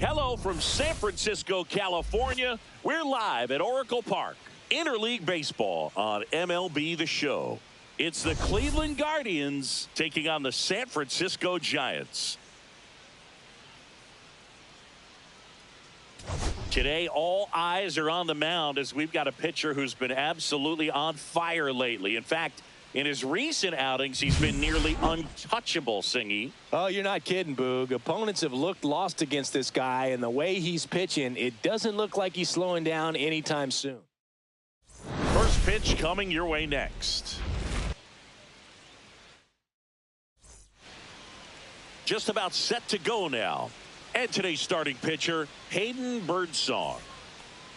Hello from San Francisco, California. We're live at Oracle Park. Interleague Baseball on MLB The Show. It's the Cleveland Guardians taking on the San Francisco Giants. Today, all eyes are on the mound as we've got a pitcher who's been absolutely on fire lately. In fact, in his recent outings, he's been nearly untouchable, Singy. Oh, you're not kidding, Boog. Opponents have looked lost against this guy, and the way he's pitching, it doesn't look like he's slowing down anytime soon. First pitch coming your way next. Just about set to go now. And today's starting pitcher, Hayden Birdsong.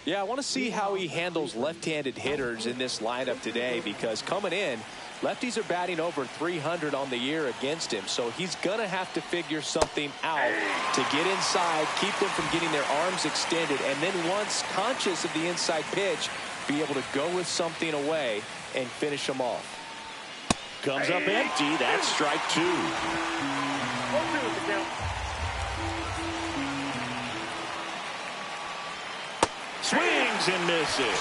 Yeah, I want to see how he handles left-handed hitters in this lineup today, because coming in, lefties are batting over 300 on the year against him, so he's going to have to figure something out to get inside, keep them from getting their arms extended, and then once conscious of the inside pitch, be able to go with something away and finish them off. Comes up empty. That's strike two. Swings and misses.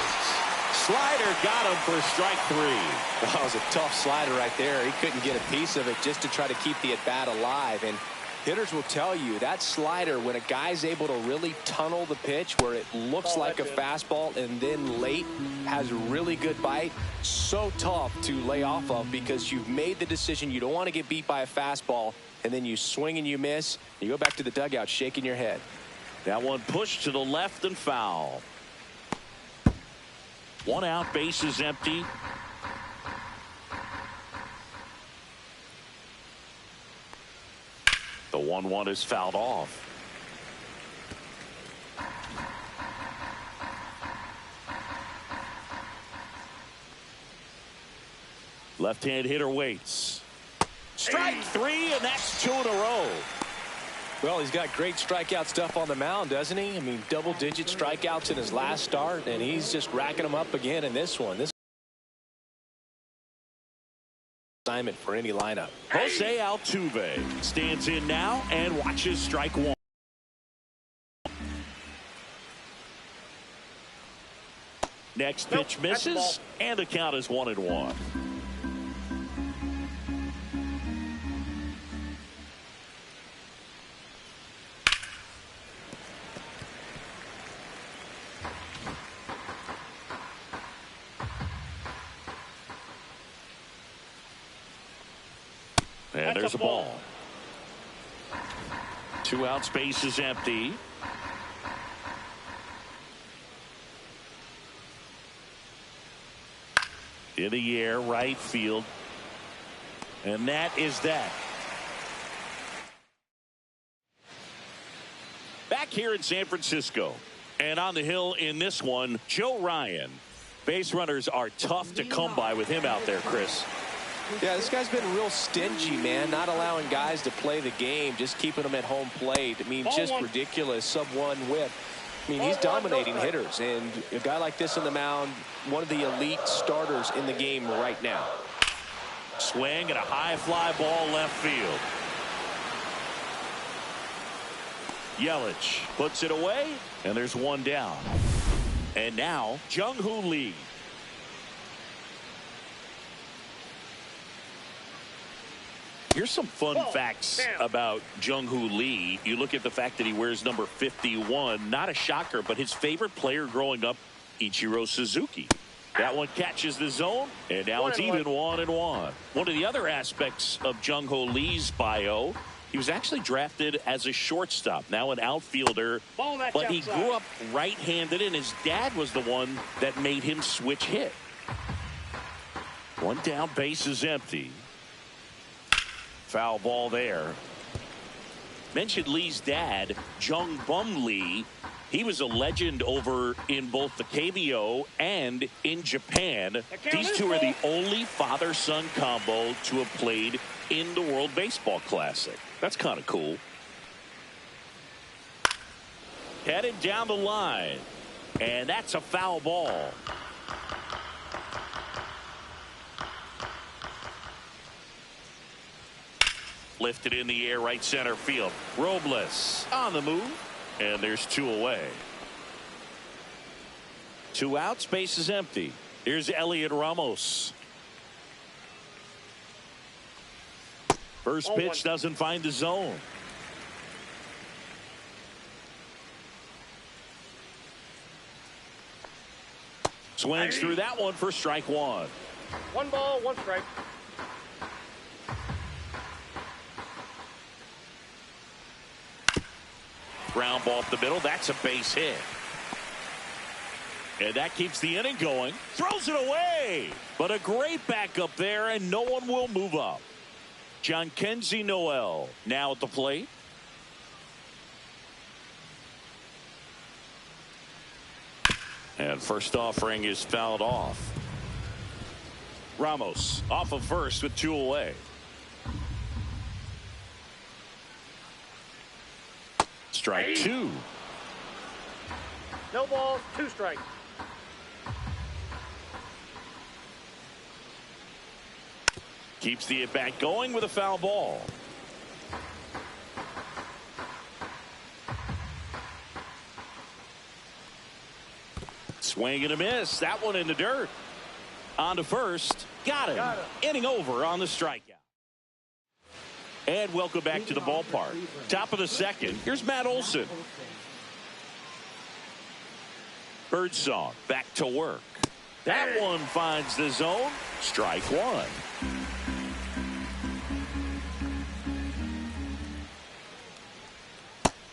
Slider got him for strike three. That was a tough slider right there. He couldn't get a piece of it just to try to keep the at-bat alive. And hitters will tell you that slider, when a guy's able to really tunnel the pitch where it looks like a fastball and then late has really good bite, so tough to lay off of, because you've made the decision you don't want to get beat by a fastball, and then you swing and you miss. You go back to the dugout shaking your head. That one pushed to the left and foul. One out, base is empty. The 1-1 is fouled off. Left-hand hitter waits. Strike three, and that's two in a row. Well, he's got great strikeout stuff on the mound, doesn't he? I mean, double-digit strikeouts in his last start, and he's just racking them up again in this one. This assignment for any lineup. Jose Altuve stands in now and watches strike one. Next pitch misses, and the count is 1-1. And there's a ball. 2 out, space is empty. In the air, right field. And that is that. Back here in San Francisco. And on the hill in this one, Joe Ryan. Base runners are tough to come by with him out there, Chris. Yeah, this guy's been real stingy, man, not allowing guys to play the game, just keeping them at home plate. I mean, just ridiculous sub-1 whip. I mean, he's dominating hitters, and a guy like this on the mound, one of the elite starters in the game right now. Swing and a high fly ball left field. Yelich puts it away, and there's one down. And now, Jung-Hoo Lee. Here's some fun facts about Jung-Hoo Lee. You look at the fact that he wears number 51. Not a shocker, but his favorite player growing up, Ichiro Suzuki. That one catches the zone, and now it's even 1-1. One of the other aspects of Jung-Hoo Lee's bio, he was actually drafted as a shortstop, now an outfielder, but he grew up right-handed, and his dad was the one that made him switch hit. One down, base is empty. Foul ball there. Mentioned Lee's dad, Jung Bum Lee. He was a legend over in both the KBO and in Japan. These two are the only father-son combo to have played in the World Baseball Classic. That's kind of cool. Headed down the line. And that's a foul ball. Lifted in the air, right center field. Robles on the move. And there's 2 away. 2 outs, base is empty. Here's Elliot Ramos. First pitch doesn't find the zone. Swings through that one for strike 1. 1 ball, 1 strike. Ground ball up the middle. That's a base hit. And that keeps the inning going. Throws it away. But a great backup there, and no one will move up. Jhonkensy Noel now at the plate. And first offering is fouled off. Ramos off of first with 2 away. Strike 2. No balls, 2 strikes. Keeps the at-bat going with a foul ball. Swing and a miss. That one in the dirt. On to first. Got him. Inning over on the strikeout. And welcome back to the ballpark. Top of the second. Here's Matt Olson. Birdsong back to work. That one finds the zone. Strike 1.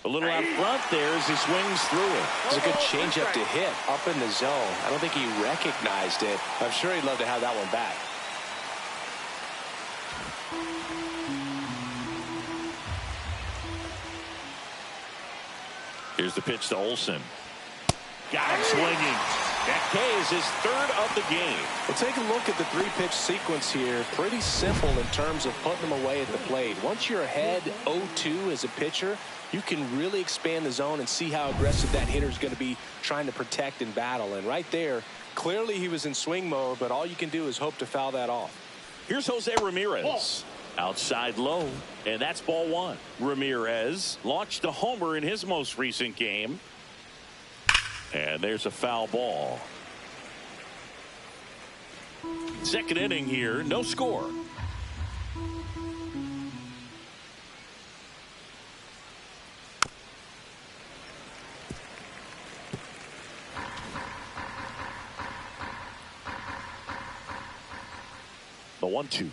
A little out front there as he swings through it. It's a good changeup to hit up in the zone. I don't think he recognized it. I'm sure he'd love to have that one back. Here's the pitch to Olson. Got him swinging. That K is his 3rd of the game. Well, take a look at the 3-pitch sequence here. Pretty simple in terms of putting them away at the plate. Once you're ahead 0-2 as a pitcher, you can really expand the zone and see how aggressive that hitter is going to be trying to protect and battle. And right there, clearly he was in swing mode, but all you can do is hope to foul that off. Here's Jose Ramirez. Outside low, and that's ball 1. Ramirez launched a homer in his most recent game. And there's a foul ball. Second inning here, no score. The 1-2.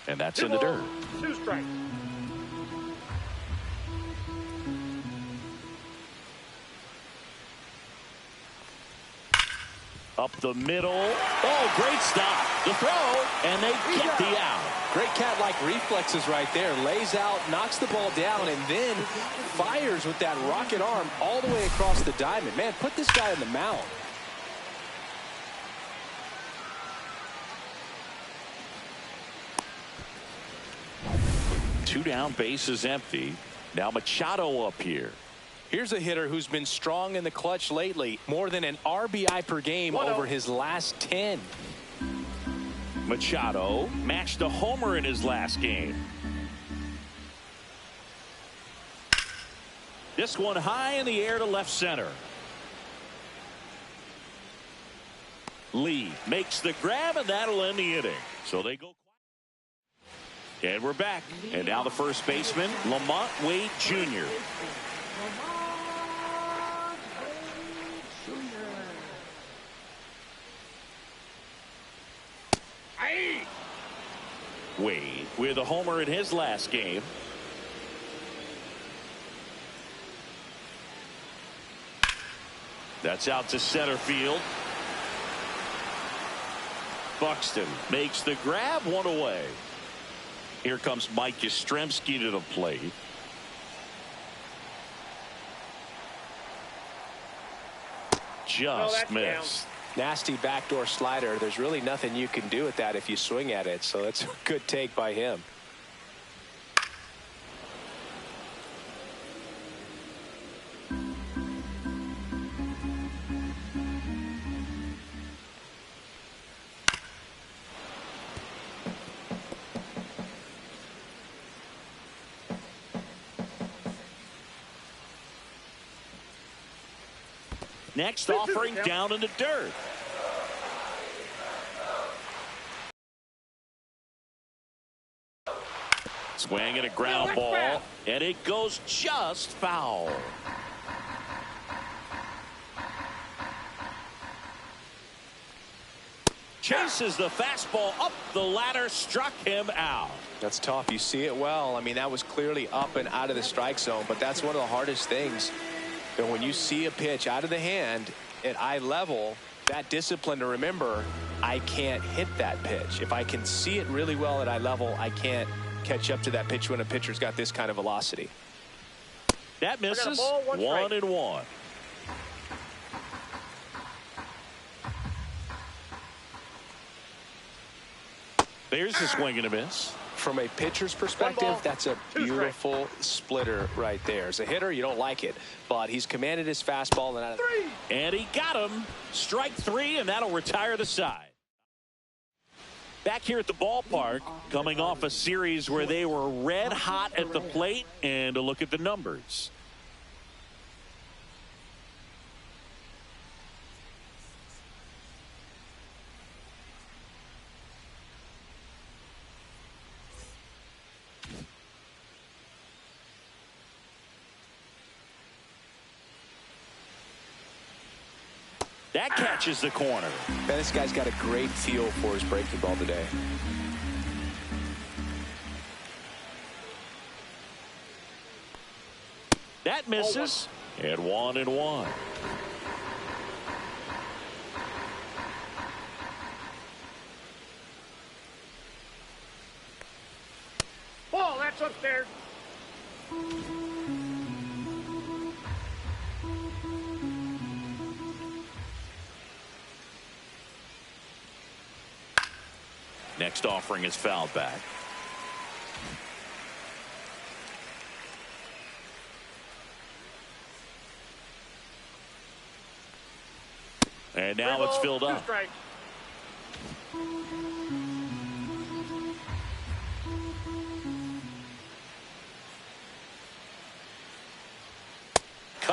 And that's in the dirt. 2 strikes. Up the middle. Oh, great stop. The throw, and they get the out. Great cat-like reflexes right there. Lays out, knocks the ball down, and then fires with that rocket arm all the way across the diamond. Man, put this guy on the mound. Two down, base is empty. Now Machado up here. Here's a hitter who's been strong in the clutch lately. More than an RBI per game over his last 10. Machado matched a homer in his last game. This one high in the air to left center. Lee makes the grab, and that'll end the inning. So they go. And we're back. And now the first baseman, Lamont Wade Jr. Wade with a homer in his last game. That's out to center field. Buxton makes the grab, one away. Here comes Mike Yastrzemski to the plate. Just missed. Nasty backdoor slider. There's really nothing you can do with that if you swing at it. So that's a good take by him. Next offering down in the dirt. Swing and a ground ball, and it goes just foul. Chases the fastball up the ladder, struck him out. That's tough. You see it well. I mean, that was clearly up and out of the strike zone, but that's one of the hardest things. And when you see a pitch out of the hand at eye level, that discipline to remember, I can't hit that pitch. If I can see it really well at eye level, I can't catch up to that pitch when a pitcher's got this kind of velocity. That misses. 1-1. There's a swing and a miss. From a pitcher's perspective, that's a beautiful splitter right there. As a hitter, you don't like it, but he's commanded his fastball and out of and he got him. Strike 3, and that'll retire the side. Back here at the ballpark, coming off a series where they were red hot at the plate, and a look at the numbers. That catches the corner. Man, this guy's got a great feel for his breaking ball today. That misses. And 1-1. Ball, that's upstairs. Next offering is fouled back. And now it's filled up. Cut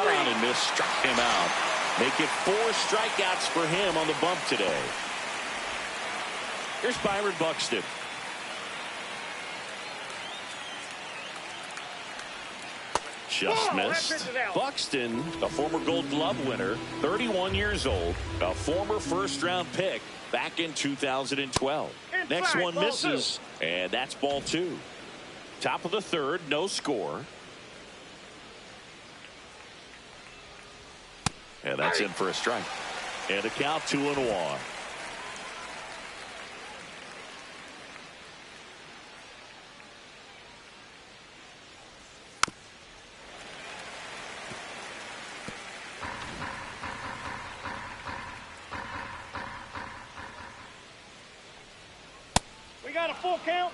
on and miss, struck him out. Make it 4 strikeouts for him on the bump today. Here's Byron Buxton. Just missed. Buxton, a former Gold Glove winner, 31 years old, a former first-round pick back in 2012. Next one misses, and that's ball 2. Top of the third, no score. And that's in for a strike. And a count 2-1. Got a full count.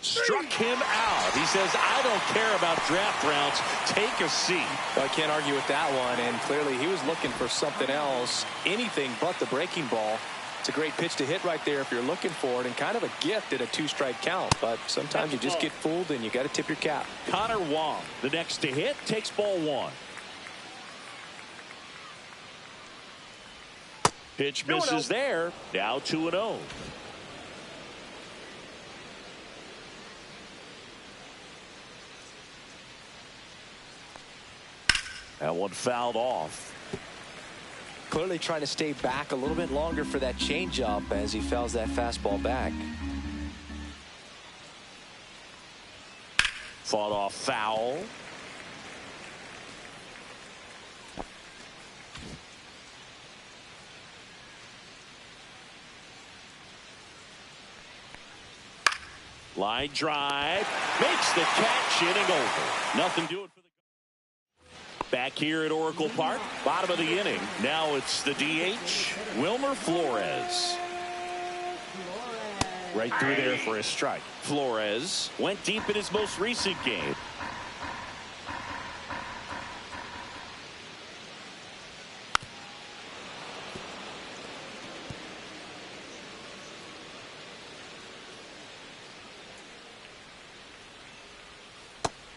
Struck him out. He says, I don't care about draft rounds. Take a seat. Well, I can't argue with that one, and clearly he was looking for something else, anything but the breaking ball. It's a great pitch to hit right there if you're looking for it, and kind of a gift at a 2-strike count, but sometimes you just get fooled and you got to tip your cap. Connor Wong, the next to hit, takes ball 1. Pitch misses there. Now 2-0. That one fouled off. Clearly trying to stay back a little bit longer for that changeup as he fouls that fastball back. Fought off foul. Line drive. Makes the catch, inning over. Nothing doing for the... Back here at Oracle Park, bottom of the inning. Now it's the DH, Wilmer Flores. Right through there for a strike. Flores went deep in his most recent game.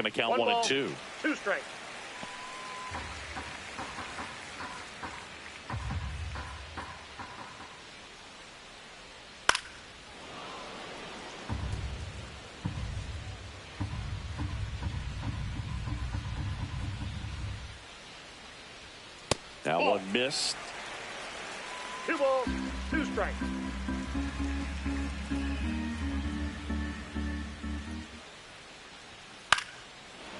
going to count 1 ball, 1-2. 2 strikes. That one missed. 2 balls, 2 strikes.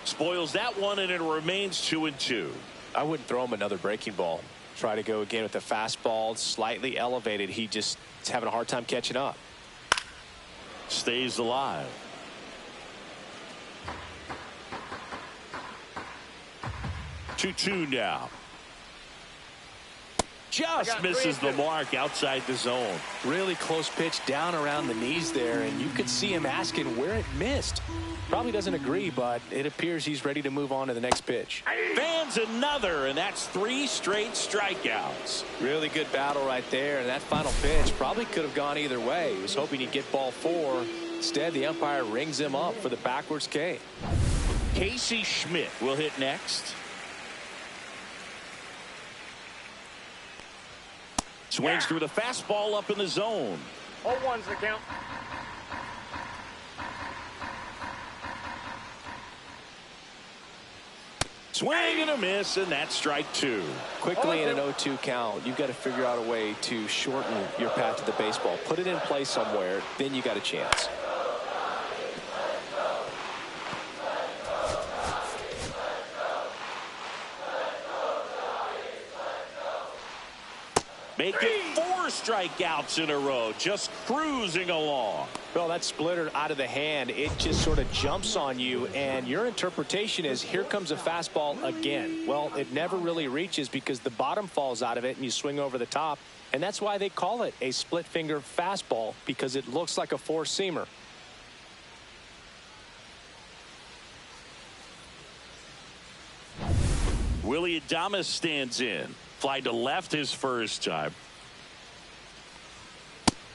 Spoils that one, and it remains 2-2. I wouldn't throw him another breaking ball. Try to go again with the fastball, slightly elevated. He just is having a hard time catching up. Stays alive. 2-2 now. Just misses the mark outside the zone. Really close pitch down around the knees there, and you could see him asking where it missed. Probably doesn't agree, but it appears he's ready to move on to the next pitch. Fans another, and that's 3 straight strikeouts. Really good battle right there, and that final pitch probably could have gone either way. He was hoping he'd get ball 4. Instead, the umpire rings him up for the backwards K. Casey Schmidt will hit next. Swings through the fastball up in the zone. 0-1's the count. Swing and a miss, and that's strike 2. Quickly in an 0-2 count, you've got to figure out a way to shorten your path to the baseball. Put it in play somewhere, then you got a chance. Making 4 strikeouts in a row, just cruising along. Well, that splitter out of the hand, it just sort of jumps on you, and your interpretation is here comes a fastball again. Well, it never really reaches because the bottom falls out of it and you swing over the top, and that's why they call it a split finger fastball, because it looks like a four-seamer. Willie Adames stands in. Fly to left his first time.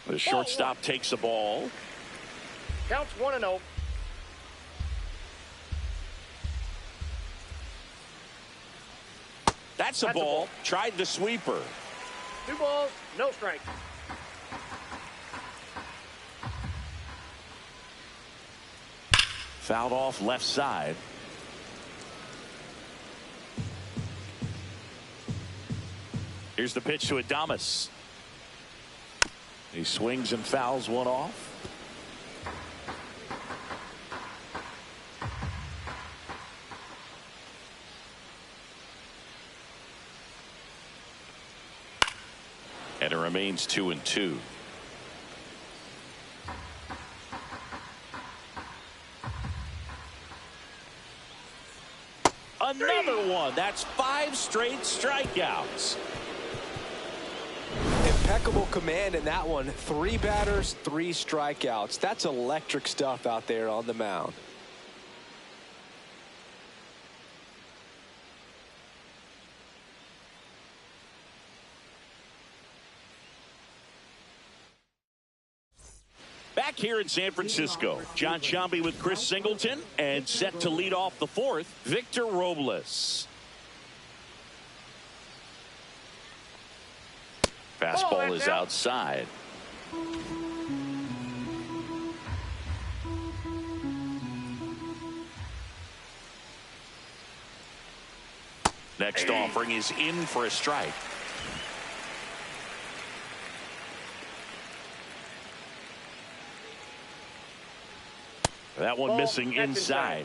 The shortstop takes the ball. Counts 1-0. That's a ball. Tried the sweeper. 2 balls, no strikes. Fouled off left side. Here's the pitch to Adames. He swings and fouls one off. And it remains 2-2. Another one. That's 5 straight strikeouts. Impeccable command in that one. 3 batters, 3 strikeouts. That's electric stuff out there on the mound. Back here in San Francisco, John Sciambi with Chris Singleton, and set to lead off the 4th, Victor Robles. Fastball is outside. Next offering is in for a strike. That one missing inside.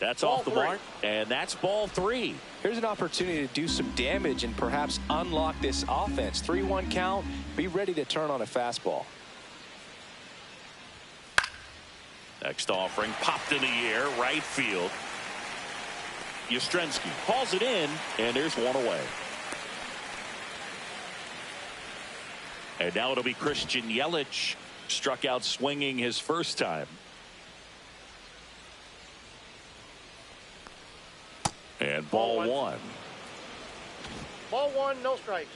That's off the mark, and that's ball 3. Here's an opportunity to do some damage and perhaps unlock this offense. 3-1 count. Be ready to turn on a fastball. Next offering popped in the air, right field. Yastrzemski hauls it in, and there's one away. And now it'll be Christian Yelich, struck out swinging his first time. And ball 1. Ball 1, no strikes.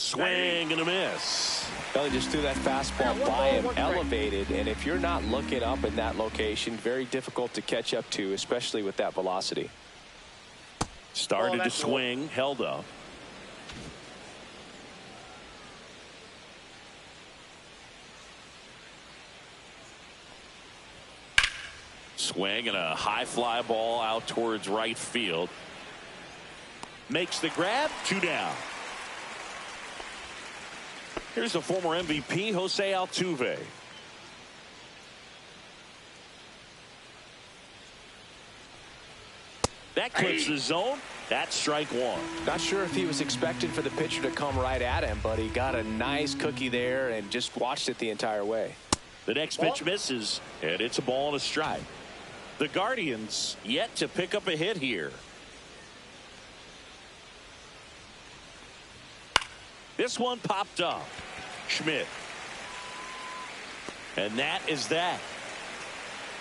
Swing and a miss. Well, he just threw that fastball by him, elevated, and if you're not looking up in that location, very difficult to catch up to, especially with that velocity. Started to swing, held up. Swing and a high fly ball out towards right field. Makes the grab, 2 down. Here's the former MVP, Jose Altuve. That clips the zone. That's strike 1. Not sure if he was expecting for the pitcher to come right at him, but he got a nice cookie there and just watched it the entire way. The next pitch misses, and it's a ball and a strike. The Guardians yet to pick up a hit here. This one popped up. Schmidt. And that is that.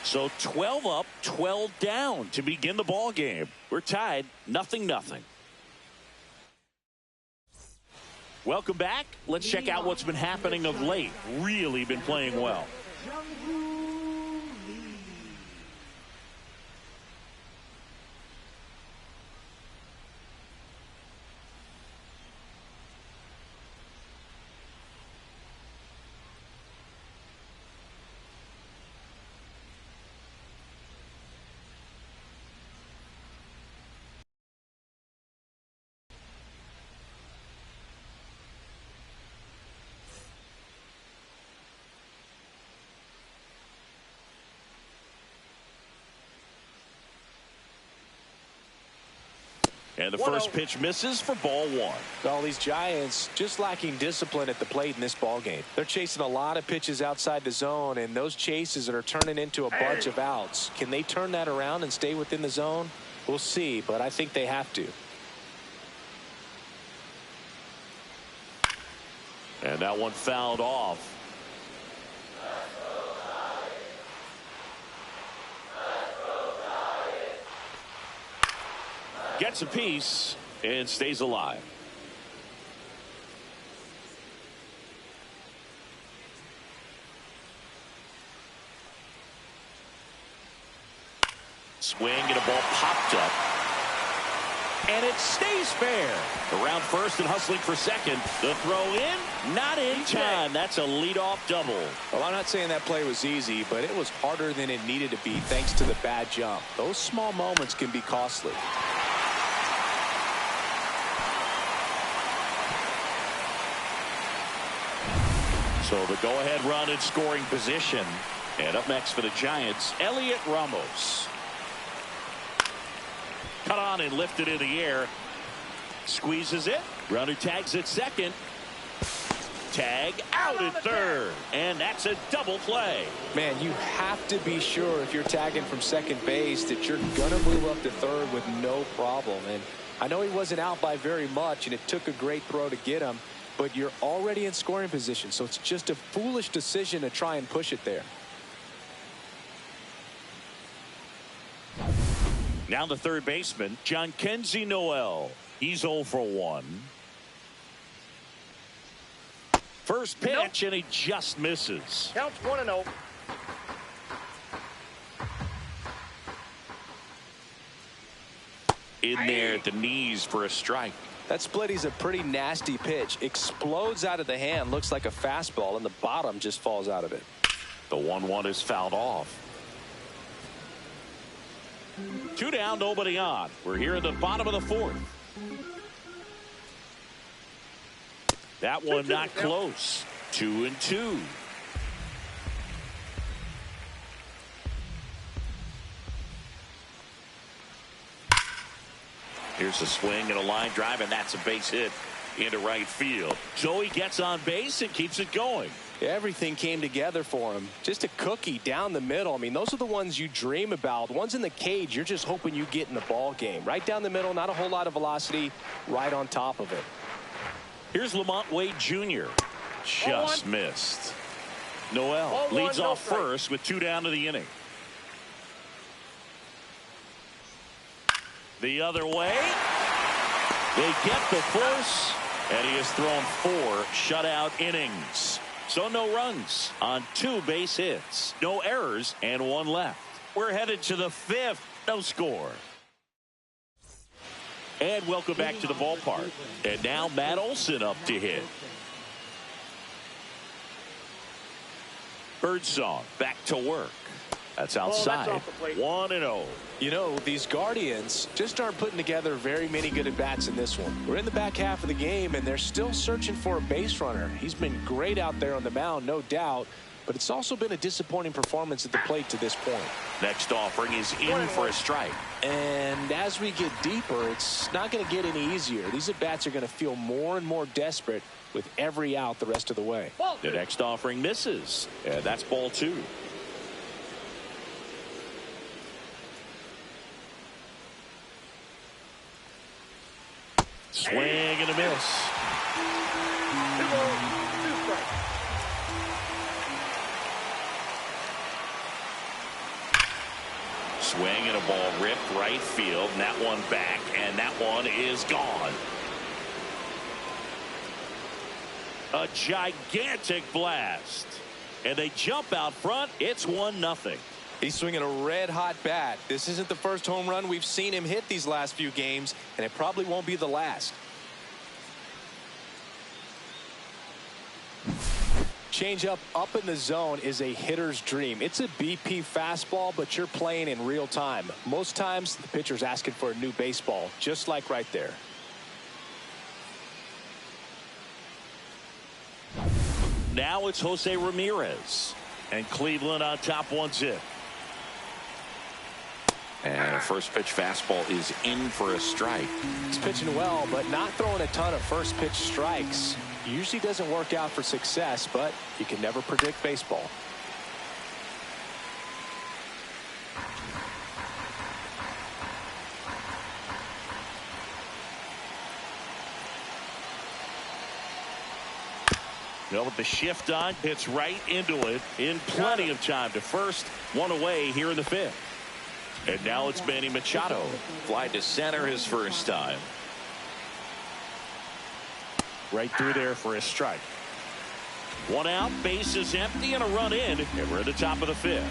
So 12 up, 12 down to begin the ball game. We're tied 0-0. Welcome back. Let's check out what's been happening of late. Really been playing well. And the first pitch misses for ball 1. All these Giants just lacking discipline at the plate in this ball game. They're chasing a lot of pitches outside the zone, and those chases are turning into a bunch of outs. Can they turn that around and stay within the zone? We'll see, but I think they have to. And that one fouled off. Gets a piece and stays alive. Swing and a ball popped up. And it stays fair. Around first and hustling for second. The throw in, not in time. That's a leadoff double. Well, I'm not saying that play was easy, but it was harder than it needed to be thanks to the bad jump. Those small moments can be costly. So the go-ahead run in scoring position. And up next for the Giants, Elliot Ramos. Cut on and lifted in the air. Squeezes it. Runner tags at second. Tag out at third. And that's a double play. Man, you have to be sure if you're tagging from second base that you're going to move up to third with no problem. And I know he wasn't out by very much, and it took a great throw to get him. But you're already in scoring position, so it's just a foolish decision to try and push it there. Now the third baseman, Jhonkensy Noel. He's 0 for 1. First pitch, and he just misses. Counts 1-0. In there at the knees for a strike. That splitty's a pretty nasty pitch. Explodes out of the hand, looks like a fastball, and the bottom just falls out of it. The 1-1 is fouled off. 2 down, nobody on. We're here at the bottom of the 4th. That one not close. 2-2. Here's a swing and a line drive, and that's a base hit into right field. So he gets on base and keeps it going. Everything came together for him. Just a cookie down the middle. I mean, those are the ones you dream about. Ones in the cage, you're just hoping you get in the ball game. Right down the middle, not a whole lot of velocity, right on top of it. Here's Lamont Wade Jr. Just missed. Noel leads off first with 2 down to the inning. The other way. They get the force, And he has thrown 4 shutout innings. So no runs on 2 base hits, no errors, and 1 left. We're headed to the 5th. No score. And welcome back to the ballpark. And now Matt Olson up to hit. Birdsong back to work. That's outside. 1-0. You know, these Guardians just aren't putting together very many good at-bats in this one. We're in the back half of the game, and they're still searching for a base runner. He's been great out there on the mound, no doubt, but it's also been a disappointing performance at the plate to this point. Next offering is in for a strike. And as we get deeper, it's not going to get any easier. These at-bats are going to feel more and more desperate with every out the rest of the way. The next offering misses, and that's ball 2. Swing and a miss. 2 balls, 2 strikes. Swing and a ball ripped right field, and that one back, and that one is gone. A gigantic blast, and they jump out front. It's 1-0. He's swinging a red-hot bat. This isn't the first home run we've seen him hit these last few games, and it probably won't be the last. Changeup up in the zone is a hitter's dream. It's a BP fastball, but you're playing in real time. Most times, the pitcher's asking for a new baseball, just like right there. Now it's Jose Ramirez, and Cleveland on top 1-0. And a first pitch fastball is in for a strike. He's pitching well, but not throwing a ton of first pitch strikes. Usually doesn't work out for success, but you can never predict baseball. Well, with the shift on, hits right into it in plenty of time to first. 1 away here in the 5th. And now it's Manny Machado. Fly to center his first time. Right through there for a strike. 1 out, base is empty, and a run in. And we're at the top of the 5th.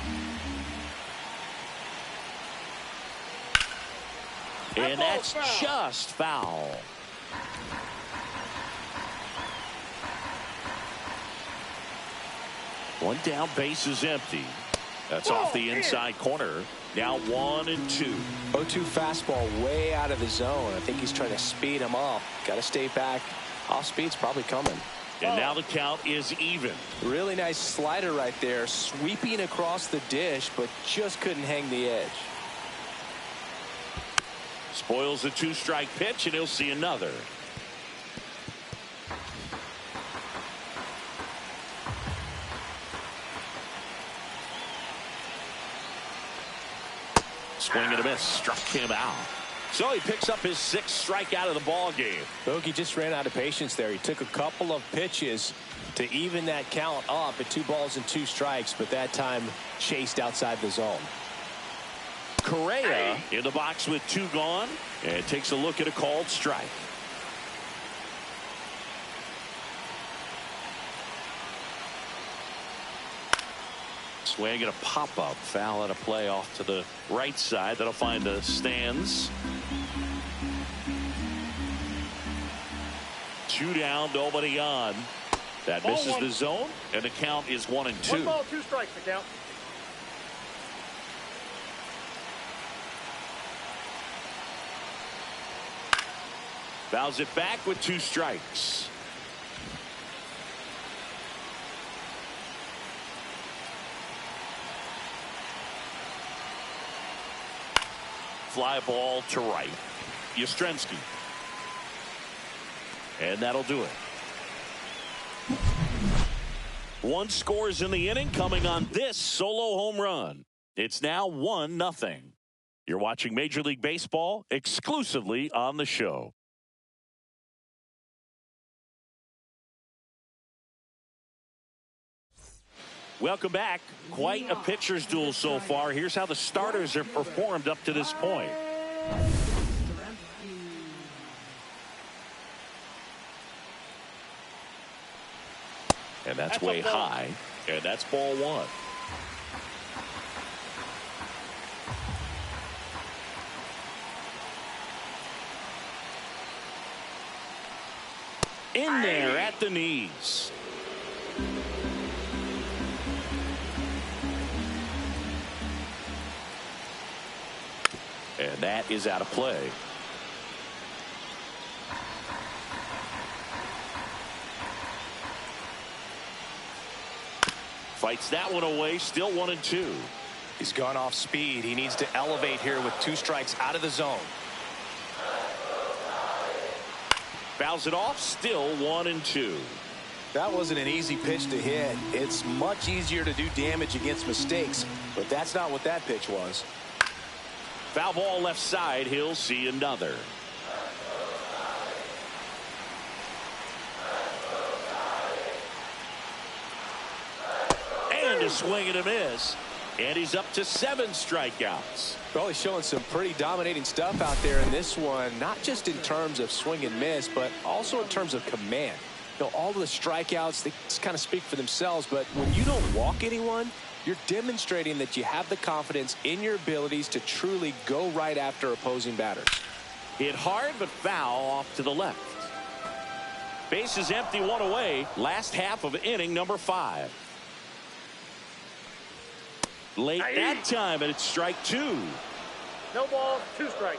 And that's just foul. One down, base is empty. That's off the inside corner. Now 1-2. 0-2 fastball way out of the zone. I think he's trying to speed him up. Got to stay back. Off speed's probably coming. And now the count is even. Really nice slider right there, sweeping across the dish, but just couldn't hang the edge. Spoils a 2-strike pitch, and he'll see another. Swing and a miss, struck him out. So he picks up his 6th strikeout of the ball game. Bogey just ran out of patience there. He took a couple of pitches to even that count up at 2 balls and 2 strikes, but that time chased outside the zone. Correa in the box with 2 gone, and takes a look at a called strike. Swing and a pop-up, foul at a play off to the right side. That'll find the stands. 2 down, nobody on. That misses the zone, and the count is 1-2. 1 ball, 2 strikes, the count. Fouls it back with 2 strikes. Fly ball to right. Yastrzemski. And that'll do it. 1 scores in the inning, coming on this solo home run. It's now 1-0. You're watching Major League Baseball exclusively on the show. Welcome back. Quite a pitcher's duel so far. Here's how the starters have performed up to this point. And that's That's a way ball. high. And that's ball one. In there at the knees. And that is out of play. Fights that one away, still 1-2. He's gone off speed. He needs to elevate here with 2 strikes out of the zone. Fouls it off, still 1-2. That wasn't an easy pitch to hit. It's much easier to do damage against mistakes, but that's not what that pitch was. Foul ball left side, he'll see another. And a swing and a miss. And he's up to 7 strikeouts. Well, he's showing some pretty dominating stuff out there in this one, not just in terms of swing and miss, but also in terms of command. You know, all of the strikeouts, they just kind of speak for themselves, but when you don't walk anyone, you're demonstrating that you have the confidence in your abilities to truly go right after opposing batters. Hit hard, but foul off to the left. Base is empty, 1 away. Last half of inning number 5. Late that time, and it's strike 2. No balls, 2 strikes.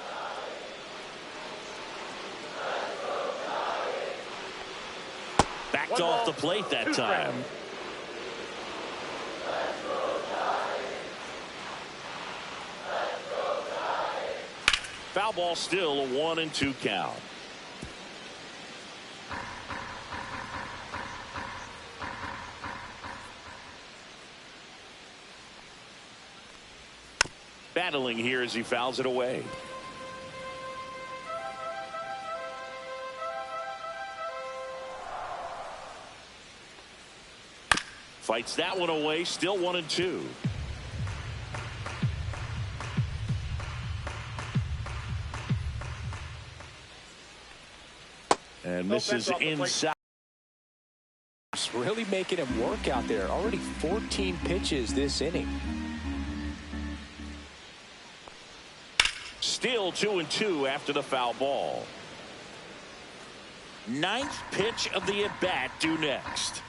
Backed 1 off ball, the plate that 2 time. strikes. Foul ball, still a 1-2 count. Battling here as he fouls it away. Fights that one away, still 1-2. And misses inside. Really making him work out there. Already 14 pitches this inning. Still 2-2 after the foul ball. 9th pitch of the at-bat due next.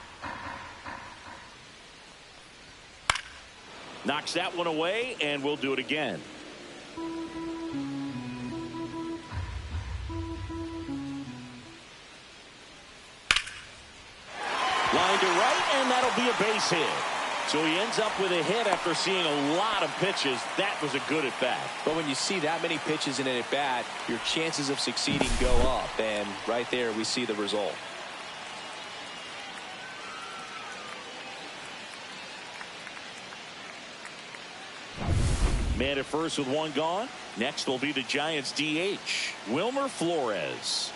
Knocks that one away, and we'll do it again. Line to right, and that'll be a base hit. So he ends up with a hit after seeing a lot of pitches. That was a good at-bat. But when you see that many pitches in an at-bat, your chances of succeeding go up. And right there, we see the result. Man at first with 1 gone. Next will be the Giants DH, Wilmer Flores.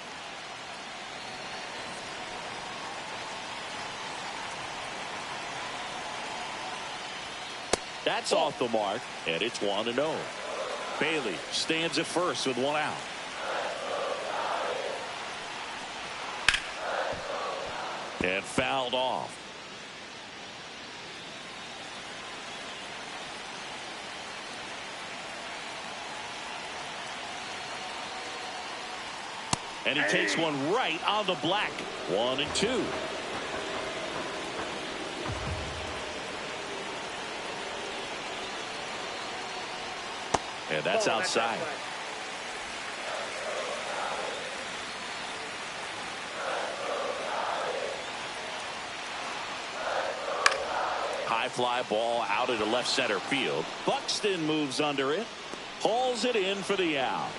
That's off the mark, and it's 1-0. Bailey stands at first with 1 out. And fouled off. And he takes one right on the black. 1-2. And that's outside. High fly ball out into left center field. Buxton moves under it. Hauls it in for the out.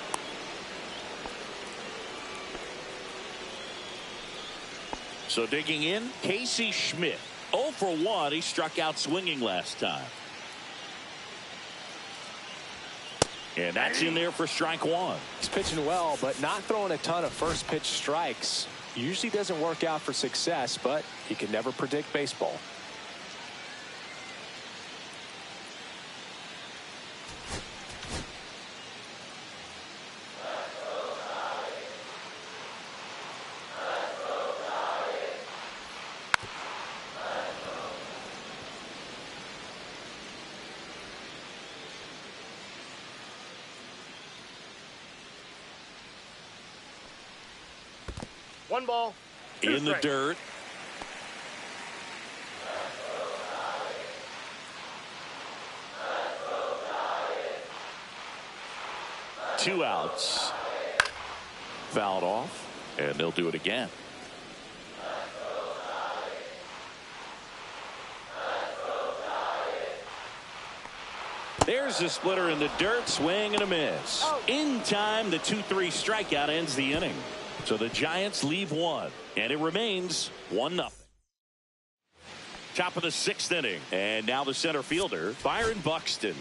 So digging in, Casey Schmidt. 0 for 1. He struck out swinging last time. And that's in there for strike 1. He's pitching well, but not throwing a ton of first pitch strikes. Usually doesn't work out for success, but you can never predict baseball. 1 ball, 2 In the strikes. dirt. Two outs. Fouled off, and they'll do it again. There's a splitter in the dirt, swing and a miss. In time, the 2-3 strikeout ends the inning. So the Giants leave one, and it remains 1-0. Top of the 6th inning, and now the center fielder, Byron Buxton.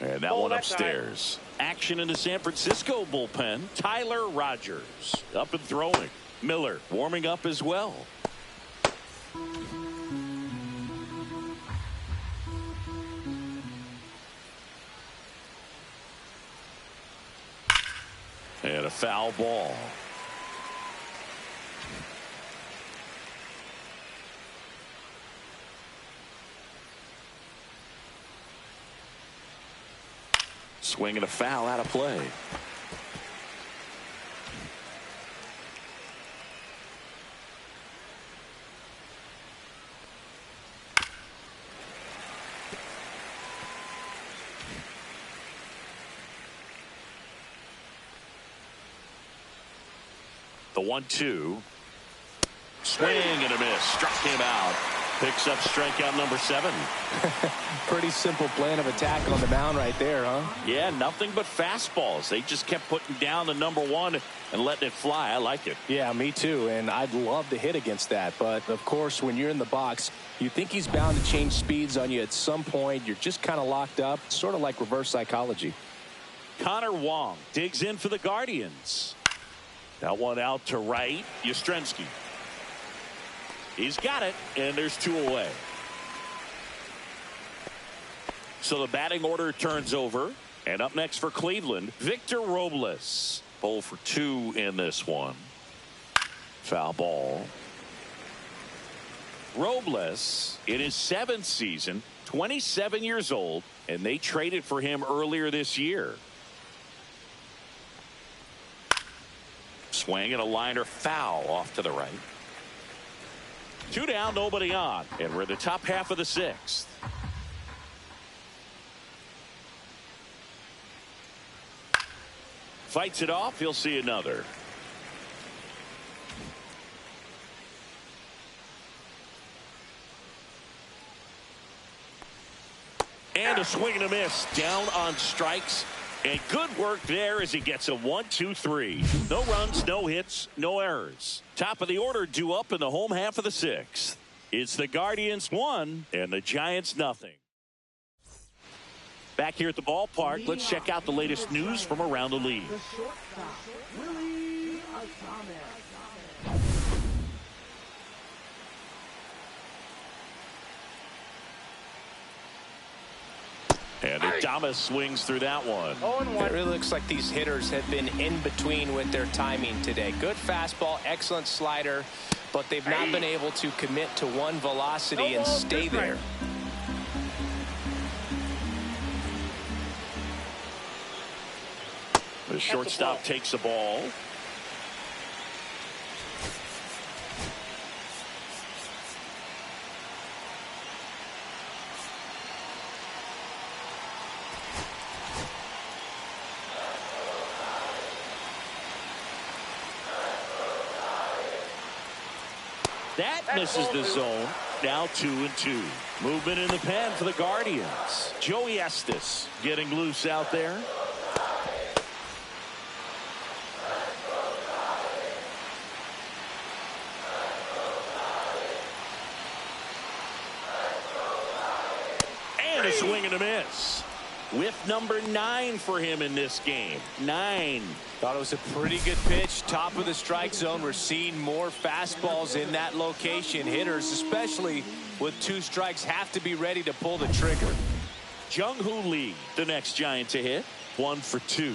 And that one upstairs. Action in the San Francisco bullpen. Tyler Rogers up and throwing. Miller warming up as well. And a foul ball. Swing and a foul out of play. The 1-2. Swing and a miss. Struck him out. Picks up strikeout number 7. Pretty simple plan of attack on the mound right there, huh? Yeah, nothing but fastballs. They just kept putting down the number 1 and letting it fly. I like it. Yeah, me too. And I'd love to hit against that. But, of course, when you're in the box, you think he's bound to change speeds on you at some point. You're just kind of locked up, sort of like reverse psychology. Connor Wong digs in for the Guardians. That one out to right. Yastrzemski. He's got it, and there's 2 away. So the batting order turns over. And up next for Cleveland, Victor Robles. 0 for 2 in this one. Foul ball. Robles, in his 7th season, 27 years old, and they traded for him earlier this year. Swing and a liner foul off to the right. 2 down, nobody on, and we're in the top half of the 6th. Fights it off. He'll see another. And a swing and a miss. Down on strikes. And good work there as he gets a 1-2-3. No runs, no hits, no errors. Top of the order due up in the home half of the 6th. It's the Guardians 1 and the Giants nothing. Back here at the ballpark, let's check out the latest news from around the league. And Adames swings through that one. It really looks like these hitters have been in between with their timing today. Good fastball, excellent slider, but they've not been able to commit to one velocity and stay there. The shortstop takes the ball. That misses the zone. Now 2-2. Movement in the pen for the Guardians. Joey Estes getting loose out there. And a swing and a miss. With number 9 for him in this game. 9. Thought it was a pretty good pitch. Top of the strike zone. We're seeing more fastballs in that location. Hitters, especially with 2 strikes, have to be ready to pull the trigger. Jung-Hoo Lee, the next Giant to hit. 1 for 2.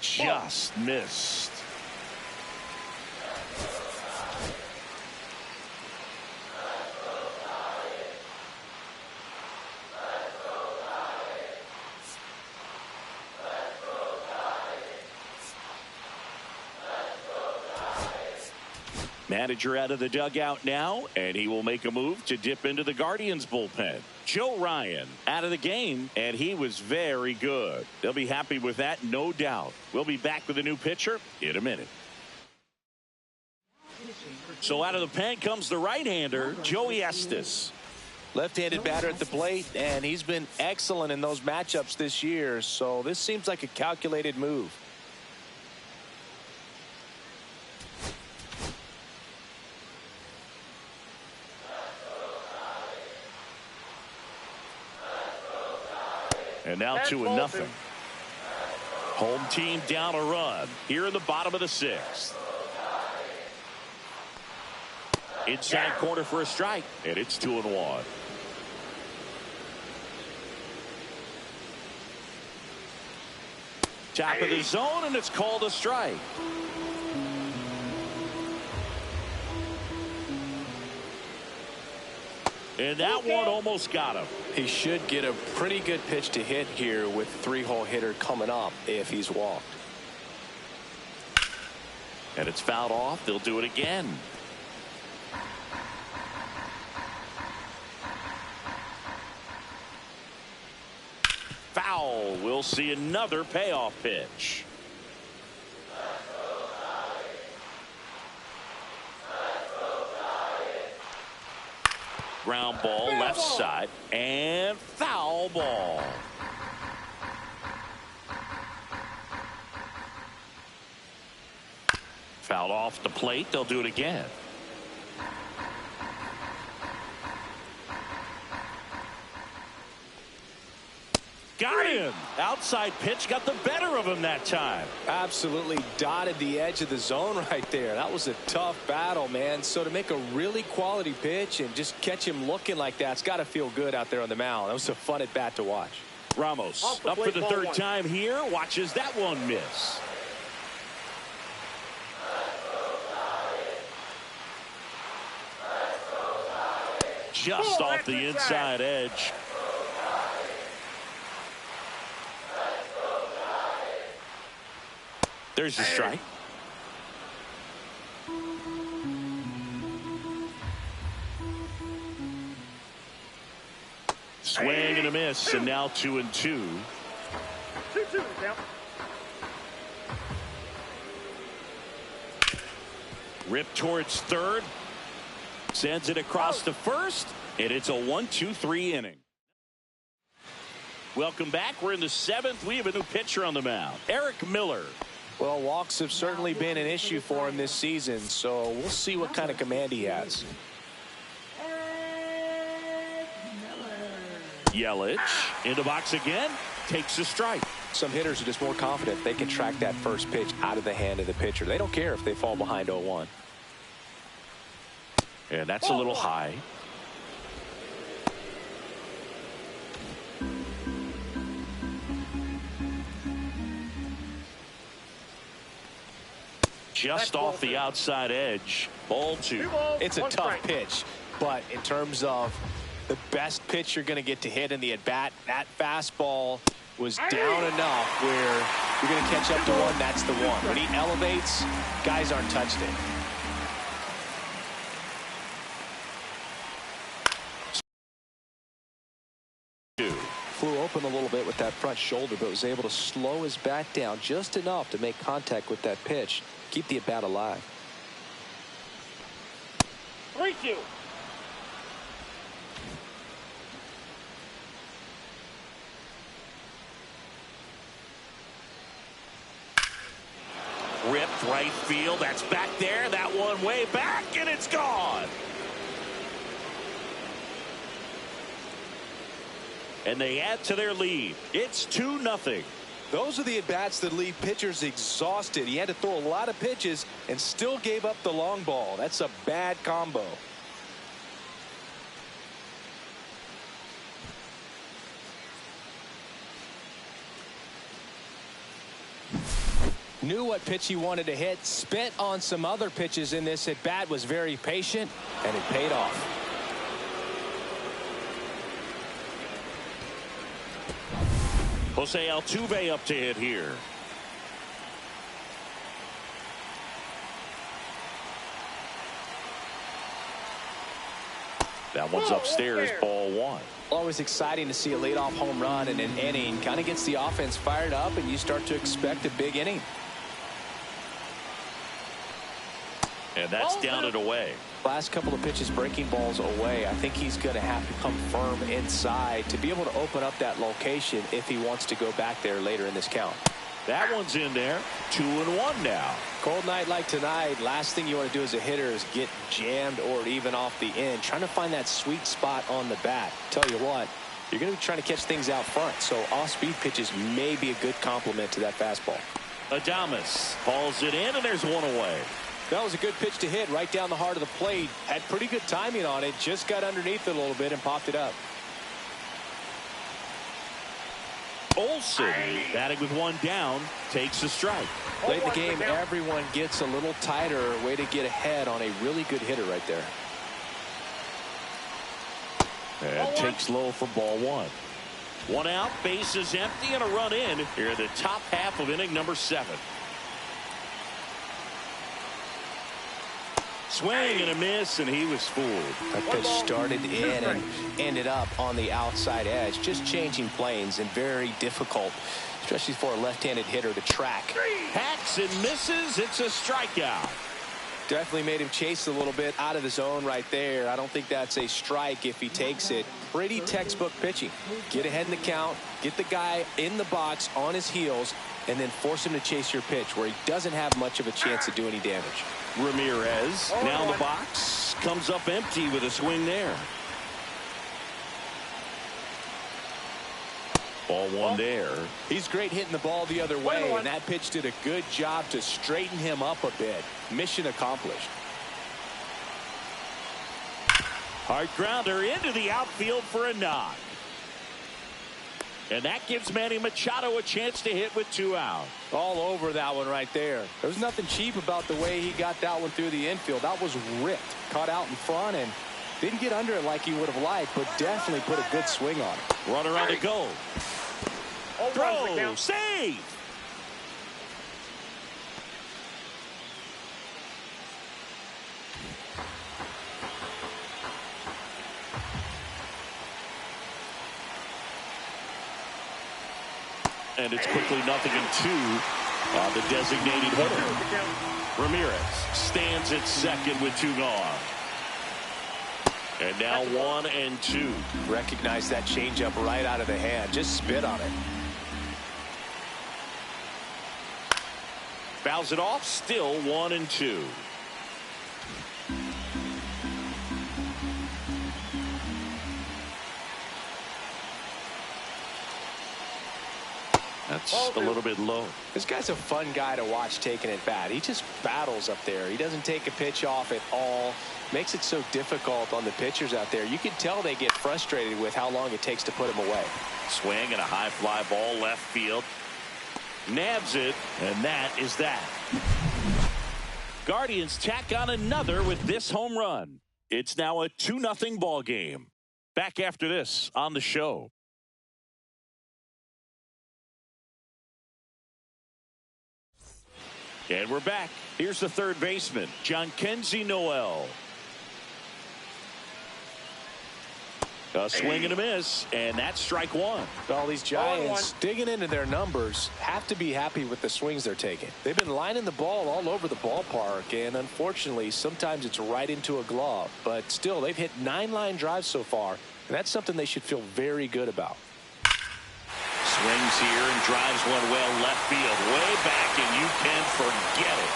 Just missed. Manager out of the dugout now, and he will make a move to dip into the Guardians bullpen. Joe Ryan out of the game, and he was very good. They'll be happy with that, no doubt. We'll be back with a new pitcher in a minute. So out of the pen comes the right-hander, Joey Estes. Left-handed batter at the plate, and he's been excellent in those matchups this year, so this seems like a calculated move. And now 2-0. Home team down a run here in the bottom of the sixth. Inside corner for a strike, and it's 2-1. Top of the zone, and it's called a strike. And that one almost got him. He should get a pretty good pitch to hit here with three-hole hitter coming up if he's walked. And it's fouled off. They'll do it again. Foul. We'll see another payoff pitch. Ground ball left side and foul ball. Fouled off the plate. They'll do it again. Got him. Outside pitch got the better of him that time. Absolutely dotted the edge of the zone right there. That was a tough battle, man. So to make a really quality pitch and just catch him looking like that, it's got to feel good out there on the mound. That was a fun at bat to watch. Ramos up for the third time here. Watches that one miss. Just off the inside edge. There's a strike. Swing and a miss, and now 2-2. 2-2 now. Rip towards third. Sends it across to first, and it's a 1-2-3 inning. Welcome back. We're in the seventh. We have a new pitcher on the mound, Eric Miller. Well, walks have certainly been an issue for him this season, so we'll see what kind of command he has. Yelich in the box again, takes a strike. Some hitters are just more confident they can track that first pitch out of the hand of the pitcher. They don't care if they fall behind 0-1. And that's a little high. Just off the outside edge. Ball 2. It's a tough pitch, but in terms of the best pitch you're going to get to hit in the at-bat, that fastball was down enough where you're going to catch up to one. That's the one. When he elevates, guys aren't touched it. Flew open a little bit with that front shoulder, but was able to slow his bat down just enough to make contact with that pitch. Keep the at-bat alive. 3-2. Ripped right field. That's back there. That one way back, and it's gone. And they add to their lead. It's 2-0. Those are the at-bats that leave pitchers exhausted. He had to throw a lot of pitches and still gave up the long ball. That's a bad combo. Knew what pitch he wanted to hit. Spent on some other pitches in this at-bat. Was very patient, and it paid off. Jose Altuve up to hit here. That one's upstairs, ball one. Always exciting to see a leadoff home run in an inning. Kind of gets the offense fired up, and you start to expect a big inning. And that's down and away. Last couple of pitches breaking balls away. I think he's going to have to come firm inside to be able to open up that location if he wants to go back there later in this count. That one's in there. 2-1 now. Cold night like tonight, last thing you want to do as a hitter is get jammed or even off the end. Trying to find that sweet spot on the bat. Tell you what, you're going to be trying to catch things out front, so off-speed pitches may be a good complement to that fastball. Adames hauls it in, and there's one away. That was a good pitch to hit right down the heart of the plate. Had pretty good timing on it. Just got underneath it a little bit and popped it up. Olsen, batting with one down, takes a strike. Late in the game, everyone gets a little tighter. Way to get ahead on a really good hitter right there. And takes low for ball one. One out, base is empty, and a run in here in the top half of inning number 7. Swing and a miss, and he was fooled. That pitch started in and ended up on the outside edge. Just changing planes and very difficult, especially for a left-handed hitter to track. Hacks and misses. It's a strikeout. Definitely made him chase a little bit out of the zone right there. I don't think that's a strike if he takes it. Pretty textbook pitching. Get ahead in the count, get the guy in the box on his heels, and then force him to chase your pitch where he doesn't have much of a chance to do any damage. Ramirez now in the box, comes up empty with a swing there. Ball one there. He's great hitting the ball the other way, and that pitch did a good job to straighten him up a bit. Mission accomplished. Hard grounder into the outfield for a knock. And that gives Manny Machado a chance to hit with 2 out. All over that one right there. There's nothing cheap about the way he got that one through the infield. That was ripped. Caught out in front and didn't get under it like he would have liked, but definitely put a good swing on it. Runner on the go. Throw. Save. And it's quickly 0-2 on the designated hitter. Ramirez stands at second with 2 gone. And now 1-2. Recognize that changeup right out of the hand. Just spit on it. Fouls it off. Still 1-2. That's a little bit low. This guy's a fun guy to watch taking it bat. He just battles up there. He doesn't take a pitch off at all. Makes it so difficult on the pitchers out there. You can tell they get frustrated with how long it takes to put him away. Swing and a high fly ball left field. Nabs it, and that is that. Guardians tack on another with this home run. It's now a 2-0 ball game. Back after this on the show. And we're back. Here's the third baseman, Jhonkensy Noel. A swing and a miss, and that's strike one. All these Giants digging into their numbers have to be happy with the swings they're taking. They've been lining the ball all over the ballpark, and unfortunately, sometimes it's right into a glove. But still, they've hit 9 line drives so far, and that's something they should feel very good about. Swings here and drives one well left field. Way back, and you can forget it.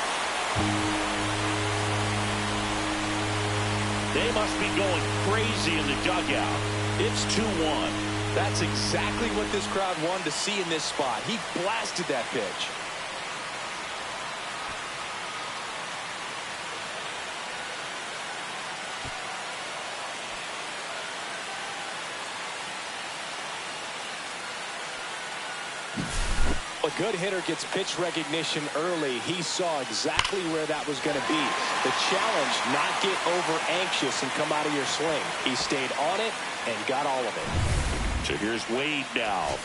They must be going crazy in the dugout. It's 2-1. That's exactly what this crowd wanted to see in this spot. He blasted that pitch. A good hitter gets pitch recognition early. He saw exactly where that was going to be. The challenge, not get over anxious and come out of your swing. He stayed on it and got all of it. So here's Wade now.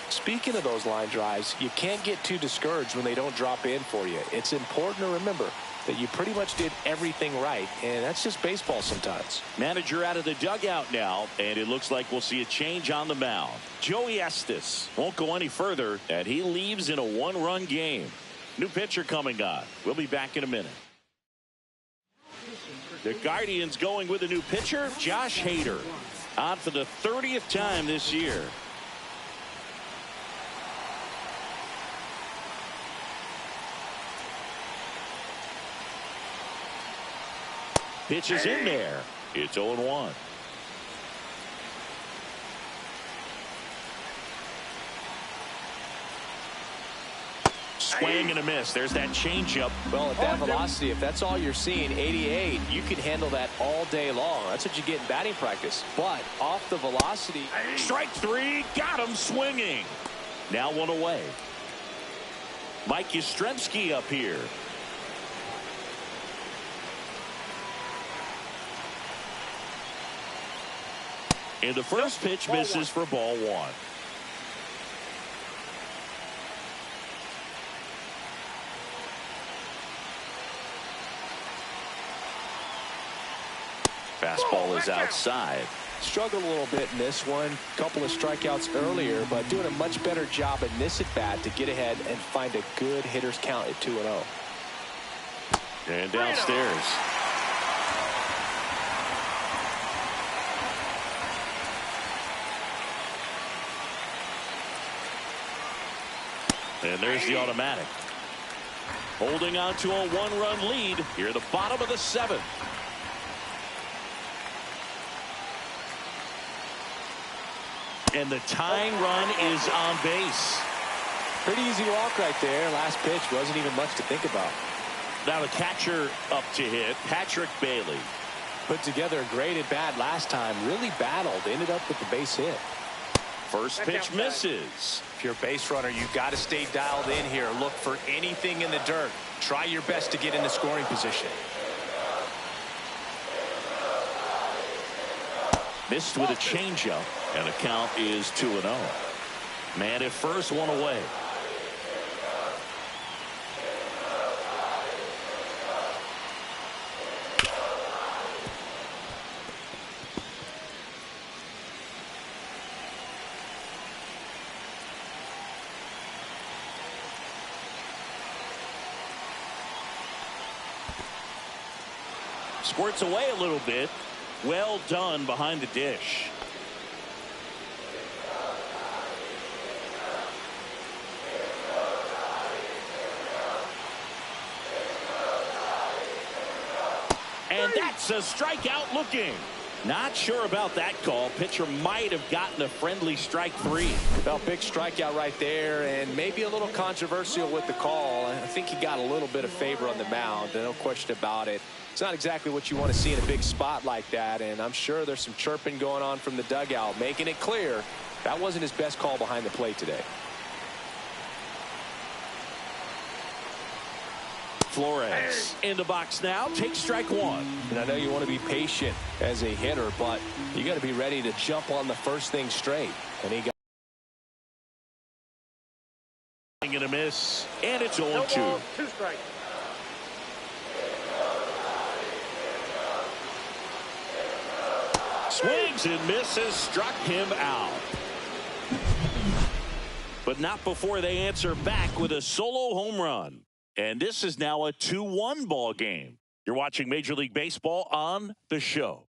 Speaking of those line drives, you can't get too discouraged when they don't drop in for you. It's important to remember that you pretty much did everything right, and that's just baseball sometimes. Manager out of the dugout now, and it looks like we'll see a change on the mound. Joey Estes won't go any further, and he leaves in a one-run game. New pitcher coming on. We'll be back in a minute. The Guardians going with a new pitcher, Josh Hader, on for the 30th time this year. Pitch is in there. It's 0-1. Swing and a miss. There's that changeup. Well, at that velocity, if that's all you're seeing, 88, you can handle that all day long. That's what you get in batting practice. But off the velocity. Strike three. Got him swinging. Now one away. Mike Yastrzemski up here. And the first pitch misses for ball one. Fastball is outside. Struggled a little bit in this one. Couple of strikeouts earlier, but doing a much better job in this at bat to get ahead and find a good hitter's count at 2-0. And downstairs. And there's the automatic. Holding on to a one-run lead here at the bottom of the seventh. And the tying run is on base. Pretty easy walk right there. Last pitch wasn't even much to think about. Now the catcher up to hit, Patrick Bailey. Put together a great at bat last time. Really battled. Ended up with the base hit. First pitch misses. If you're a base runner, you've got to stay dialed in here. Look for anything in the dirt. Try your best to get into scoring position. Missed with a changeup, and the count is 2-0. Man at first, one away. Squirts away a little bit. Well done behind the dish. And that's a strikeout looking. Not sure about that call. Pitcher might have gotten a friendly strike three. Well, big strikeout right there, and maybe a little controversial with the call. I think he got a little bit of favor on the mound. No question about it. It's not exactly what you want to see in a big spot like that, and I'm sure there's some chirping going on from the dugout, making it clear that wasn't his best call behind the plate today. Flores in the box now. Take strike one. And I know you want to be patient as a hitter, but you got to be ready to jump on the first thing straight. And he got and a miss, and it's 0-2. No ball, 2 strikes. Swings and misses, struck him out. But not before they answer back with a solo home run. And this is now a 2-1 ball game. You're watching Major League Baseball on The Show.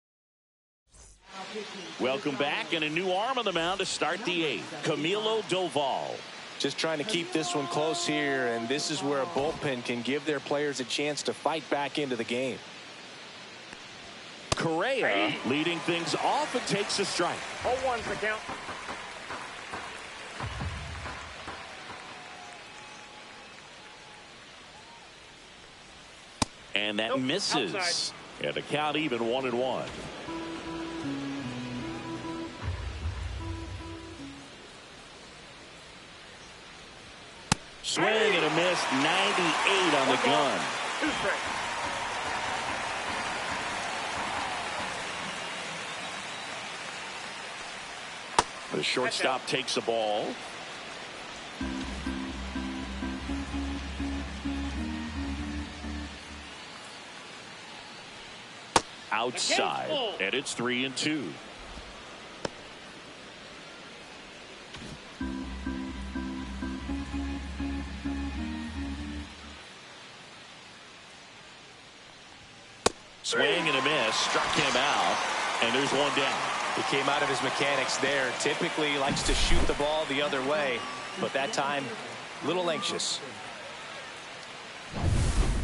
Welcome back, and a new arm on the mound to start the eighth. Camilo Doval. just trying to keep this one close here, and this is where a bullpen can give their players a chance to fight back into the game. Correa leading things off and takes a strike. 0-1's the count. And that misses. Outside. And the count even 1-1. Swing and a miss. 98 on the gun. 2 strikes. The shortstop takes the ball. outside, and it's 3-2. Swing and a miss, struck him out, and there's one down. He came out of his mechanics there. Typically likes to shoot the ball the other way, but that time, a little anxious.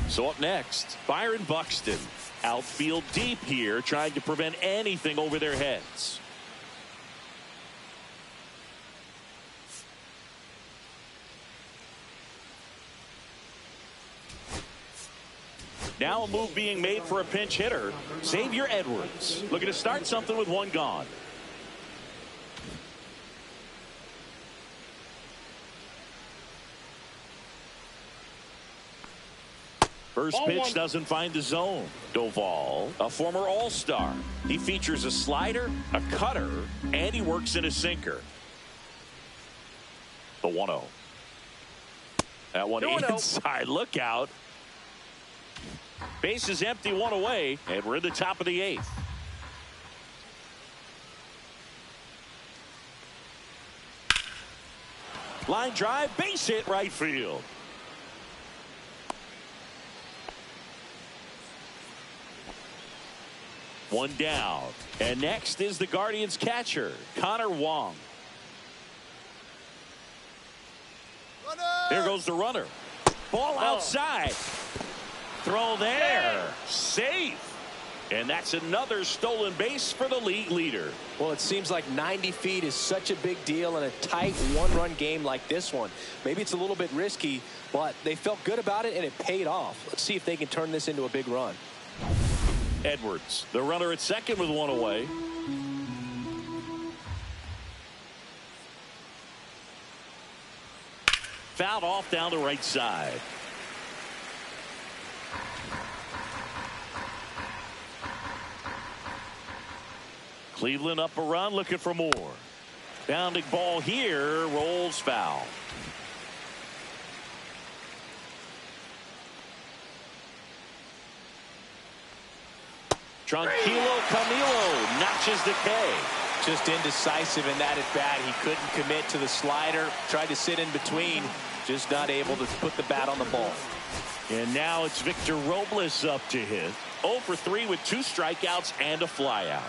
So up next, Byron Buxton. Outfield deep here, trying to prevent anything over their heads. Now a move being made for a pinch hitter, Xavier Edwards. Looking to start something with one gone. First pitch doesn't find the zone. Doval, a former All-Star. He features a slider, a cutter, and he works in a sinker. The 1-0. That one inside. Look out. Base is empty, one away, and we're in the top of the 8th. Line drive, base hit, right field. One down. And next is the Guardians catcher, Connor Wong. There goes the runner. Ball outside. Throw there. Safe. And that's another stolen base for the league leader. Well, it seems like 90 feet is such a big deal in a tight one-run game like this one. Maybe it's a little bit risky, but they felt good about it, and it paid off. Let's see if they can turn this into a big run. Edwards, the runner at second with one away. Fouled off down the right side. Cleveland up a run, looking for more. Bounding ball here, rolls foul. Tranquilo Camilo notches the K. Just indecisive in that at bat. He couldn't commit to the slider. Tried to sit in between. Just not able to put the bat on the ball. And now it's Victor Robles up to hit. 0 for 3 with 2 strikeouts and a flyout.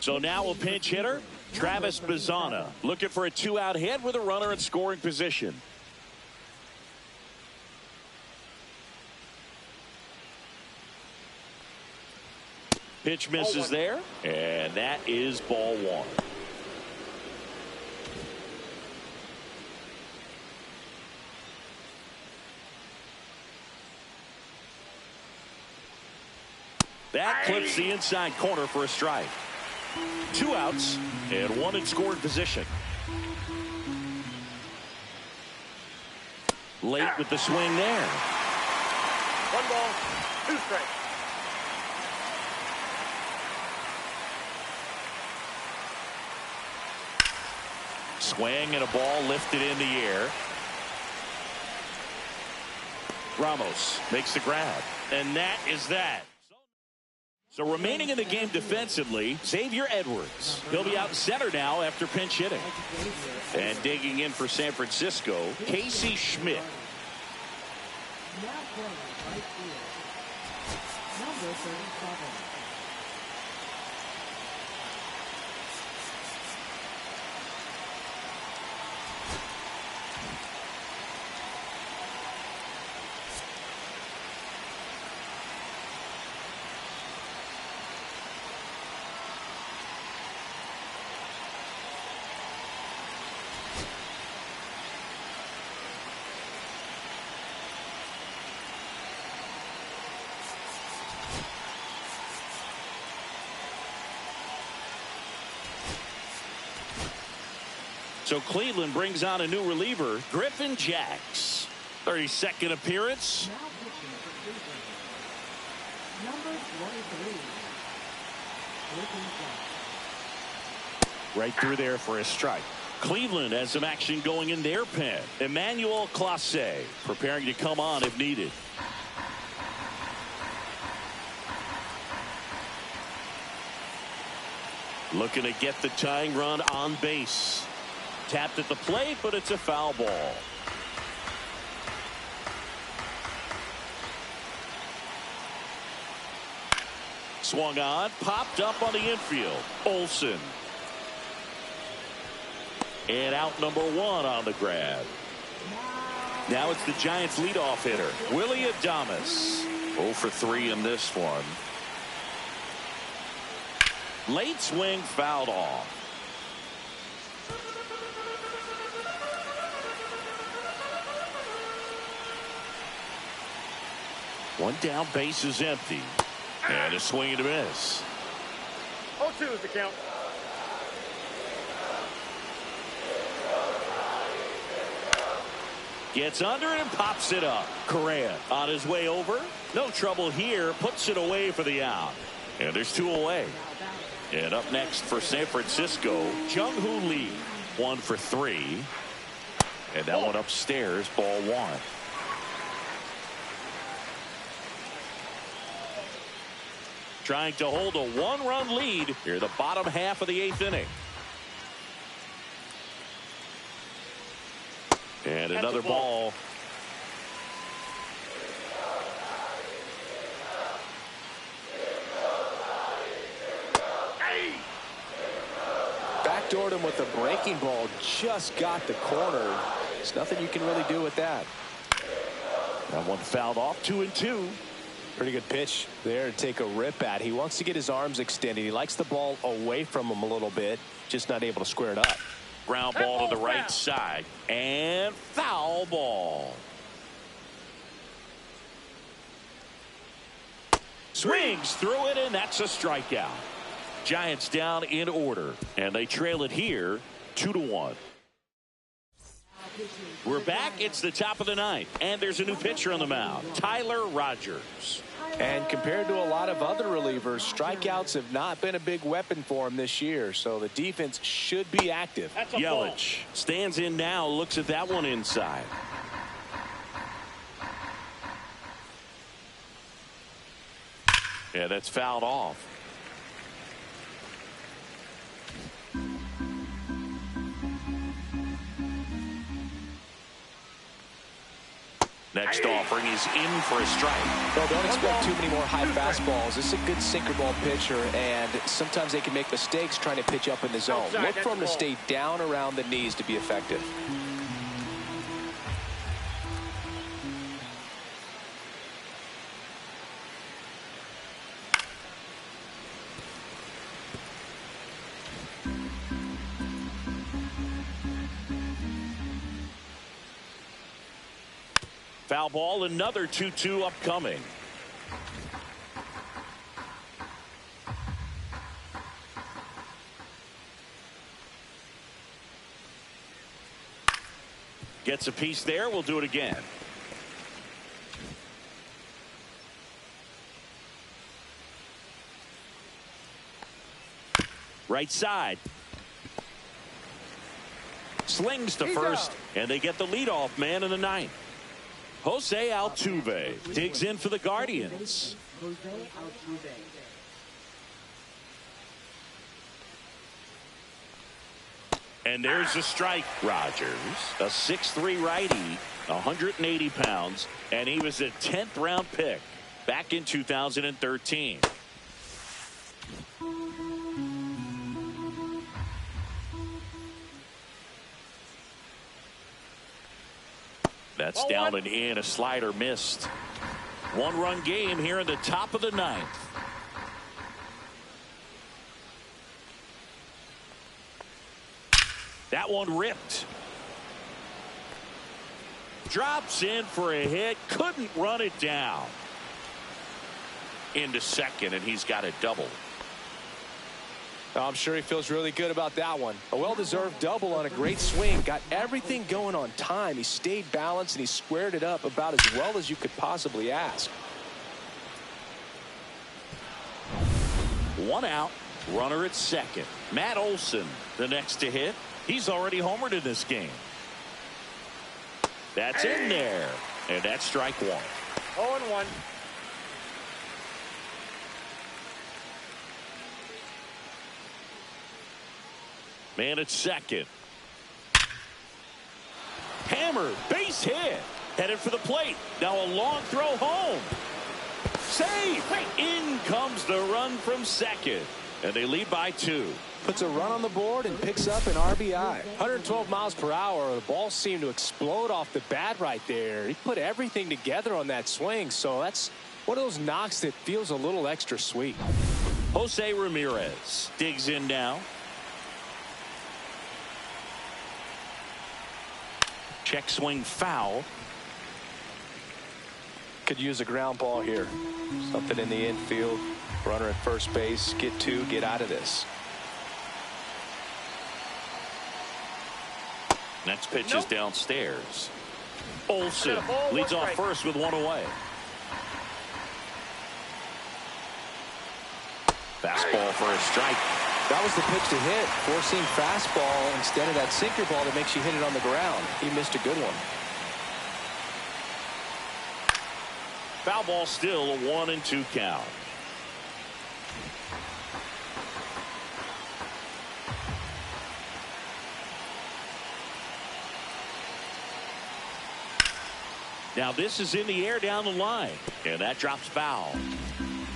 So now a pinch hitter, Travis Bazzana, looking for a 2-out hit with a runner in scoring position. Pitch misses there, and that is ball 1. That clips the inside corner for a strike. 2 outs and 1 in scoring position. Late with the swing there. 1 ball, 2 strikes. Swing and a ball lifted in the air. Ramos makes the grab, and that is that. So remaining in the game defensively, Xavier Edwards. He'll be out in center now after pinch hitting. And digging in for San Francisco, Casey Schmidt. Now playing right field, number 37. So Cleveland brings on a new reliever, Griffin Jax. 32nd appearance. Now pitching for Cleveland, number 3. 3. Looking down. Right through there for a strike. Cleveland has some action going in their pen. Emmanuel Clase preparing to come on if needed. Looking to get the tying run on base. Tapped at the plate, but it's a foul ball. Swung on, popped up on the infield. Olsen. And out number 1 on the grab. Now it's the Giants leadoff hitter, Willie Adames. 0 for 3 in this one. Late swing fouled off. One down, base is empty. And a swing and a miss. 0-2 is the count. Gets under it and pops it up. Correa on his way over. No trouble here. Puts it away for the out. And there's 2 away. And up next for San Francisco, Jung-Hoo Lee. 1 for 3. And that one upstairs, ball 1. Trying to hold a 1-run lead here the bottom half of the 8th inning. And another ball. Backdoored him with a breaking ball. Just got the corner. There's nothing you can really do with that. That one fouled off. 2-2. Pretty good pitch there to take a rip at. He wants to get his arms extended. He likes the ball away from him a little bit. Just not able to square it up. Ground ball to the right side. And foul ball. Swings through it, and that's a strikeout. Giants down in order, and they trail it here 2-1. We're back. It's the top of the 9th, and there's a new pitcher on the mound, Tyler Rogers. And compared to a lot of other relievers, strikeouts have not been a big weapon for him this year, so the defense should be active. Yelich stands in now, looks at that one inside. Yeah, that's fouled off. Next offering is in for a strike. Well, don't expect too many more high fastballs. This is a good sinker ball pitcher, and sometimes they can make mistakes trying to pitch up in the zone. Look for him to stay down around the knees to be effective. Foul ball, another 2-2 upcoming. Gets a piece there. We'll do it again. Right side. Slings to first, and they get the leadoff man in the 9th. Jose Altuve digs in for the Guardians. Jose Altuve. And there's a strike. Rogers, a 6'3" righty, 180 pounds, and he was a 10th round pick back in 2013. That's down and in. A slider missed. 1-run game here in the top of the 9th. That one ripped. Drops in for a hit. Couldn't run it down. Into second, and he's got a double. I'm sure he feels really good about that one. A well-deserved double on a great swing. Got everything going on time. He stayed balanced, and he squared it up about as well as you could possibly ask. One out, runner at second. Matt Olson, the next to hit. He's already homered in this game. That's in there, and that's strike one. 0-1. Man at second. Hammer, base hit. Headed for the plate. Now a long throw home. Save. In comes the run from second. And they lead by 2. Puts a run on the board and picks up an RBI. 112 miles per hour. The ball seemed to explode off the bat right there. He put everything together on that swing. So that's one of those knocks that feels a little extra sweet. Jose Ramirez digs in now. Check swing foul. Could use a ground ball here. Something in the infield. Runner at first base. Get 2. Get out of this. Next pitch is downstairs. Olson leads off first with 1 away. Fastball for a strike. That was the pitch to hit. Forcing fastball instead of that sinker ball that makes you hit it on the ground. He missed a good one. Foul ball, still a 1-2 count. Now this is in the air down the line, and that drops foul.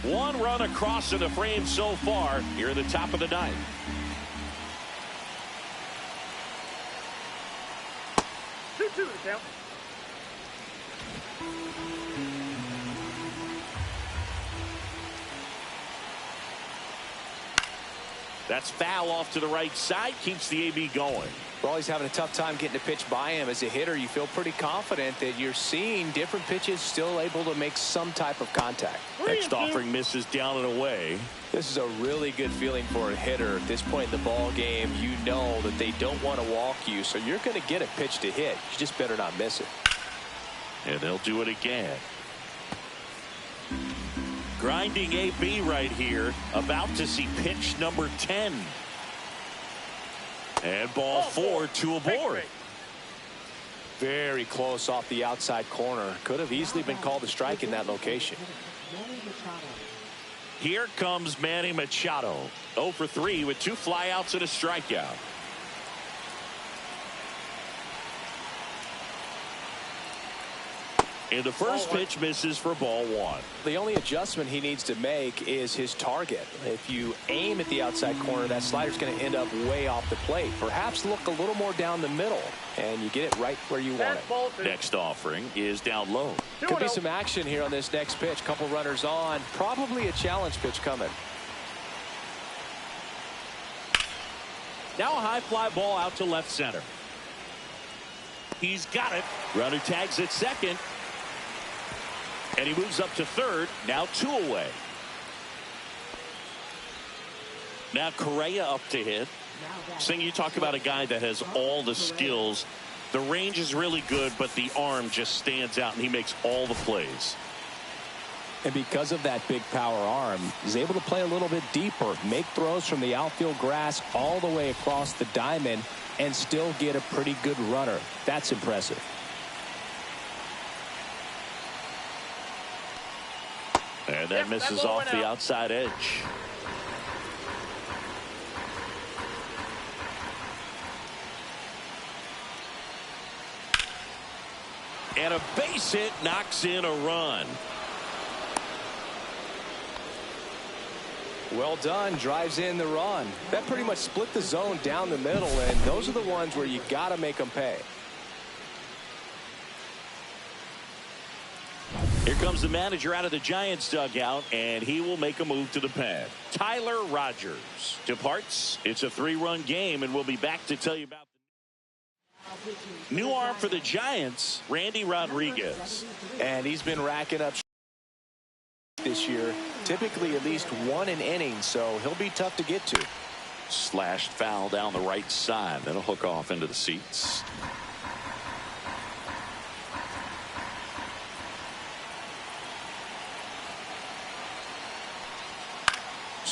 1 run across to the frame so far here in the top of the 9th. Two the count. That's foul off to the right side, keeps the AB going. Well, he's having a tough time getting a pitch by him. As a hitter, you feel pretty confident that you're seeing different pitches still able to make some type of contact. Next offering misses down and away. This is a really good feeling for a hitter. At this point in the ball game, you know that they don't want to walk you, so you're going to get a pitch to hit. You just better not miss it. And they'll do it again. Grinding AB right here, about to see pitch number 10. And ball 4, 2 aboard. Very close off the outside corner. Could have easily been called a strike in that location. Here comes Manny Machado. 0 for 3 with 2 flyouts and a strikeout. And the first pitch misses for ball 1. The only adjustment he needs to make is his target. If you aim at the outside corner, that slider's going to end up way off the plate. Perhaps look a little more down the middle, and you get it right where you want it. Next offering is down low. Could be some action here on this next pitch. Couple runners on. Probably a challenge pitch coming. Now a high fly ball out to left center. He's got it. Runner tags at second. And he moves up to third. Now 2 away. Now Correa up to hit. Sing, you talk about a guy that has all the skills. The range is really good, but the arm just stands out, and he makes all the plays. And because of that big power arm, he's able to play a little bit deeper, make throws from the outfield grass all the way across the diamond, and still get a pretty good runner. That's impressive. And that misses off the outside edge. And a base hit knocks in a run. Well done. Drives in the run. That pretty much split the zone down the middle, and those are the ones where you got to make them pay. Here comes the manager out of the Giants dugout, and he will make a move to the pen. Tyler Rogers departs. It's a 3-run game, and we'll be back to tell you about the new arm for the Giants, Randy Rodriguez. And he's been racking up this year, typically at least 1 an inning, so he'll be tough to get to. Slashed foul down the right side. That'll hook off into the seats.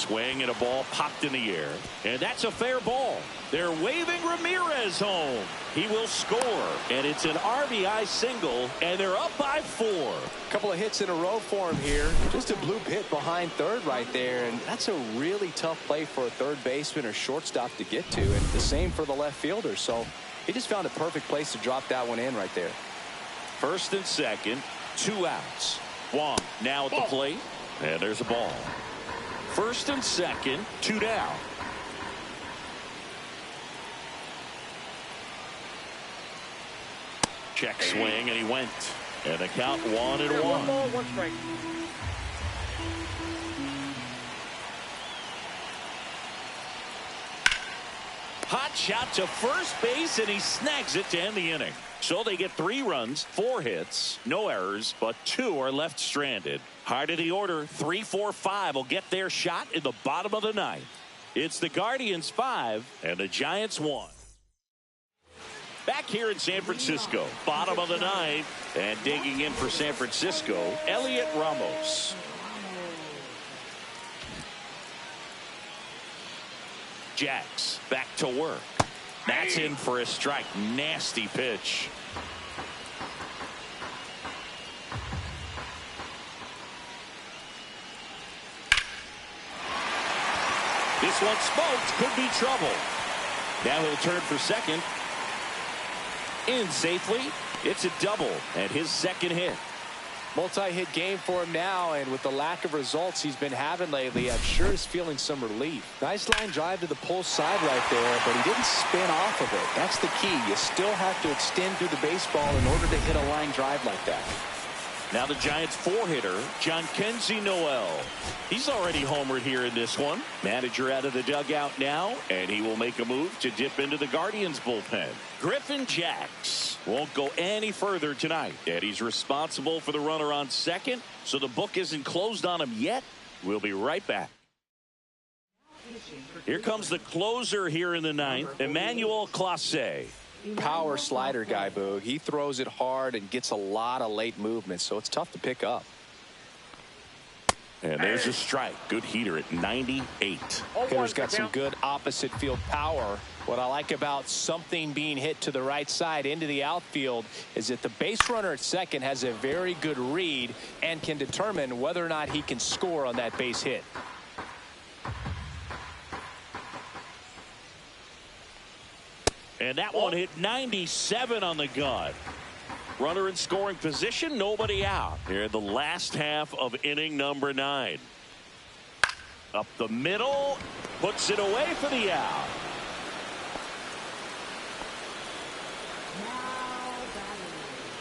swing and a ball popped in the air. And that's a fair ball. They're waving Ramirez home. He will score. And it's an RBI single. And they're up by 4. A couple of hits in a row for him here. Just a bloop hit behind third right there. And that's a really tough play for a third baseman or shortstop to get to. And the same for the left fielder. So he just found a perfect place to drop that one in right there. First and second, 2 outs. Wong now at the plate. And there's a ball. First and second, 2 down. Check swing, and he went. And the count 1-1. 1 ball, 1 strike. Hot shot to first base, and he snags it to end the inning. So they get 3 runs, 4 hits, no errors, but 2 are left stranded. Heart of the order, 3, 4, 5 will get their shot in the bottom of the 9th. It's the Guardians 5 and the Giants 1. Back here in San Francisco, bottom of the 9th, and digging in for San Francisco, Elliot Ramos. Jax back to work. That's in for a strike. Nasty pitch. This one smoked. Could be trouble. Now he'll turn for second. In safely. It's a double and his second hit. Multi-hit game for him now, and with the lack of results he's been having lately, I'm sure he's feeling some relief. Nice line drive to the pull side right there, but he didn't spin off of it. That's the key. You still have to extend through the baseball in order to hit a line drive like that. Now the Giants 4-hitter, Jhonkensy Noel. He's already homered here in this one. Manager out of the dugout now, and he will make a move to dip into the Guardians bullpen. Griffin Jax won't go any further tonight, and he's responsible for the runner on second, so the book isn't closed on him yet. We'll be right back. Here comes the closer here in the 9th, Emmanuel Clase. Power slider guy, Boog. He throws it hard and gets a lot of late movement, so it's tough to pick up. And there's a strike. Good heater at 98. Hitter's got some good opposite field power. What I like about something being hit to the right side into the outfield is that the base runner at second has a very good read and can determine whether or not he can score on that base hit. And that one hit 97 on the gun. Runner in scoring position, nobody out. Here in the last half of inning number 9. Up the middle, puts it away for the out.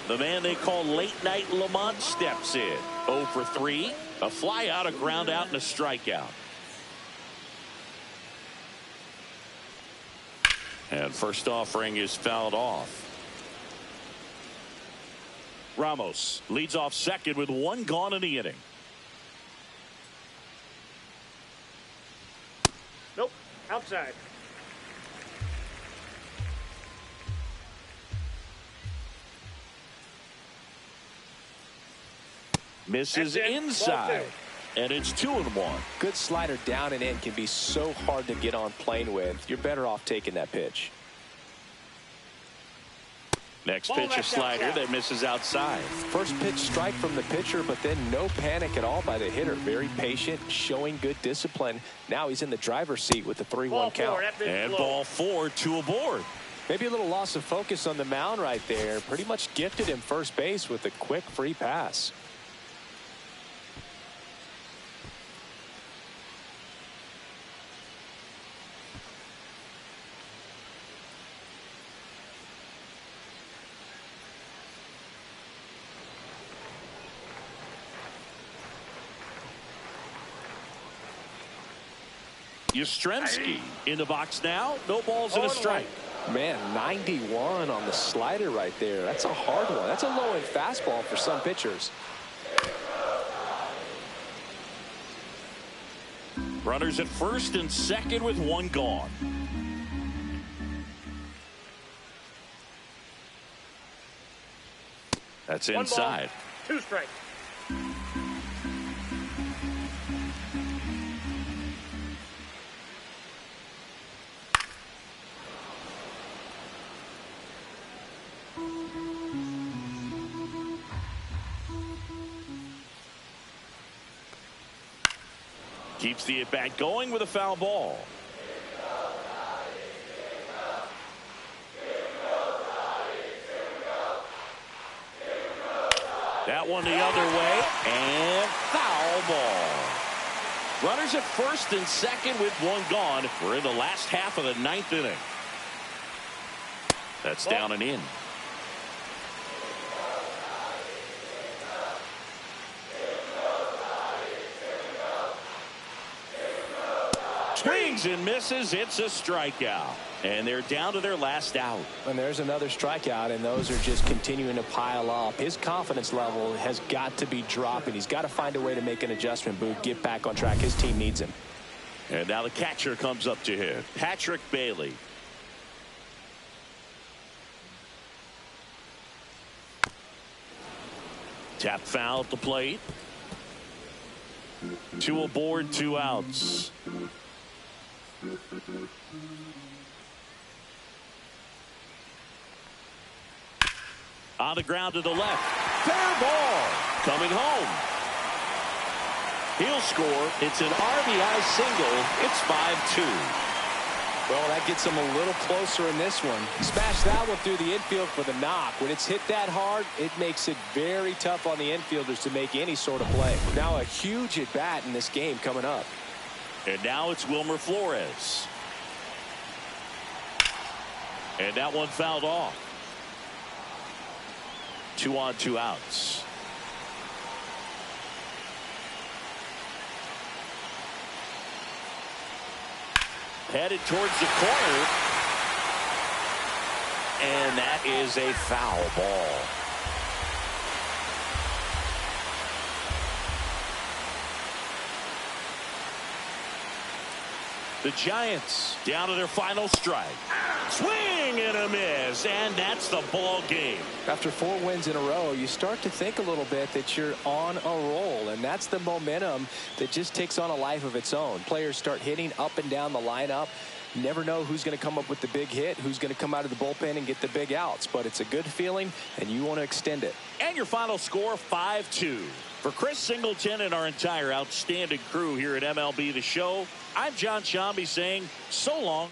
The man they call Late Night Lamont steps in. 0 for 3, a fly out, a ground out, and a strikeout. And first offering is fouled off. Ramos leads off second with 1 gone in the inning. Nope. Outside. Misses That's it. inside. And it's 2-1. Good slider down and in can be so hard to get on plane with. You're better off taking that pitch. Next Ball pitch, a left slider outside. that misses outside. First pitch strike from the pitcher, but then no panic at all by the hitter. Very patient, showing good discipline. Now he's in the driver's seat with the 3-1 count. And ball 4, 2 aboard. Maybe a little loss of focus on the mound right there. Pretty much gifted him first base with a quick free pass. Yastrzemski in the box now. No balls and a strike. Man, 91 on the slider right there. That's a hard one. That's a low-end fastball for some pitchers. Runners at first and second with 1 gone. That's inside. 2 strikes. Keeps the at-bat going with a foul ball. That one the other way, and foul ball. Runners at first and second with one gone. We're in the last half of the ninth inning. That's down and in. Swings and misses. It's a strikeout. And they're down to their last out. And there's another strikeout, and those are just continuing to pile up. His confidence level has got to be dropping. He's got to find a way to make an adjustment, Boog. Get back on track. His team needs him. And now the catcher comes up to him, Patrick Bailey. Tap foul at the plate. 2 aboard, 2 outs. On the ground to the left. Fair ball. Coming home. He'll score. It's an RBI single. It's 5-2. Well, that gets him a little closer in this one. Smash that one through the infield for the knock. When it's hit that hard, it makes it very tough on the infielders to make any sort of play. Now a huge at bat in this game coming up. And now it's Wilmer Flores. And that one fouled off. 2 on, 2 outs. Headed towards the corner. And that is a foul ball. The Giants down to their final strike. Swing and a miss, and that's the ball game. After 4 wins in a row, you start to think a little bit that you're on a roll, and that's the momentum that just takes on a life of its own. Players start hitting up and down the lineup. You never know who's going to come up with the big hit, who's going to come out of the bullpen and get the big outs, but it's a good feeling, and you want to extend it. And your final score, 5-2. For Chris Singleton and our entire outstanding crew here at MLB The Show, I'm John Shambi saying so long.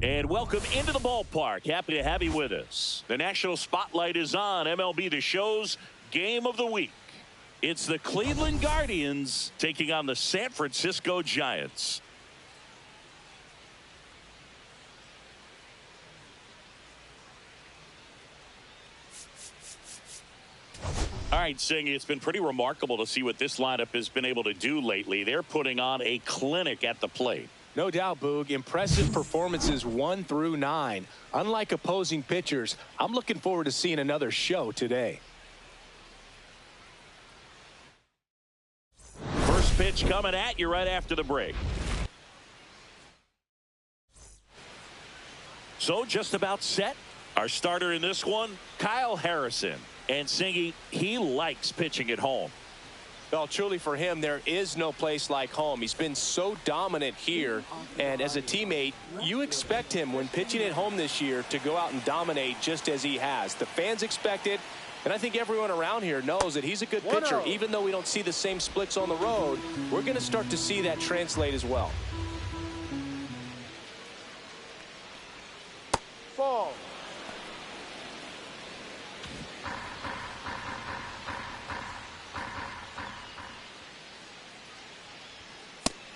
And welcome into the ballpark. Happy to have you with us. The national spotlight is on MLB The Show's Game of the Week. It's the Cleveland Guardians taking on the San Francisco Giants. All right, Sing, it's been pretty remarkable to see what this lineup has been able to do lately. They're putting on a clinic at the plate. No doubt, Boog. Impressive performances 1 through 9. Unlike opposing pitchers, I'm looking forward to seeing another show today. First pitch coming at you right after the break. So just about set. Our starter in this one, Kyle Harrison. And Singy, he likes pitching at home. Well, truly for him, there is no place like home. He's been so dominant here, and as a teammate, you expect him when pitching at home this year to go out and dominate just as he has. The fans expect it, and I think everyone around here knows that he's a good pitcher. Even though we don't see the same splits on the road, we're going to start to see that translate as well. Fall.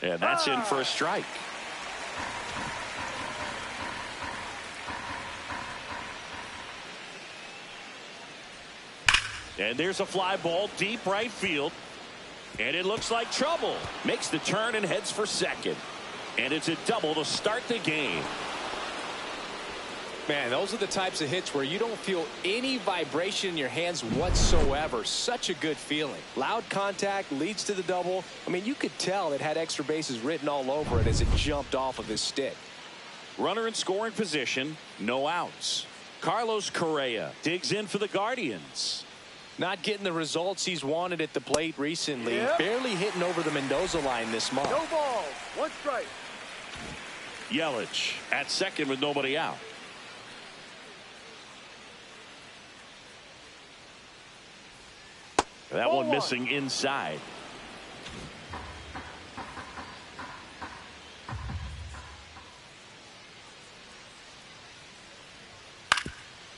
And that's in for a strike. And there's a fly ball deep right field. And it looks like trouble. Makes the turn and heads for second. And it's a double to start the game. Man, those are the types of hits where you don't feel any vibration in your hands whatsoever. Such a good feeling. Loud contact leads to the double. I mean, you could tell it had extra bases written all over it as it jumped off of his stick. Runner in scoring position, no outs. Carlos Correa digs in for the Guardians. Not getting the results he's wanted at the plate recently. Barely hitting over the Mendoza line this month. No ball. One strike. Yelich at second with nobody out. That one missing inside.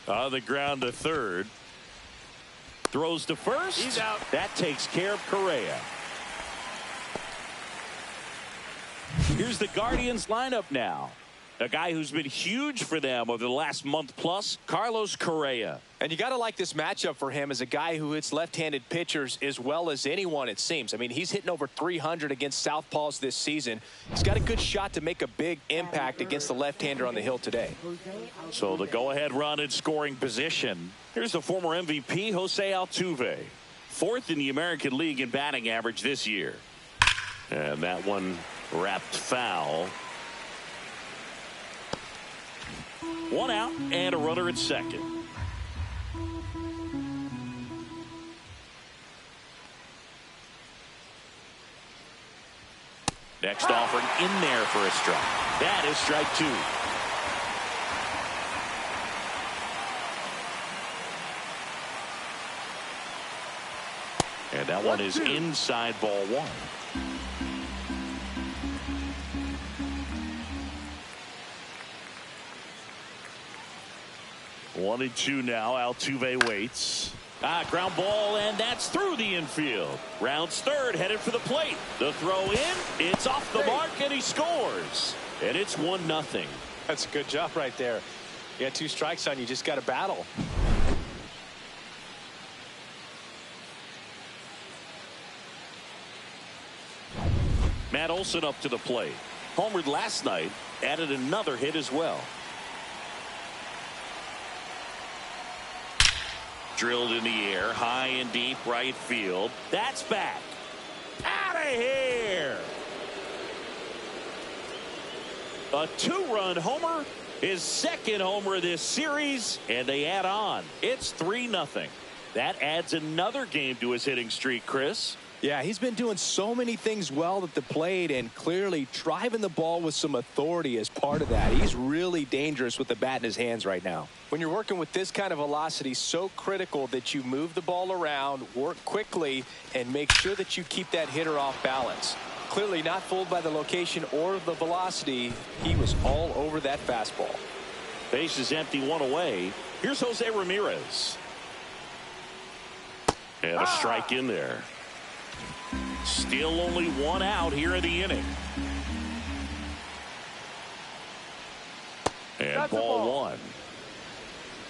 On the ground to third. Throws to first. He's out. That takes care of Correa. Here's the Guardians lineup now. A guy who's been huge for them over the last month plus, Carlos Correa. And you got to like this matchup for him as a guy who hits left-handed pitchers as well as anyone, it seems. I mean, he's hitting over 300 against southpaws this season. He's got a good shot to make a big impact against the left-hander on the hill today. So the go-ahead run in scoring position. Here's the former MVP, Jose Altuve. Fourth in the American League in batting average this year. And that one wrapped foul. One out and a runner at second. Next offering in there for a strike. That is strike two. And that one is inside ball one. One and two now. Altuve waits. Ground ball, and that's through the infield. Rounds third, headed for the plate. The throw in, it's off the mark, and he scores. And it's 1-0. That's a good job right there. You got two strikes on you, just got to battle. Matt Olson up to the plate. Homered last night, added another hit as well. Drilled in the air, high and deep right field. That's back. Out of here. A two-run homer. His second homer of this series, and they add on. It's 3-0. That adds another game to his hitting streak, Chris. Yeah, he's been doing so many things well at the plate and clearly driving the ball with some authority as part of that. He's really dangerous with the bat in his hands right now. When you're working with this kind of velocity, so critical that you move the ball around, work quickly, and make sure that you keep that hitter off balance. Clearly not fooled by the location or the velocity. He was all over that fastball. Base is empty, one away. Here's Jose Ramirez. And a strike in there. Still only one out here in the inning. And That's ball one.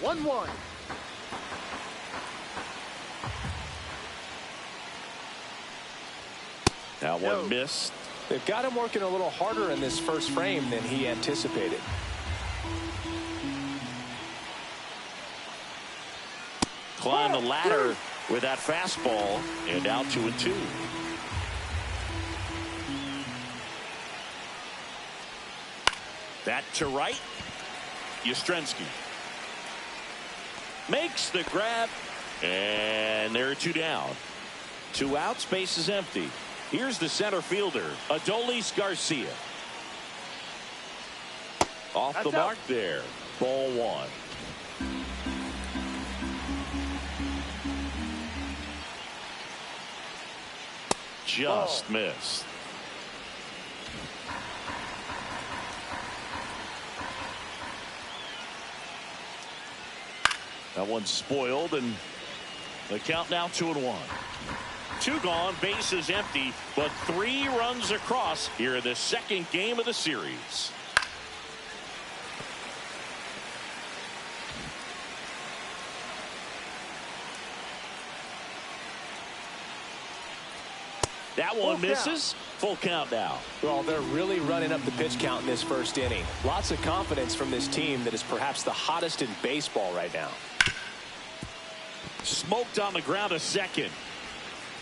1-1. That one missed. They've got him working a little harder in this first frame than he anticipated. Climb the ladder with that fastball, and out 2-2. That to right. Yastrzemski makes the grab, and there are two down. Two outs, base is empty. Here's the center fielder, Adolis Garcia. Off the mark there. Ball one. Just missed. That one's spoiled, and the count now 2-1. Two gone, base is empty, but 3 runs across here in the second game of the series. That one misses. Full count now. Well, they're really running up the pitch count in this first inning. Lots of confidence from this team that is perhaps the hottest in baseball right now. Smoked on the ground, a second.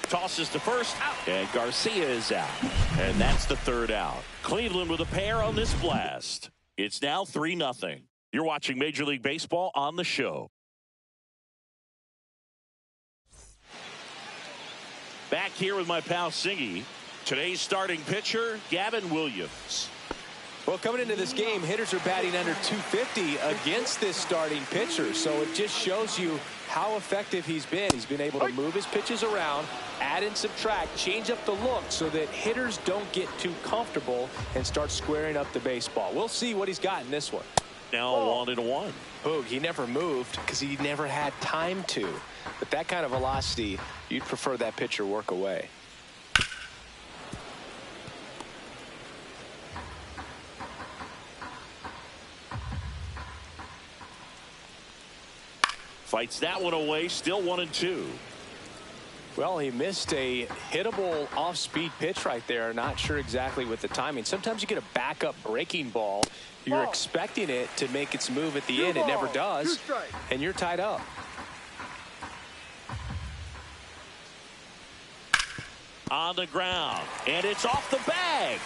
Tosses to first, out. And Garcia is out. And that's the third out. Cleveland with a pair on this blast. It's now 3-0. You're watching Major League Baseball on the show. Back here with my pal Singy. Today's starting pitcher, Gavin Williams. Well, coming into this game, hitters are batting under 250 against this starting pitcher. So it just shows you how effective he's been. He's been able to move his pitches around, add and subtract, change up the look so that hitters don't get too comfortable and start squaring up the baseball. We'll see what he's got in this one. Now 1-1. Boog, he never moved because he never had time to. But that kind of velocity, you'd prefer that pitcher work away. Fights that one away, still 1-2. Well, he missed a hittable off-speed pitch right there. Not sure exactly with the timing. Sometimes you get a backup breaking ball. You're expecting it to make its move at the end. It never does. And you're tied up. On the ground. And it's off the bag.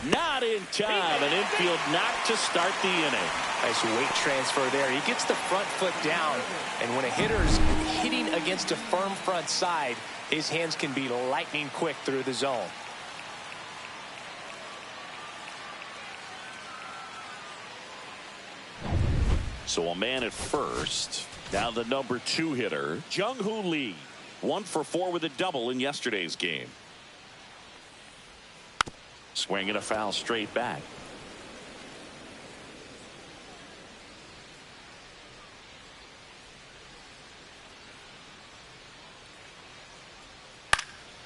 Not in time. An infield knock to start the inning. Nice weight transfer there. He gets the front foot down. And when a hitter's hitting against a firm front side, his hands can be lightning quick through the zone. So a man at first. Now the number 2 hitter, Jung-Hoo Lee. 1 for 4 with a double in yesterday's game. Swinging a foul straight back.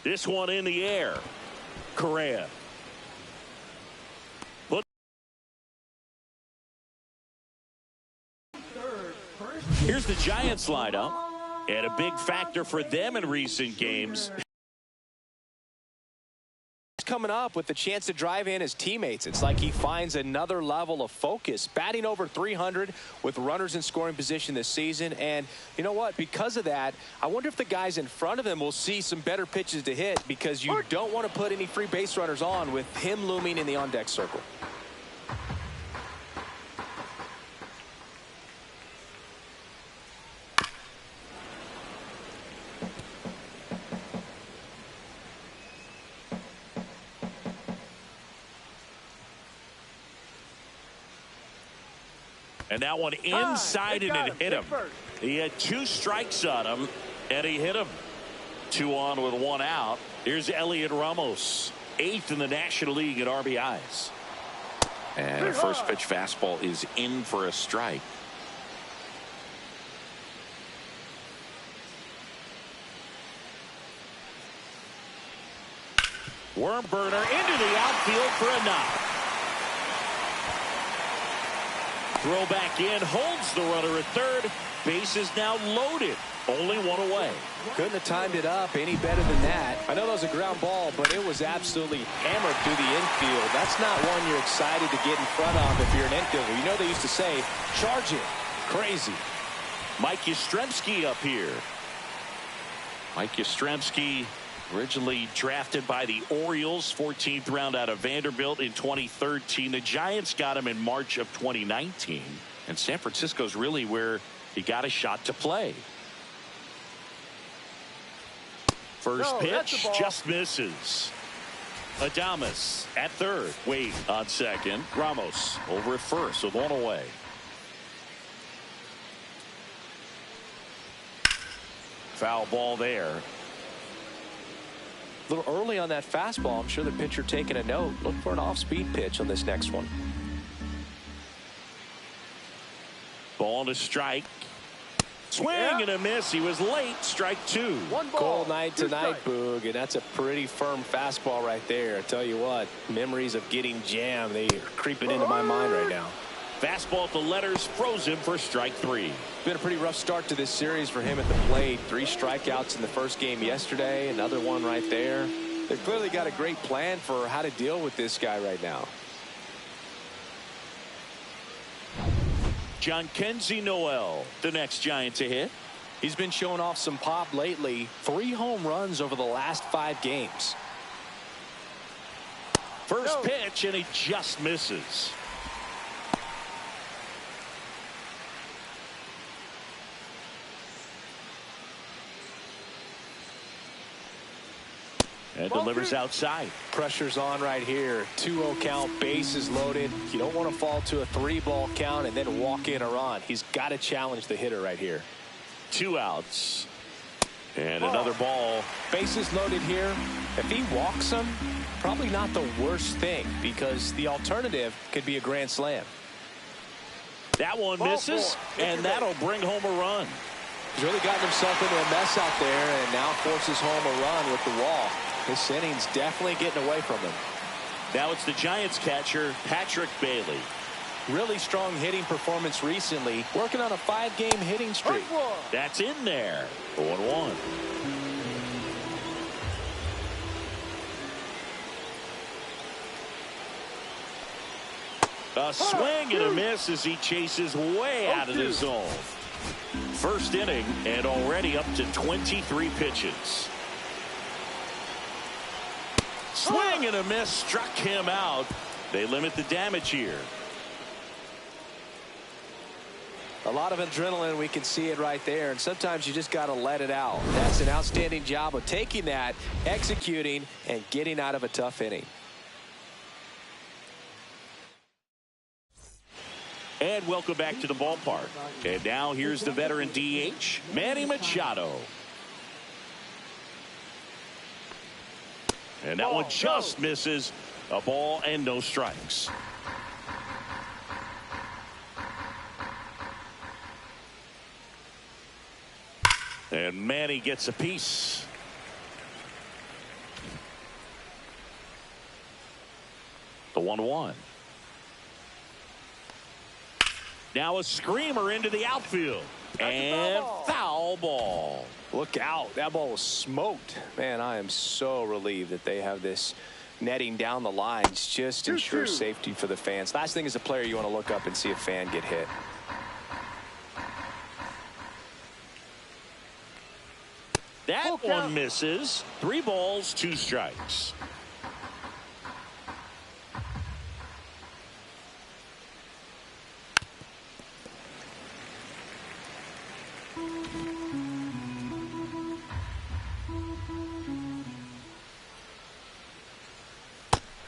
This one in the air. Correa. Here's the Giants lineup. And a big factor for them in recent games. Coming up with the chance to drive in his teammates. It's like he finds another level of focus. Batting over 300 with runners in scoring position this season. And you know what? Because of that, I wonder if the guys in front of him will see some better pitches to hit, because you don't want to put any free base runners on with him looming in the on-deck circle. And that one inside and it hit him. He had 2 strikes on him, and he hit him. 2 on with 1 out. Here's Elliot Ramos, 8th in the National League in RBIs. And a first pitch fastball is in for a strike. Worm burner into the outfield for a knock. Throw back in, holds the runner at third. Base is now loaded. Only 1 away. Couldn't have timed it up any better than that. I know that was a ground ball, but it was absolutely hammered through the infield. That's not one you're excited to get in front of if you're an infielder. You know they used to say, charge it. Crazy. Mike Yastrzemski up here. Mike Yastrzemski, originally drafted by the Orioles, 14th round out of Vanderbilt in 2013. The Giants got him in March of 2019. And San Francisco's really where he got a shot to play. First pitch just misses. Adames at third. Wade on second. Ramos over at first with 1 away. Foul ball there. A little early on that fastball. I'm sure the pitcher taking a note. Look for an off-speed pitch on this next one. Ball to strike. Swing and a miss. He was late. Strike 2. Cold night tonight, Boog, and that's a pretty firm fastball right there. I tell you what, memories of getting jammed, they are creeping into my mind right now. Fastball at the letters, froze him for strike 3. Been a pretty rough start to this series for him at the plate. 3 strikeouts in the first game yesterday. Another one right there. They've clearly got a great plan for how to deal with this guy right now. Jhonkensy Noel, the next Giant to hit. He's been showing off some pop lately. 3 home runs over the last 5 games. First pitch, and he just misses. And delivers outside. Pressure's on right here. 2-0 count, bases loaded. You don't want to fall to a 3-ball count and then walk in a run. He's got to challenge the hitter right here. 2 outs. And another ball. Bases loaded here. If he walks him, probably not the worst thing, because the alternative could be a grand slam. That one misses, and that'll bring home a run. He's really gotten himself into a mess out there and now forces home a run with the walk. This inning's definitely getting away from him. Now it's the Giants catcher, Patrick Bailey. Really strong hitting performance recently, working on a 5-game hitting streak. That's in there. 1-1. A swing and a miss as he chases way out of the zone. First inning and already up to 23 pitches. Swing and a miss, struck him out. They limit the damage here. A lot of adrenaline, we can see it right there, and sometimes you just got to let it out. That's an outstanding job of taking that, executing, and getting out of a tough inning. And welcome back to the ballpark. And now here's the veteran DH, Manny Machado. And that one just misses. A ball and no strikes. And Manny gets a piece. The 1-1. Now a screamer into the outfield. And foul ball. Look out. That ball was smoked. Man, I am so relieved that they have this netting down the lines. Just ensures safety for the fans. Last thing as a player, you want to look up and see a fan get hit. That one misses. 3 balls, 2 strikes.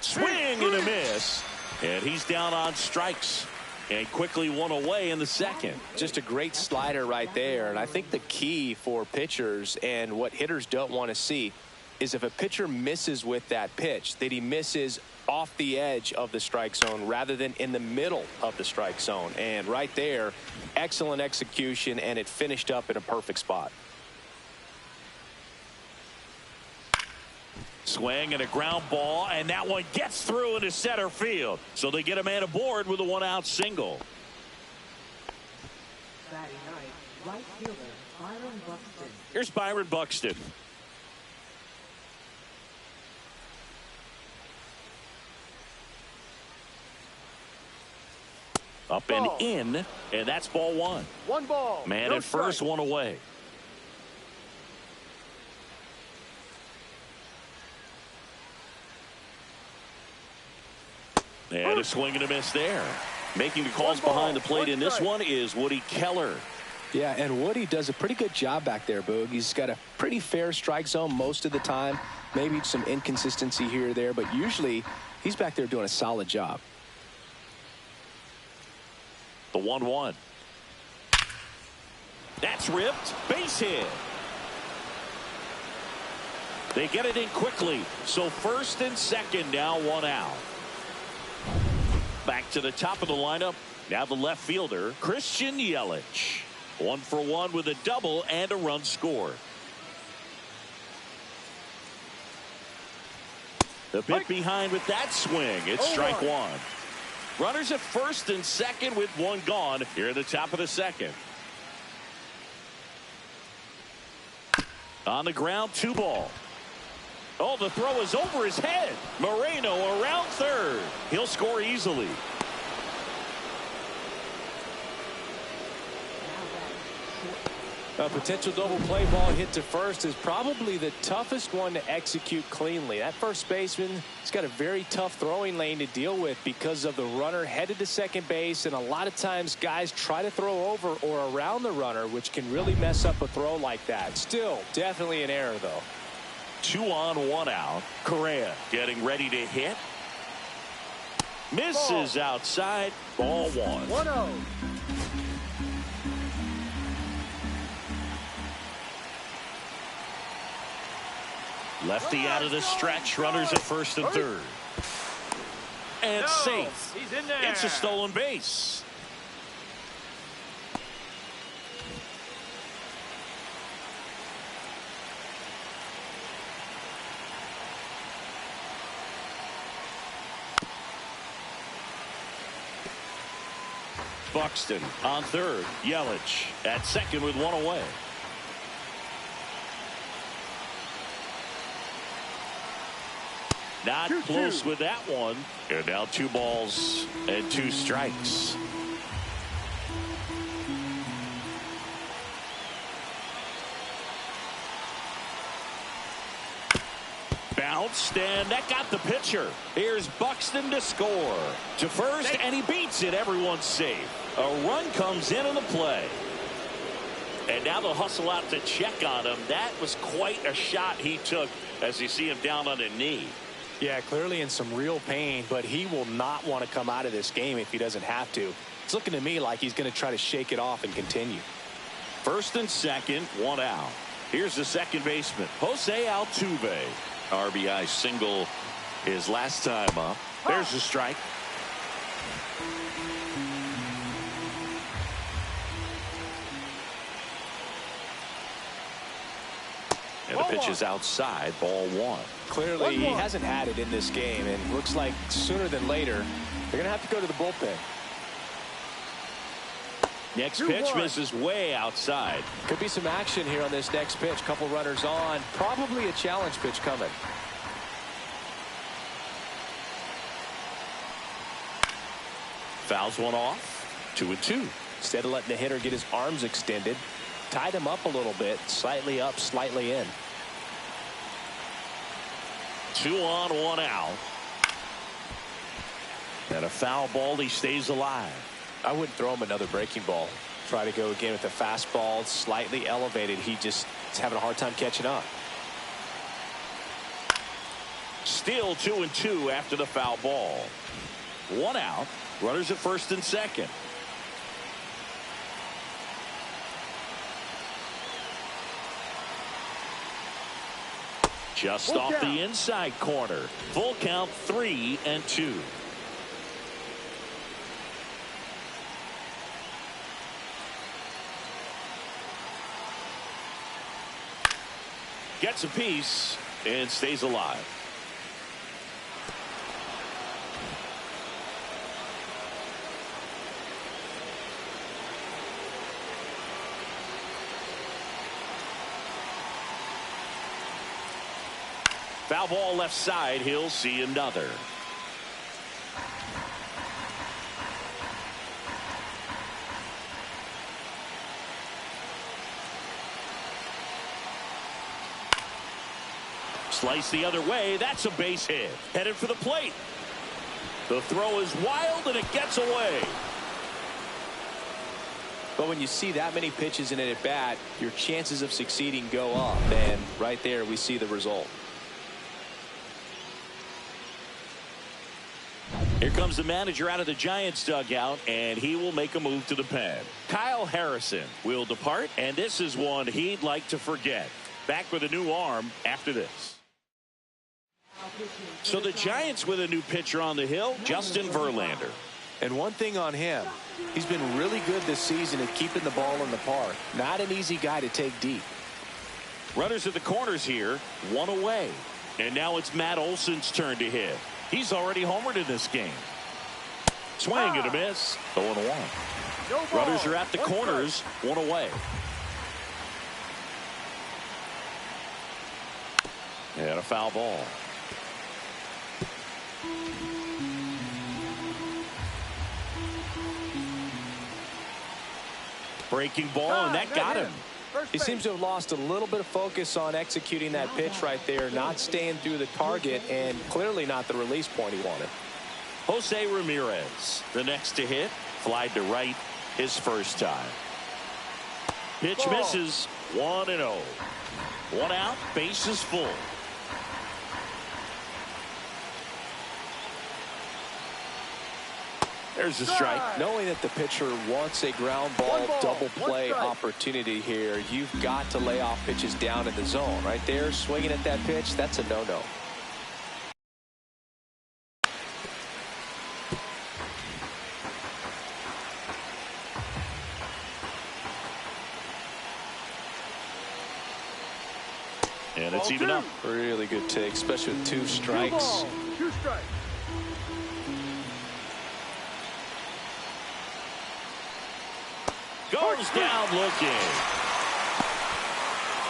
Swing and a miss. And he's down on strikes. And quickly 1 away in the second. Just a great slider right there. And I think the key for pitchers and what hitters don't want to see is if a pitcher misses with that pitch, that he misses off the edge of the strike zone rather than in the middle of the strike zone. And right there, excellent execution, and it finished up in a perfect spot. Swing and a ground ball, and that one gets through into center field. So they get a man aboard with a 1-out single. Batting ninth, right fielder Byron Buxton. Here's Byron Buxton. Up and in, and that's ball 1. 1 ball. Man at first, 1 away. And a swing and a miss there. Making the calls behind the plate in this one is Woody Keller. Yeah, and Woody does a pretty good job back there, Boog. He's got a pretty fair strike zone most of the time. Maybe some inconsistency here or there, but usually he's back there doing a solid job. The 1-1. That's ripped. Base hit. They get it in quickly. So first and second, now 1 out. Back to the top of the lineup. Now the left fielder, Christian Yelich. 1 for 1 with a double and a run scored. The bit behind with that swing. It's strike 1. Runners at first and second with one gone here at the top of the second. On the ground, 2 ball. Oh, the throw is over his head. Moreno around third. He'll score easily. A potential double play ball hit to first is probably the toughest one to execute cleanly. That first baseman has got a very tough throwing lane to deal with because of the runner headed to second base, and a lot of times guys try to throw over or around the runner, which can really mess up a throw like that. Still, definitely an error, though. 2 on, 1 out. Correa getting ready to hit. Misses outside. Ball 1. 1-0. Lefty out of the stretch. Runners at first and third. And safe. He's in there. It's a stolen base. Buxton on third. Yelich at second with 1 away. Not close with that one. And now 2 balls and 2 strikes. Bounced, and that got the pitcher. Here's Buxton to score. To first, and he beats it. Everyone's safe. A run comes in the play. And now they'll hustle out to check on him. That was quite a shot he took as you see him down on a knee. Yeah, clearly in some real pain, but he will not want to come out of this game if he doesn't have to. It's looking to me like he's going to try to shake it off and continue. First and second, 1 out. Here's the second baseman, Jose Altuve. RBI single his last time up. There's the strike. And the pitch is outside, ball 1. Clearly, he hasn't had it in this game, and looks like sooner than later, they're going to have to go to the bullpen. Next pitch misses way outside. Could be some action here on this next pitch. Couple runners on. Probably a challenge pitch coming. Fouls one off. 2-2. Instead of letting the hitter get his arms extended, tied him up a little bit. Slightly up, slightly in. 2 on, 1 out. And a foul ball. He stays alive. I wouldn't throw him another breaking ball. Try to go again with the fastball, slightly elevated. He just is having a hard time catching up. Still 2-2 after the foul ball. 1 out. Runners at first and second. Just off the inside corner. Full count, 3-2. Gets a piece and stays alive. Foul ball left side. He'll see another. Slice the other way. That's a base hit. Headed for the plate. The throw is wild and it gets away. But when you see that many pitches in an at bat, your chances of succeeding go up. And right there we see the result. Here comes the manager out of the Giants dugout, and he will make a move to the pen. Kyle Harrison will depart, and this is one he'd like to forget. Back with a new arm after this. So the Giants with a new pitcher on the hill, Justin Verlander. And one thing on him, he's been really good this season at keeping the ball in the park. Not an easy guy to take deep. Runners at the corners here, 1 away. And now it's Matt Olson's turn to hit. He's already homered in this game. Swing and a miss. 0-1. No ball. Runners are at the One corners. strike. 1 away. And a foul ball. Breaking ball, and that got him. First He base. seems to have lost a little bit of focus on executing that pitch right there, not staying through the target, and clearly not the release point he wanted. Jose Ramirez, the next to hit, flied to right his first time. Pitch Ball. misses. 1-0. 1 out, bases full. There's a strike. Knowing that the pitcher wants a ground ball, One ball, double one play strike. opportunity here, you've got to lay off pitches down in the zone. Right there, swinging at that pitch, that's a no-no. And it's even up. Really good take, especially with 2 Two strikes. balls, 2 strikes. Goes down looking.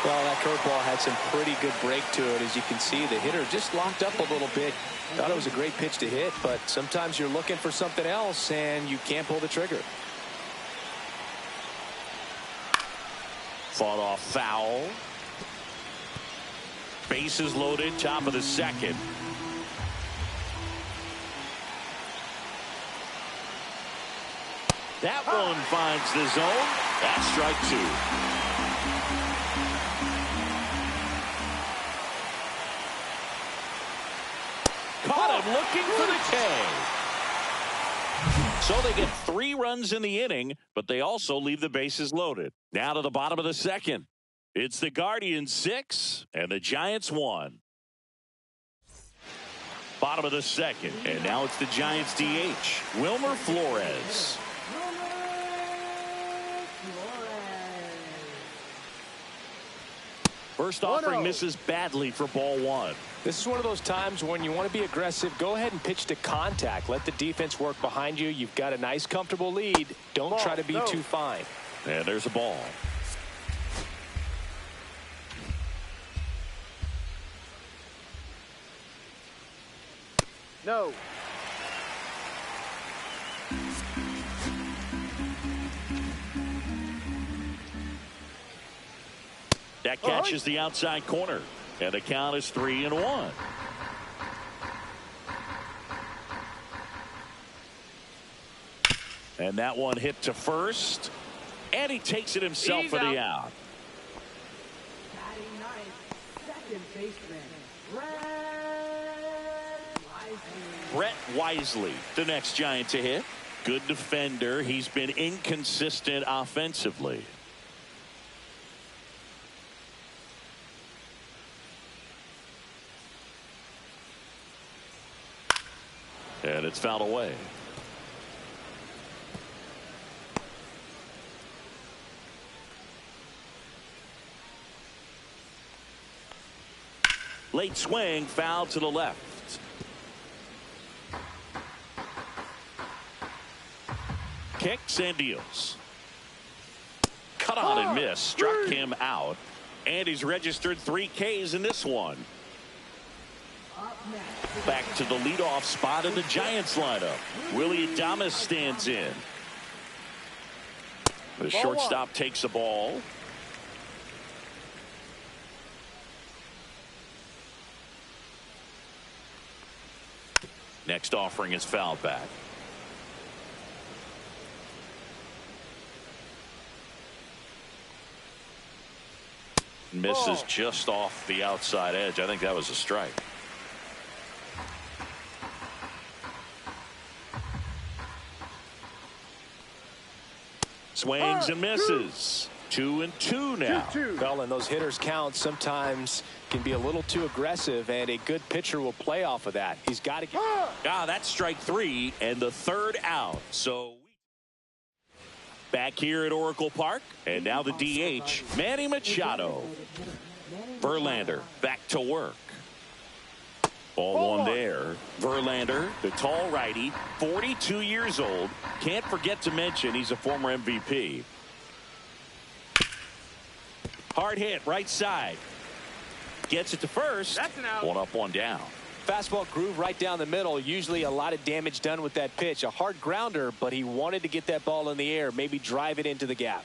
Well, that curveball had some pretty good break to it. As you can see, the hitter just locked up a little bit. Thought it was a great pitch to hit, but sometimes you're looking for something else and you can't pull the trigger. Fought off foul. Bases loaded, top of the second. That one finds the zone. That's strike 2. Caught him looking for the K. So they get 3 runs in the inning, but they also leave the bases loaded. Now to the bottom of the second. It's the Guardians 6 and the Giants 1. Bottom of the second, and now it's the Giants DH, Wilmer Flores. First offering 1-0. misses badly for ball 1. This is one of those times when you want to be aggressive. Go ahead and pitch to contact. Let the defense work behind you. You've got a nice, comfortable lead. Don't try to be too fine. And there's a ball. No. That catches the outside corner. And the count is 3-1. And that one hit to first. And he takes it himself He's for the out. out. Batting ninth, second baseman, Brett Wisely, the next Giant to hit. Good defender. He's been inconsistent offensively. And it's fouled away. Late swing, foul to the left. Kicks and deals. Cut on and miss. Struck him out. And he's registered 3 Ks in this one. Back to the leadoff spot in the Giants lineup. Willie Adames stands in. The shortstop takes the ball. Next offering is fouled back. Misses just off the outside edge. I think that was a strike. Swings and misses. 2-2 now. 2-2. Well, and those hitters count sometimes can be a little too aggressive, and a good pitcher will play off of that. He's got to get. That's strike 3 and the 3rd out. So back here at Oracle Park, and now the DH, Manny Machado. Verlander back to work. Ball one there. Verlander, the tall righty, 42 years old. Can't forget to mention he's a former MVP. Hard hit, right side. Gets it to first. That's an out. One up, one down. Fastball groove right down the middle. Usually a lot of damage done with that pitch. A hard grounder, but he wanted to get that ball in the air, maybe drive it into the gap.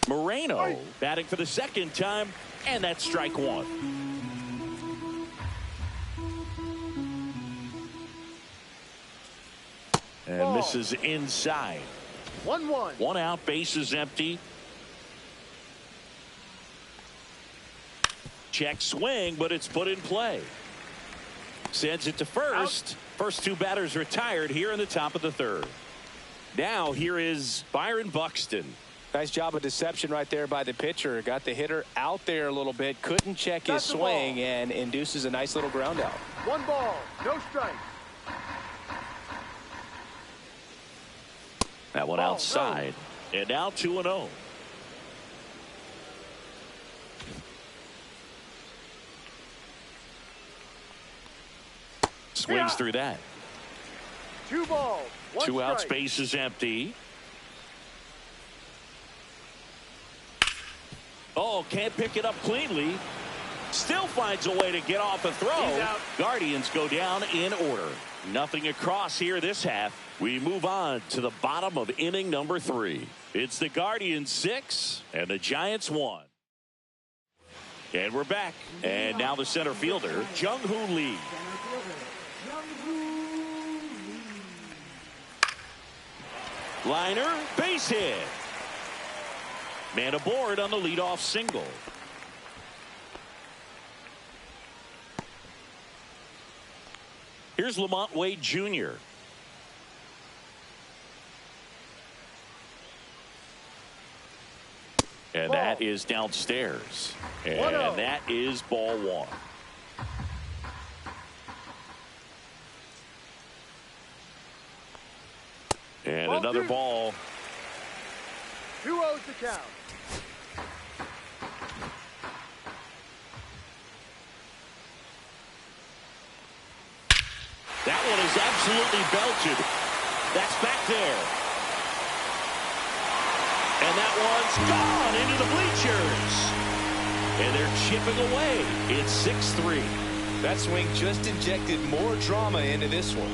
Moreno batting for the second time, and that's strike one. And misses inside. 1-1. One out, bases empty. Check swing, but it's put in play. Sends it to first. First two batters retired here in the top of the third. Now here is Byron Buxton. Nice job of deception right there by the pitcher. Got the hitter out there a little bit. Couldn't check his swing and induces a nice little ground out. 1 ball, no strike. That one outside. No. And now 2-0. Swings through that. 2 balls, 1 Two out, strike. space is empty. Oh, can't pick it up cleanly. Still finds a way to get off a throw. Guardians go down in order. Nothing across here this half. We move on to the bottom of inning number 3. It's the Guardians 6 and the Giants 1. And we're back. And now the center fielder, Jung-Hoo Lee. Liner, base hit. Man aboard on the leadoff single. Here's Lamont Wade Jr. And that is downstairs. And that is ball one. And another ball. 2-0's the count. That one is absolutely belted. That's back there. And that one's gone into the bleachers. And they're chipping away. It's 6-3. That swing just injected more drama into this one.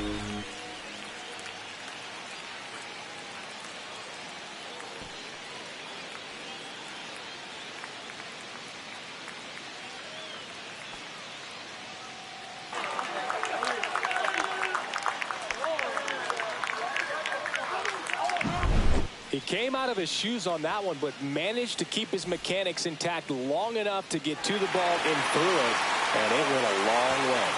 He came out of his shoes on that one, but managed to keep his mechanics intact long enough to get to the ball and through it, and it went a long way.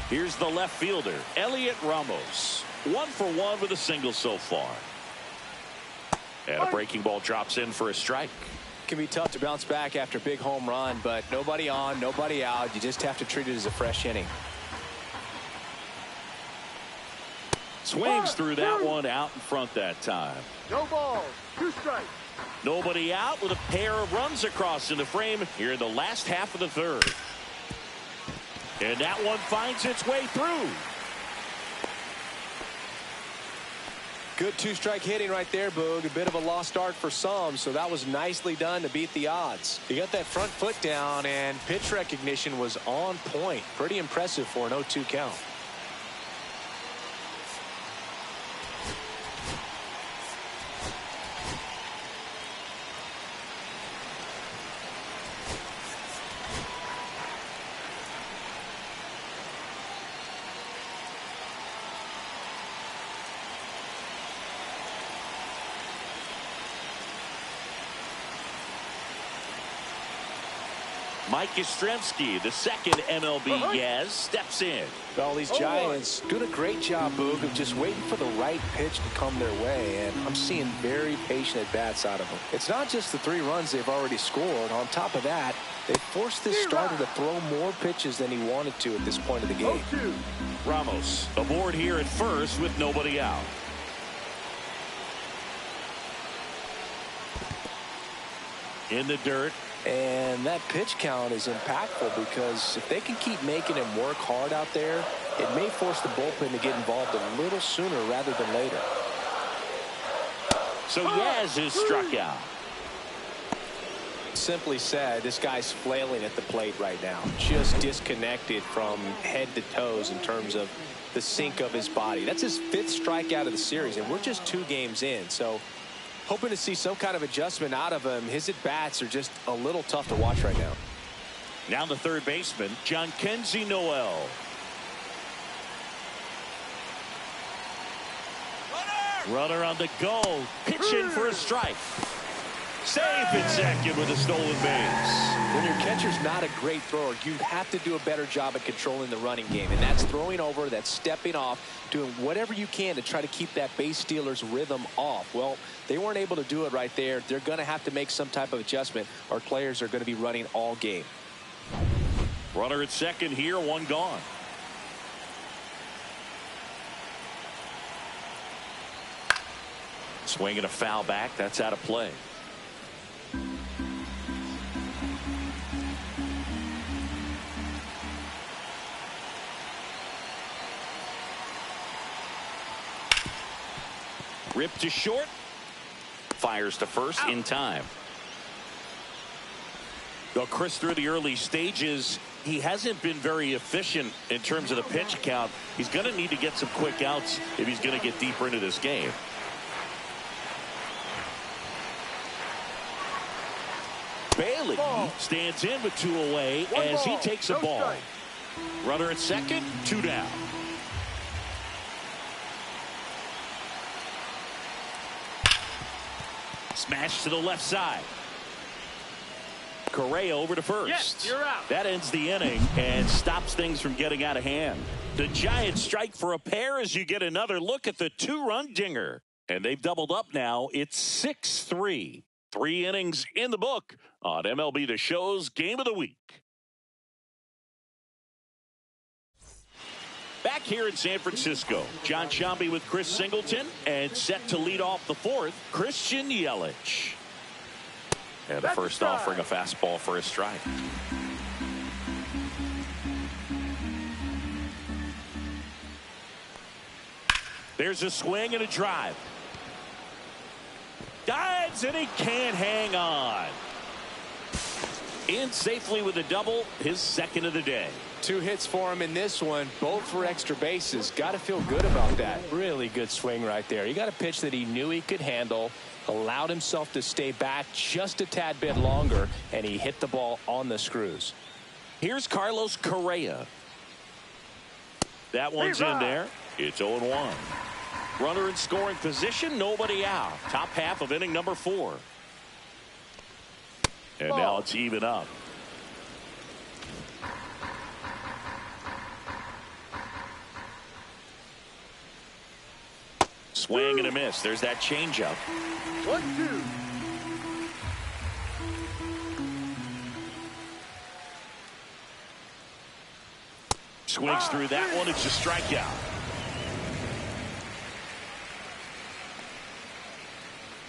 Here's the left fielder, Elliot Ramos. 1 for 1 with a single so far. And a breaking ball drops in for a strike. Can be tough to bounce back after a big home run, but nobody on, nobody out. You just have to treat it as a fresh inning. Swings through that one out in front that time. No balls, 2 strikes. Nobody out with a pair of runs across in the frame here in the last half of the third. And that one finds its way through. Good 2-strike hitting right there, Boog. A bit of a lost start for some, so that was nicely done to beat the odds. He got that front foot down, and pitch recognition was on point. Pretty impressive for an 0-2 count. Mike Yastrzemski, the second MLB Yaz, steps in. Well, these Giants doing a great job, Boog, of just waiting for the right pitch to come their way, and I'm seeing very patient at-bats out of them. It's not just the 3 runs they've already scored. On top of that, they forced this starter to throw more pitches than he wanted to at this point of the game. 0-2. Ramos aboard here at first with nobody out. in the dirt. And that pitch count is impactful because if they can keep making him work hard out there, it may force the bullpen to get involved a little sooner rather than later. So Yaz is struck out. Simply said, this guy's flailing at the plate right now. Just disconnected from head to toes in terms of the sink of his body. That's his 5th strikeout of the series, and we're just 2 games in. So hoping to see some kind of adjustment out of him. His at-bats are just a little tough to watch right now. Now the third baseman, John Kenzie Noel. Runner on the go. Pitch in for a strike. Safe at second with a stolen base. When your catcher's not a great thrower, you have to do a better job at controlling the running game. And that's throwing over, that's stepping off, doing whatever you can to try to keep that base stealer's rhythm off. Well, they weren't able to do it right there. They're going to have to make some type of adjustment. Our players are going to be running all game. Runner at second here, 1 gone. Swinging a foul back. That's out of play. Ripped to short. Fires to first in time. Well, Chris, through the early stages, he hasn't been very efficient in terms of the pitch count. He's going to need to get some quick outs if he's going to get deeper into this game. Bailey stands in with 2 away as he takes a ball. Runner at second, 2 down. Smash to the left side. Correa over to first. Yes, you're out. That ends the inning and stops things from getting out of hand. The Giants strike for a pair as you get another look at the 2-run dinger. And they've doubled up now. It's 6-3. 3 innings in the book on MLB The Show's Game of the Week. Back here in San Francisco, John Sciambi with Chris Singleton, and set to lead off the 4th, Christian Yelich. And the first offering a fastball for a strike. There's a swing and a drive. Dives, and he can't hang on. In safely with a double, his 2nd of the day. 2 hits for him in this one, both for extra bases. Got to feel good about that. Really good swing right there. He got a pitch that he knew he could handle, allowed himself to stay back just a tad bit longer, and he hit the ball on the screws. Here's Carlos Correa. That one's in there. It's 0-1. Runner in scoring position, nobody out. Top half of inning number 4. And now it's even up. Swing and a miss. There's that changeup. 1-2. Swings through that one. It's a strikeout.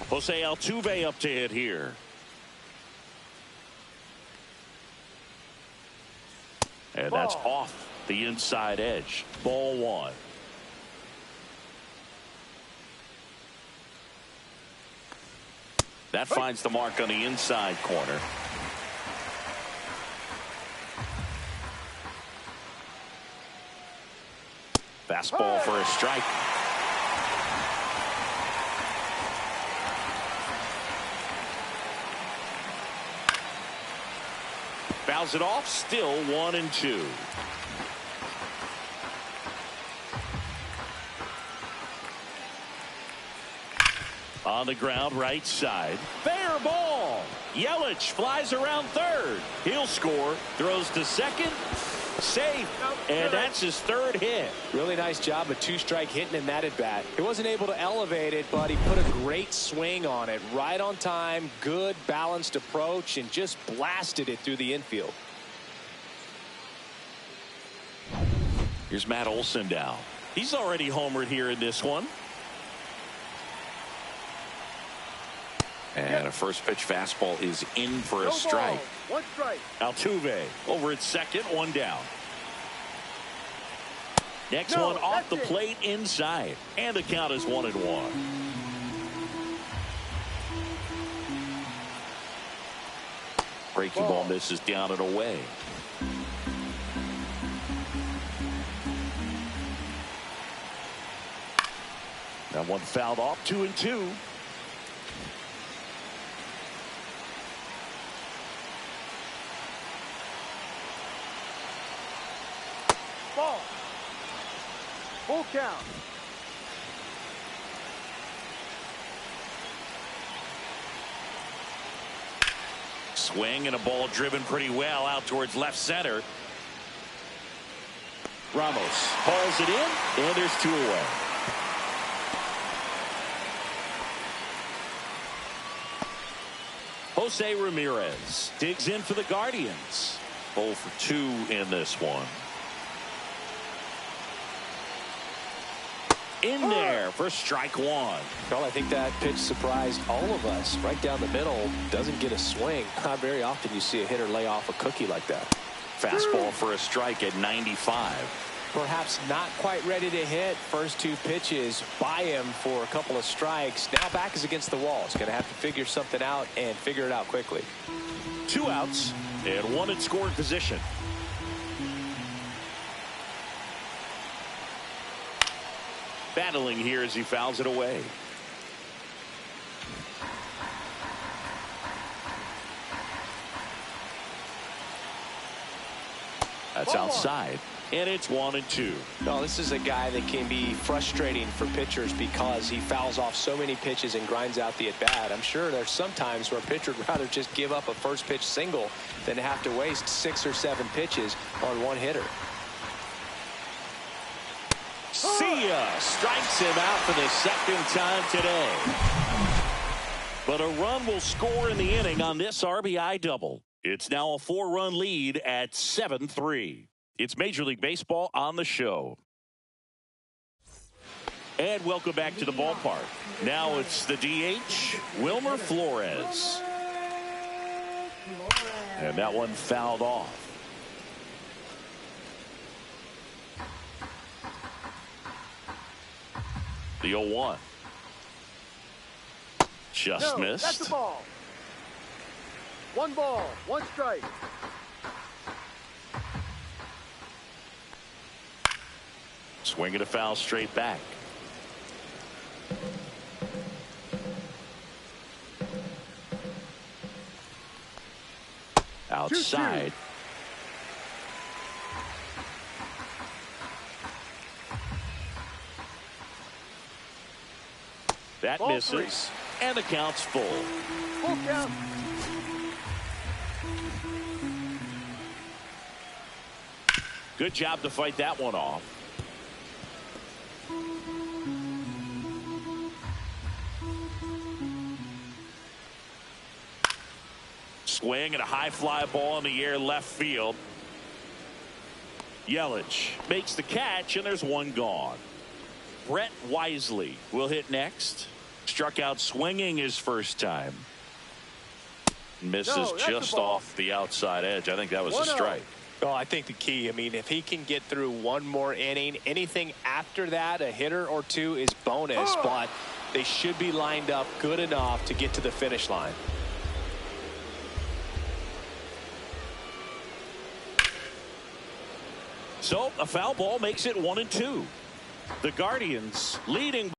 Jose Altuve up to hit here. And that's off the inside edge. Ball 1. That finds the mark on the inside corner. Fastball for a strike. Fouls it off, still 1-2. On the ground, right side. Fair ball. Yelich flies around third. He'll score. Throws to second. Safe. And that's his 3rd hit. Really nice job of 2-strike hitting in that at bat. He wasn't able to elevate it, but he put a great swing on it. Right on time. Good balanced approach and just blasted it through the infield. Here's Matt Olson now. He's already homered here in this one. And a first pitch fastball is in for a strike. One strike. Altuve over at second, one down. Next No, one off the that's it. plate inside. And the count is 1-1. Breaking ball misses down and away. That one fouled off, 2-2. Ball. Full count. Swing and a ball driven pretty well out towards left center. Ramos hauls it in, and there's 2 away. Jose Ramirez digs in for the Guardians. 0 for 2 in this one. In there for strike 1. Well, I think that pitch surprised all of us. Right down the middle, doesn't get a swing. Not very often you see a hitter lay off a cookie like that. Fastball for a strike at 95. Perhaps not quite ready to hit. First 2 pitches by him for a couple of strikes. Now back is against the wall. He's going to have to figure something out and figure it out quickly. 2 outs and 1 in scoring position. Battling here as he fouls it away. That's outside, and it's 1-2. No, this is a guy that can be frustrating for pitchers because he fouls off so many pitches and grinds out the at-bat. I'm sure there's some times where a pitcher would rather just give up a first pitch single than have to waste 6 or 7 pitches on one hitter. See ya! Strikes him out for the second time today. But a run will score in the inning on this RBI double. It's now a 4-run lead at 7-3. It's Major League Baseball on the show. And welcome back to the ballpark. Now it's the DH, Wilmer Flores. And that one fouled off. The 0-1. Just missed. That's the ball. 1 ball, 1 strike. Swing and a foul straight back. Outside. 2-2. That Ball misses, and the count's full. Full count. Good job to fight that one off. Swing and a high fly ball in the air left field. Yelich makes the catch, and there's one gone. Brett Wisely will hit next. Struck out swinging his first time. Misses just off the outside edge. I think that was a strike. Oh, I think the key, I mean, if he can get through one more inning, anything after that, a hitter or 2 is bonus, but they should be lined up good enough to get to the finish line. So a foul ball makes it 1-2. The Guardians leading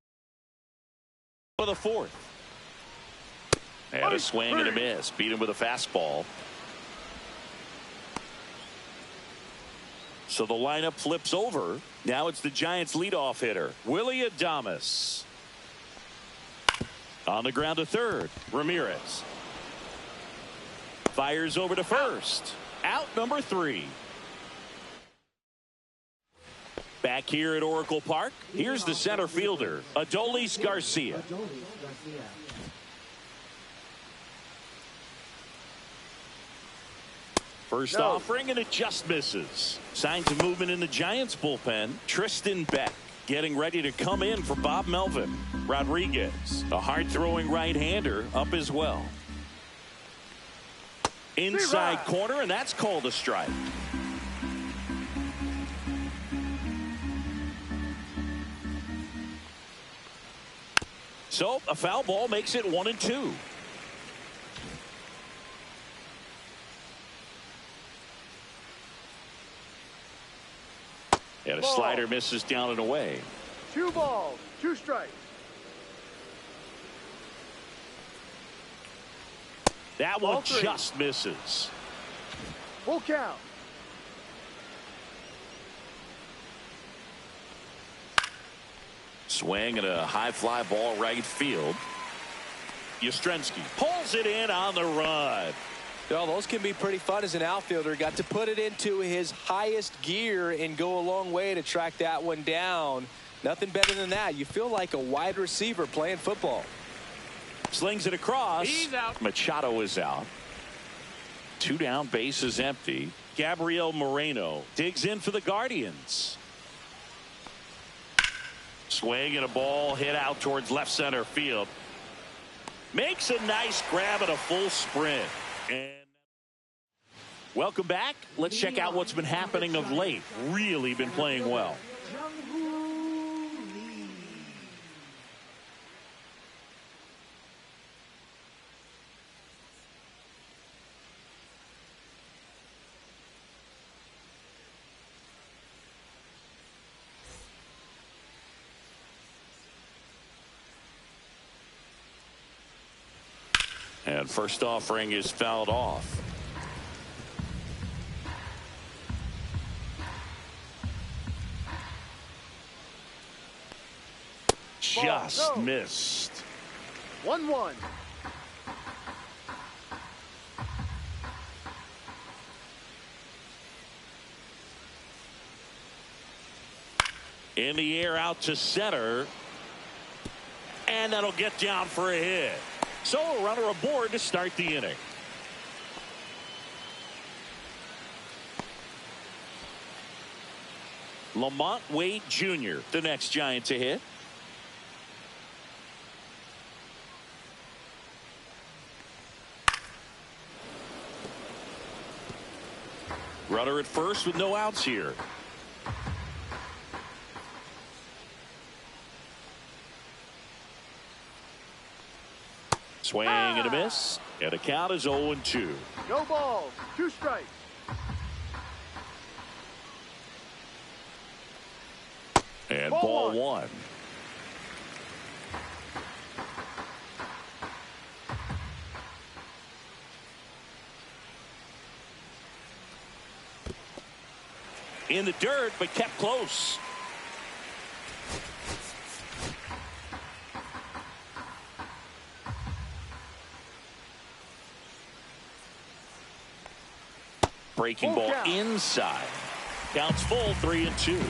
for the 4th. And a swing and a miss. Beat him with a fastball. So the lineup flips over. Now it's the Giants leadoff hitter, Willie Adames. On the ground to third, Ramirez. Fires over to first. Out number 3. Back here at Oracle Park, here's the center fielder, Adolis Garcia. First offering, and it just misses. Signs of movement in the Giants bullpen. Tristan Beck getting ready to come in for Bob Melvin. Rodriguez, a hard-throwing right-hander, up as well. Inside corner, and that's called a strike. So a foul ball makes it 1-2. And a slider misses down and away. 2 balls, 2 strikes. That one just misses. Full count. Swing and a high fly ball right field. Yastrzemski pulls it in on the run. Well, those can be pretty fun as an outfielder. Got to put it into his highest gear and go a long way to track that one down. Nothing better than that. You feel like a wide receiver playing football. Slings it across. He's out. Machado is out. 2 down, base is empty. Gabriel Moreno digs in for the Guardians. Swing and a ball hit out towards left center field. Makes a nice grab at a full sprint. And welcome back. Let's check out what's been happening of late. Really been playing well. And first offering is fouled off. Just missed. 1-1. In the air out to center. And that'll get down for a hit. So a runner aboard to start the inning. Lamont Wade Jr., the next Giant to hit. Runner at first with no outs here. Swing and a miss. And a count is 0-2. No balls, 2 strikes. And ball 1. In the dirt, but kept close. Breaking ball inside. Counts full, 3-2.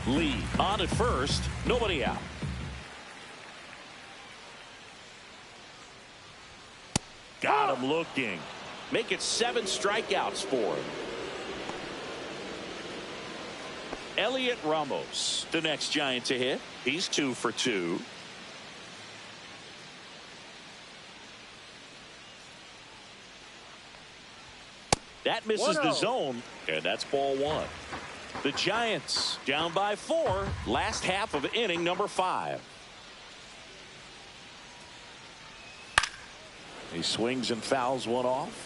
Lee on at first, nobody out. Got him looking. Make it 7 strikeouts for him. Elliot Ramos, the next Giant to hit. He's 2 for 2. That misses the zone, and that's ball 1. The Giants down by 4, last half of inning number 5. He swings and fouls one off.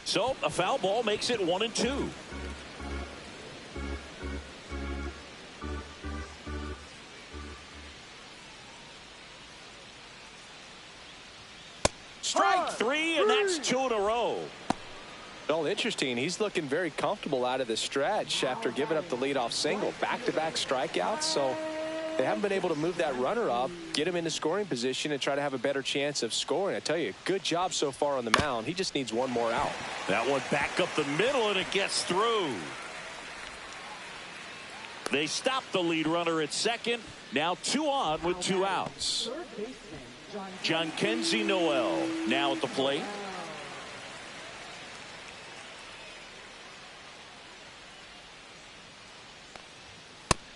So a foul ball makes it 1-2. Strike 3, and that's 2 in a row. Well, interesting. He's looking very comfortable out of the stretch after giving up the leadoff single. Back-to-back strikeouts, so they haven't been able to move that runner up, get him into scoring position, and try to have a better chance of scoring. I tell you, good job so far on the mound. He just needs one more out. That one back up the middle, and it gets through. They stop the lead runner at second. Now 2 on with 2 outs. Third baseman, John Kenzie Noel now at the plate.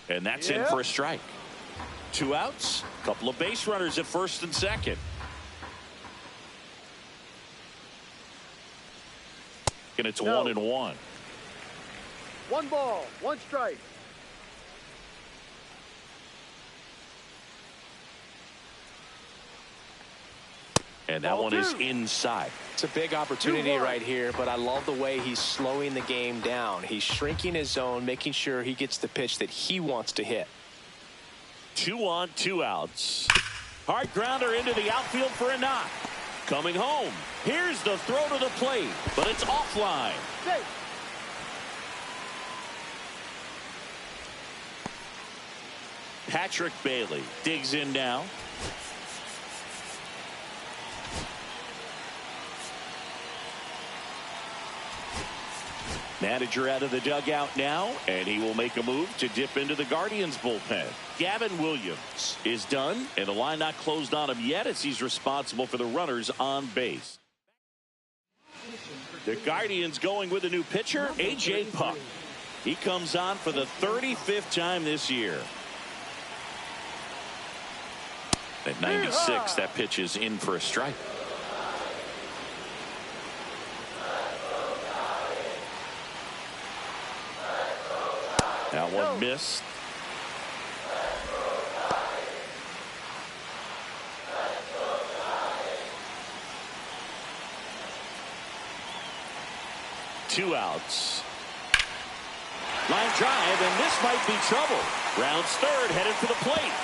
And that's in for a strike. 2 outs, couple of base runners at first and second. And it's 1-1. 1 ball, 1 strike. And that one is inside. It's a big opportunity right here, but I love the way he's slowing the game down. He's shrinking his zone, making sure he gets the pitch that he wants to hit. 2 on, 2 outs. Hard grounder into the outfield for a knock. Coming home. Here's the throw to the plate, but it's offline. Safe. Patrick Bailey digs in now. Manager out of the dugout now, and he will make a move to dip into the Guardians bullpen. Gavin Williams is done, and the line not closed on him yet as he's responsible for the runners on base. The Guardians going with a new pitcher, A.J. Puck. He comes on for the 35th time this year. At 96, that pitch is in for a strike. That one missed. Two outs. Line drive, and this might be trouble. Rounds third, headed for the plate.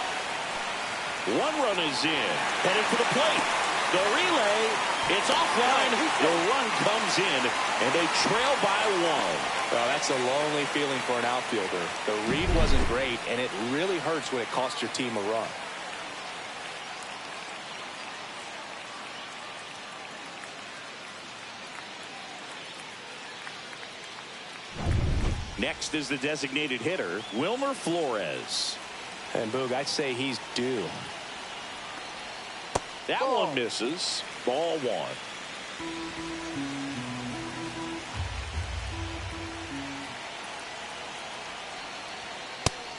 1 run is in, headed for the plate. The relay, it's offline. The run comes in, and they trail by 1. Well, that's a lonely feeling for an outfielder. The read wasn't great, and it really hurts when it costs your team a run. Next is the designated hitter, Wilmer Flores. And Boog, I'd say he's due. That one misses. Ball 1.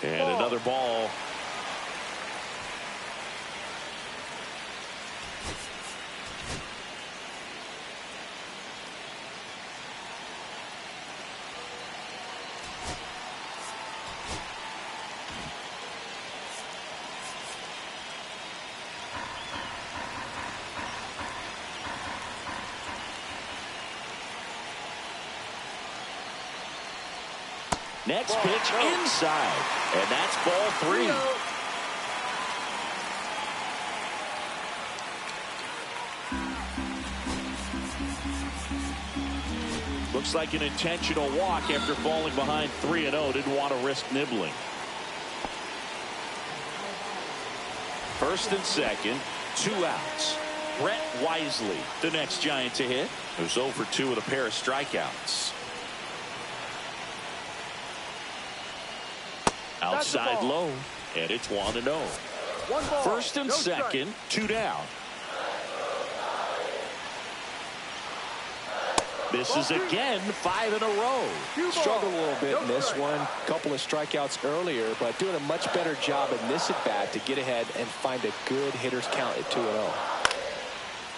And another ball. Next pitch inside, and that's ball 3. Looks like an intentional walk after falling behind 3-0. Didn't want to risk nibbling. First and second, 2 outs. Brett Wisely, the next Giant to hit, who's 0 for 2 with a pair of strikeouts. Outside low, and it's 1-0. First and second, 2 down. Misses again, 5 in a row. Struggled a little bit in this one. Couple of strikeouts earlier, but doing a much better job in this at-bat to get ahead and find a good hitter's count at 2-0.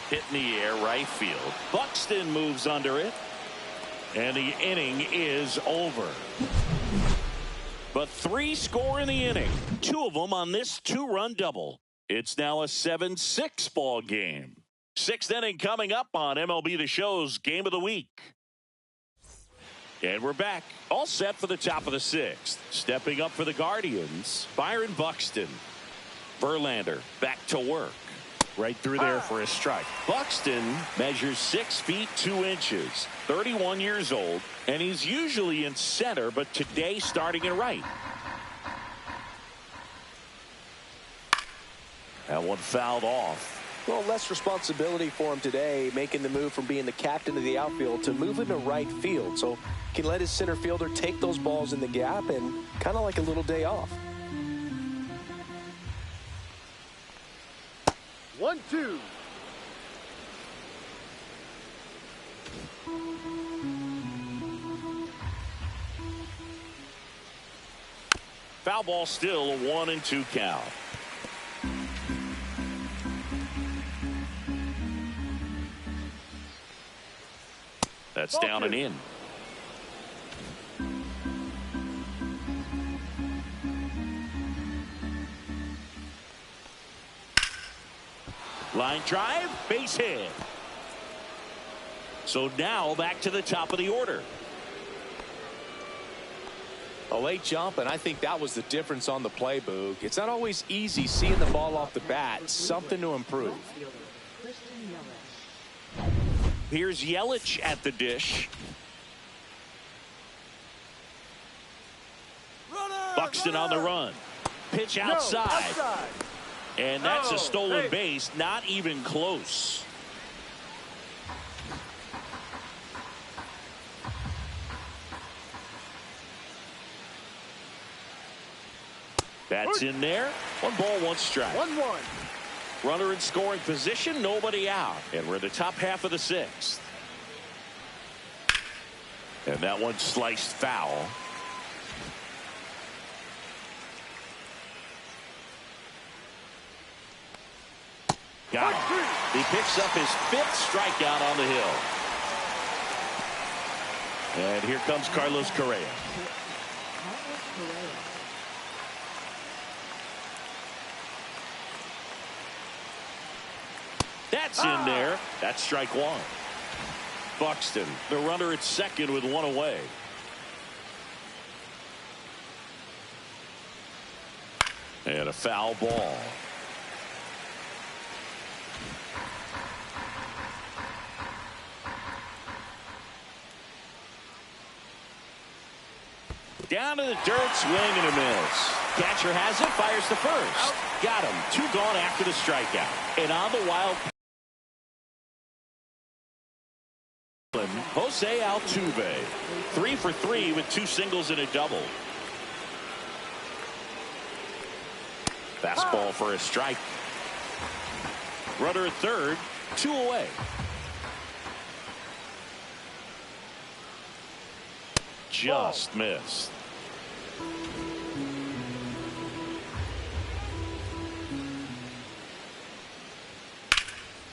Hit in the air, right field. Buxton moves under it, and the inning is over. But 3 score in the inning, 2 of them on this 2-run double. It's now a 7-6 ball game. 6th inning coming up on MLB The Show's Game of the Week. And we're back, all set for the top of the 6th. Stepping up for the Guardians, Byron Buxton. Verlander back to work. Right through there for a strike. Buxton measures 6 feet 2 inches, 31 years old, and he's usually in center, but today starting in right. That one fouled off. Well, less responsibility for him today, making the move from being the captain of the outfield to moving to right field. So he can let his center fielder take those balls in the gap and kind of like a little day off. 1-2. Foul ball, still a 1-2 count. That's down and in. Line drive, base hit. So now back to the top of the order. A late jump, and I think that was the difference on the play, Boog. It's not always easy seeing the ball off the bat. Something to improve. Here's Yelich at the dish. Buxton on the run. Pitch outside. And that's a stolen base. Not even close. That's in there. 1 ball, 1 strike. 1-1. Runner in scoring position, nobody out. And we're in the top half of the 6th. And that one sliced foul. Got him. He picks up his 5th strikeout on the hill. And here comes Carlos Correa. That's in there. That's strike 1. Buxton, the runner at second with 1 away. And a foul ball. Down to the dirt, swing and a miss. Catcher has it, fires the first. Got him. 2 gone after the strikeout. And on the wild, Jose Altuve, 3 for 3 with 2 singles and a double. Fastball for a strike. Runner at third, 2 away. Just missed.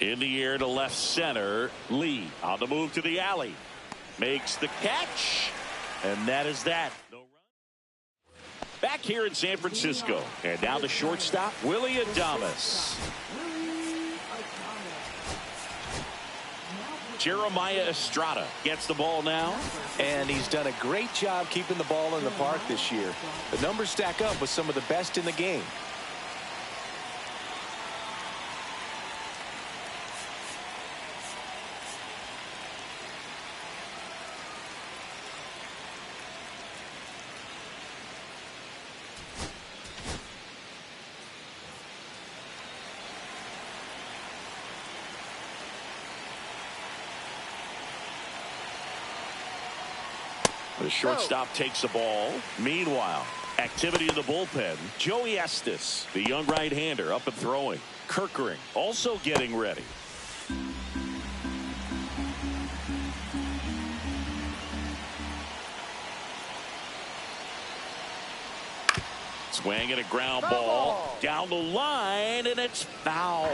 In the air to left center. Lee on the move to the alley. Makes the catch. And that is that. No run. Back here in San Francisco. And now the shortstop, Willie Adames. Jeremiah Estrada gets the ball now. And he's done a great job keeping the ball in the park this year. The numbers stack up with some of the best in the game. The shortstop takes the ball. Meanwhile, activity in the bullpen. Joey Estes, the young right-hander, up and throwing. Kirkering also getting ready. Swing and a ground ball down the line, and it's foul.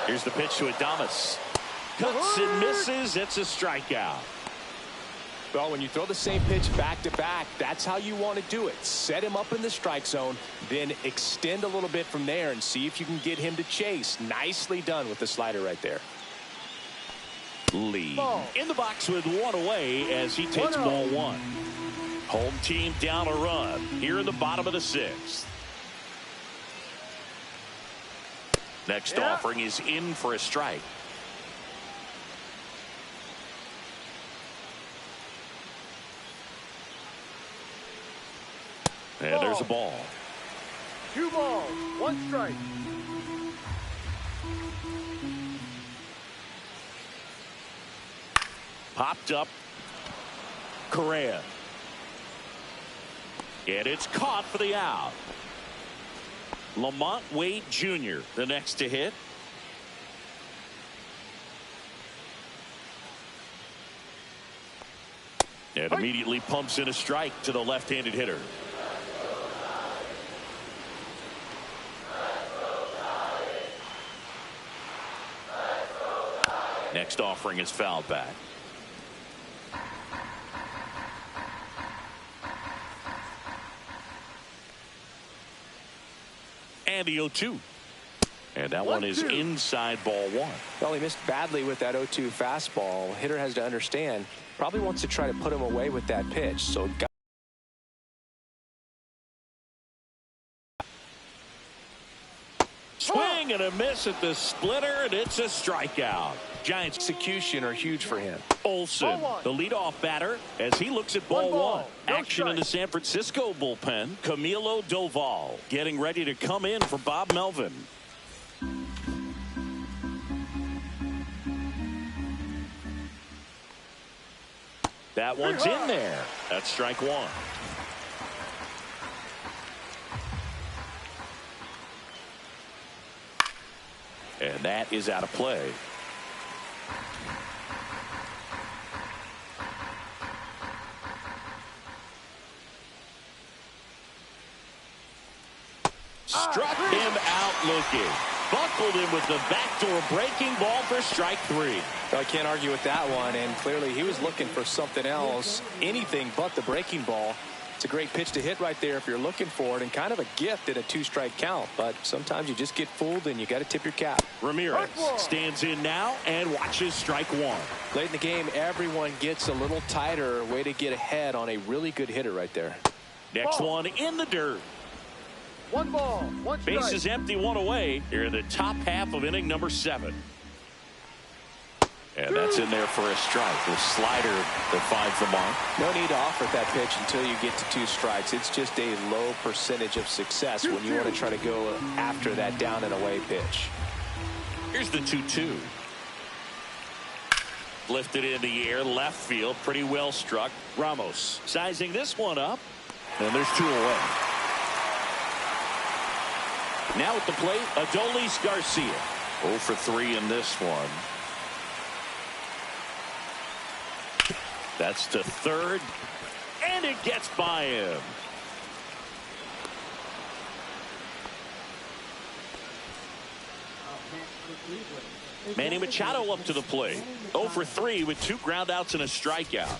Here's the pitch to Adames. Cuts and misses. It's a strikeout. Well, when you throw the same pitch back to back, that's how you want to do it. Set him up in the strike zone, then extend a little bit from there and see if you can get him to chase. Nicely done with the slider right there. Lee in the box with 1 away as he takes ball 1. Home team down a run here in the bottom of the 6th. Next offering is in for a strike. And there's a ball. 2 balls, 1 strike. Popped up. Correa. And it's caught for the out. Lamont Wade Jr. the next to hit. And immediately pumps in a strike to the left-handed hitter. Next offering is fouled back. And the 0-2. And that one is inside ball 1. Well, he missed badly with that 0-2 fastball. Hitter has to understand, probably wants to try to put him away with that pitch. So swing and a miss at the splitter, and it's a strikeout. Giants execution are huge for him. Olsen, the leadoff batter, as he looks at ball 1. Action in the San Francisco bullpen. Camilo Doval getting ready to come in for Bob Melvin. That one's in there. That's strike 1. And that is out of play. Struck him out looking. Buckled him with the backdoor breaking ball for strike 3. Well, I can't argue with that one, and clearly he was looking for something else, anything but the breaking ball. It's a great pitch to hit right there if you're looking for it, and kind of a gift at a 2-strike count, but sometimes you just get fooled and you got to tip your cap. Ramirez stands in now and watches strike 1. Late in the game, everyone gets a little tighter. Way to get ahead on a really good hitter right there. Next one in the dirt. 1 ball, 1 strike. Base is empty, 1 away. Here in the top half of inning number 7. And that's in there for a strike. The slider that finds the mark. No need to offer that pitch until you get to 2 strikes. It's just a low percentage of success when you want to try to go after that down and away pitch. Here's the 2-2. Lifted in the air, left field, pretty well struck. Ramos sizing this one up, and there's 2 away. Now at the plate, Adolis Garcia. 0 for 3 in this one. That's to third, and it gets by him. Manny Machado up to the plate. 0 for 3 with 2 groundouts and a strikeout.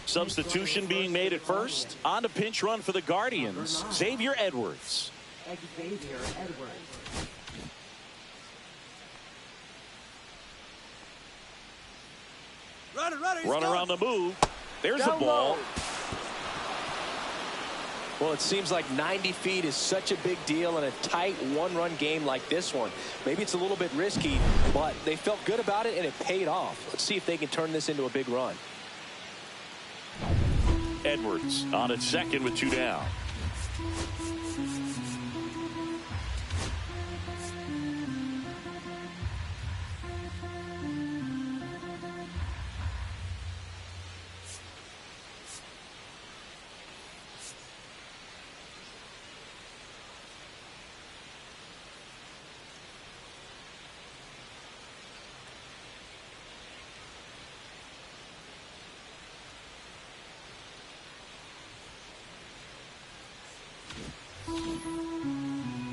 Substitution being made at first. On a pinch run for the Guardians, Xavier Edwards. Xavier Edwards. Runner on the move. There's a ball. Well, it seems like 90 feet is such a big deal in a tight 1-run game like this one. Maybe it's a little bit risky, but they felt good about it and it paid off. Let's see if they can turn this into a big run. Edwards on at second with 2 down.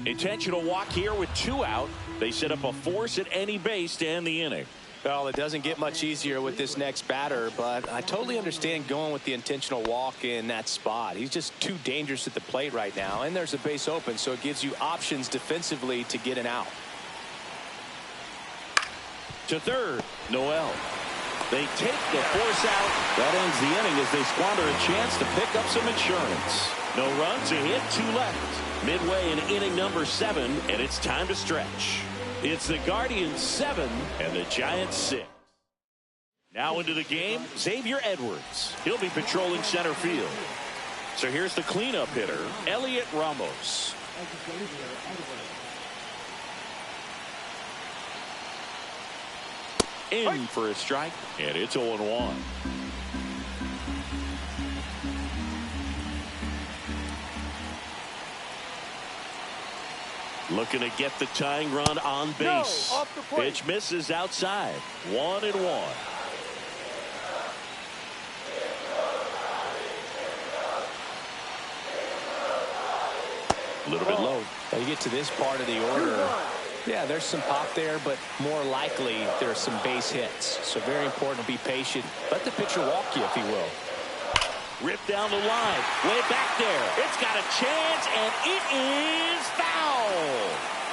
Intentional walk here with 2 out. They set up a force at any base to end the inning. Well, it doesn't get much easier with this next batter, but I totally understand going with the intentional walk in that spot. He's just too dangerous at the plate right now, and there's a base open, so it gives you options defensively to get an out. To third, Noel. They take the force out. That ends the inning as they squander a chance to pick up some insurance. No runs, a hit, 2 left. Midway in inning number 7, and it's time to stretch. It's the Guardians 7 and the Giants 6. Now into the game, Xavier Edwards. He'll be patrolling center field. So here's the cleanup hitter, Elliot Ramos. In for a strike, and it's 0-1. Looking to get the tying run on base. Off the plate. Pitch misses outside. 1-1. A little bit low. Now you get to this part of the order. Yeah, there's some pop there, but more likely there's some base hits. So very important to be patient. Let the pitcher walk you, if he will. Ripped down the line. Way back there. It's got a chance, and it is foul.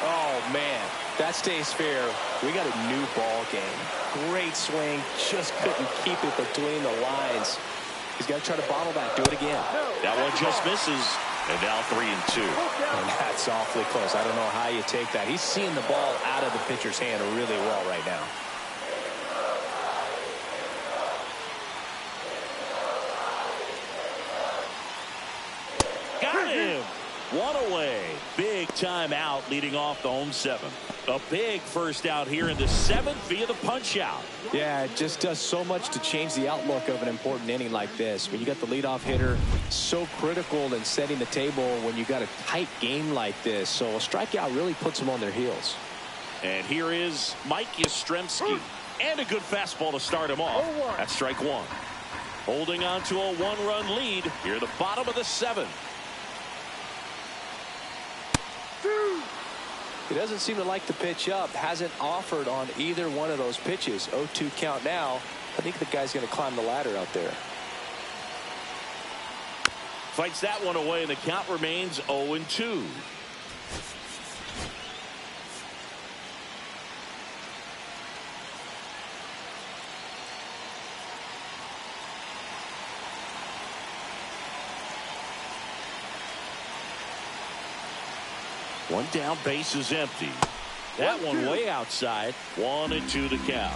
Oh, man. That stays fair. We got a new ball game. Great swing. Just couldn't keep it between the lines. He's got to try to bottle that. Do it again. That one just misses. And now 3-2. And that's awfully close. I don't know how you take that. He's seeing the ball out of the pitcher's hand really well right now. Got him. One away. Big time out leading off the home 7. A big first out here in the 7th via the punch out. Yeah, it just does so much to change the outlook of an important inning like this. When you got the leadoff hitter, so critical in setting the table when you got a tight game like this. So a strikeout really puts them on their heels. And here is Mike Yastrzemski. And a good fastball to start him off. That's strike 1. Holding on to a 1-run lead here at the bottom of the 7th. He doesn't seem to like the pitch up. Hasn't offered on either one of those pitches. 0-2 count now. I think the guy's going to climb the ladder out there. Fights that one away, and the count remains 0-2. One down, base is empty. That one way outside. 1-2 the count.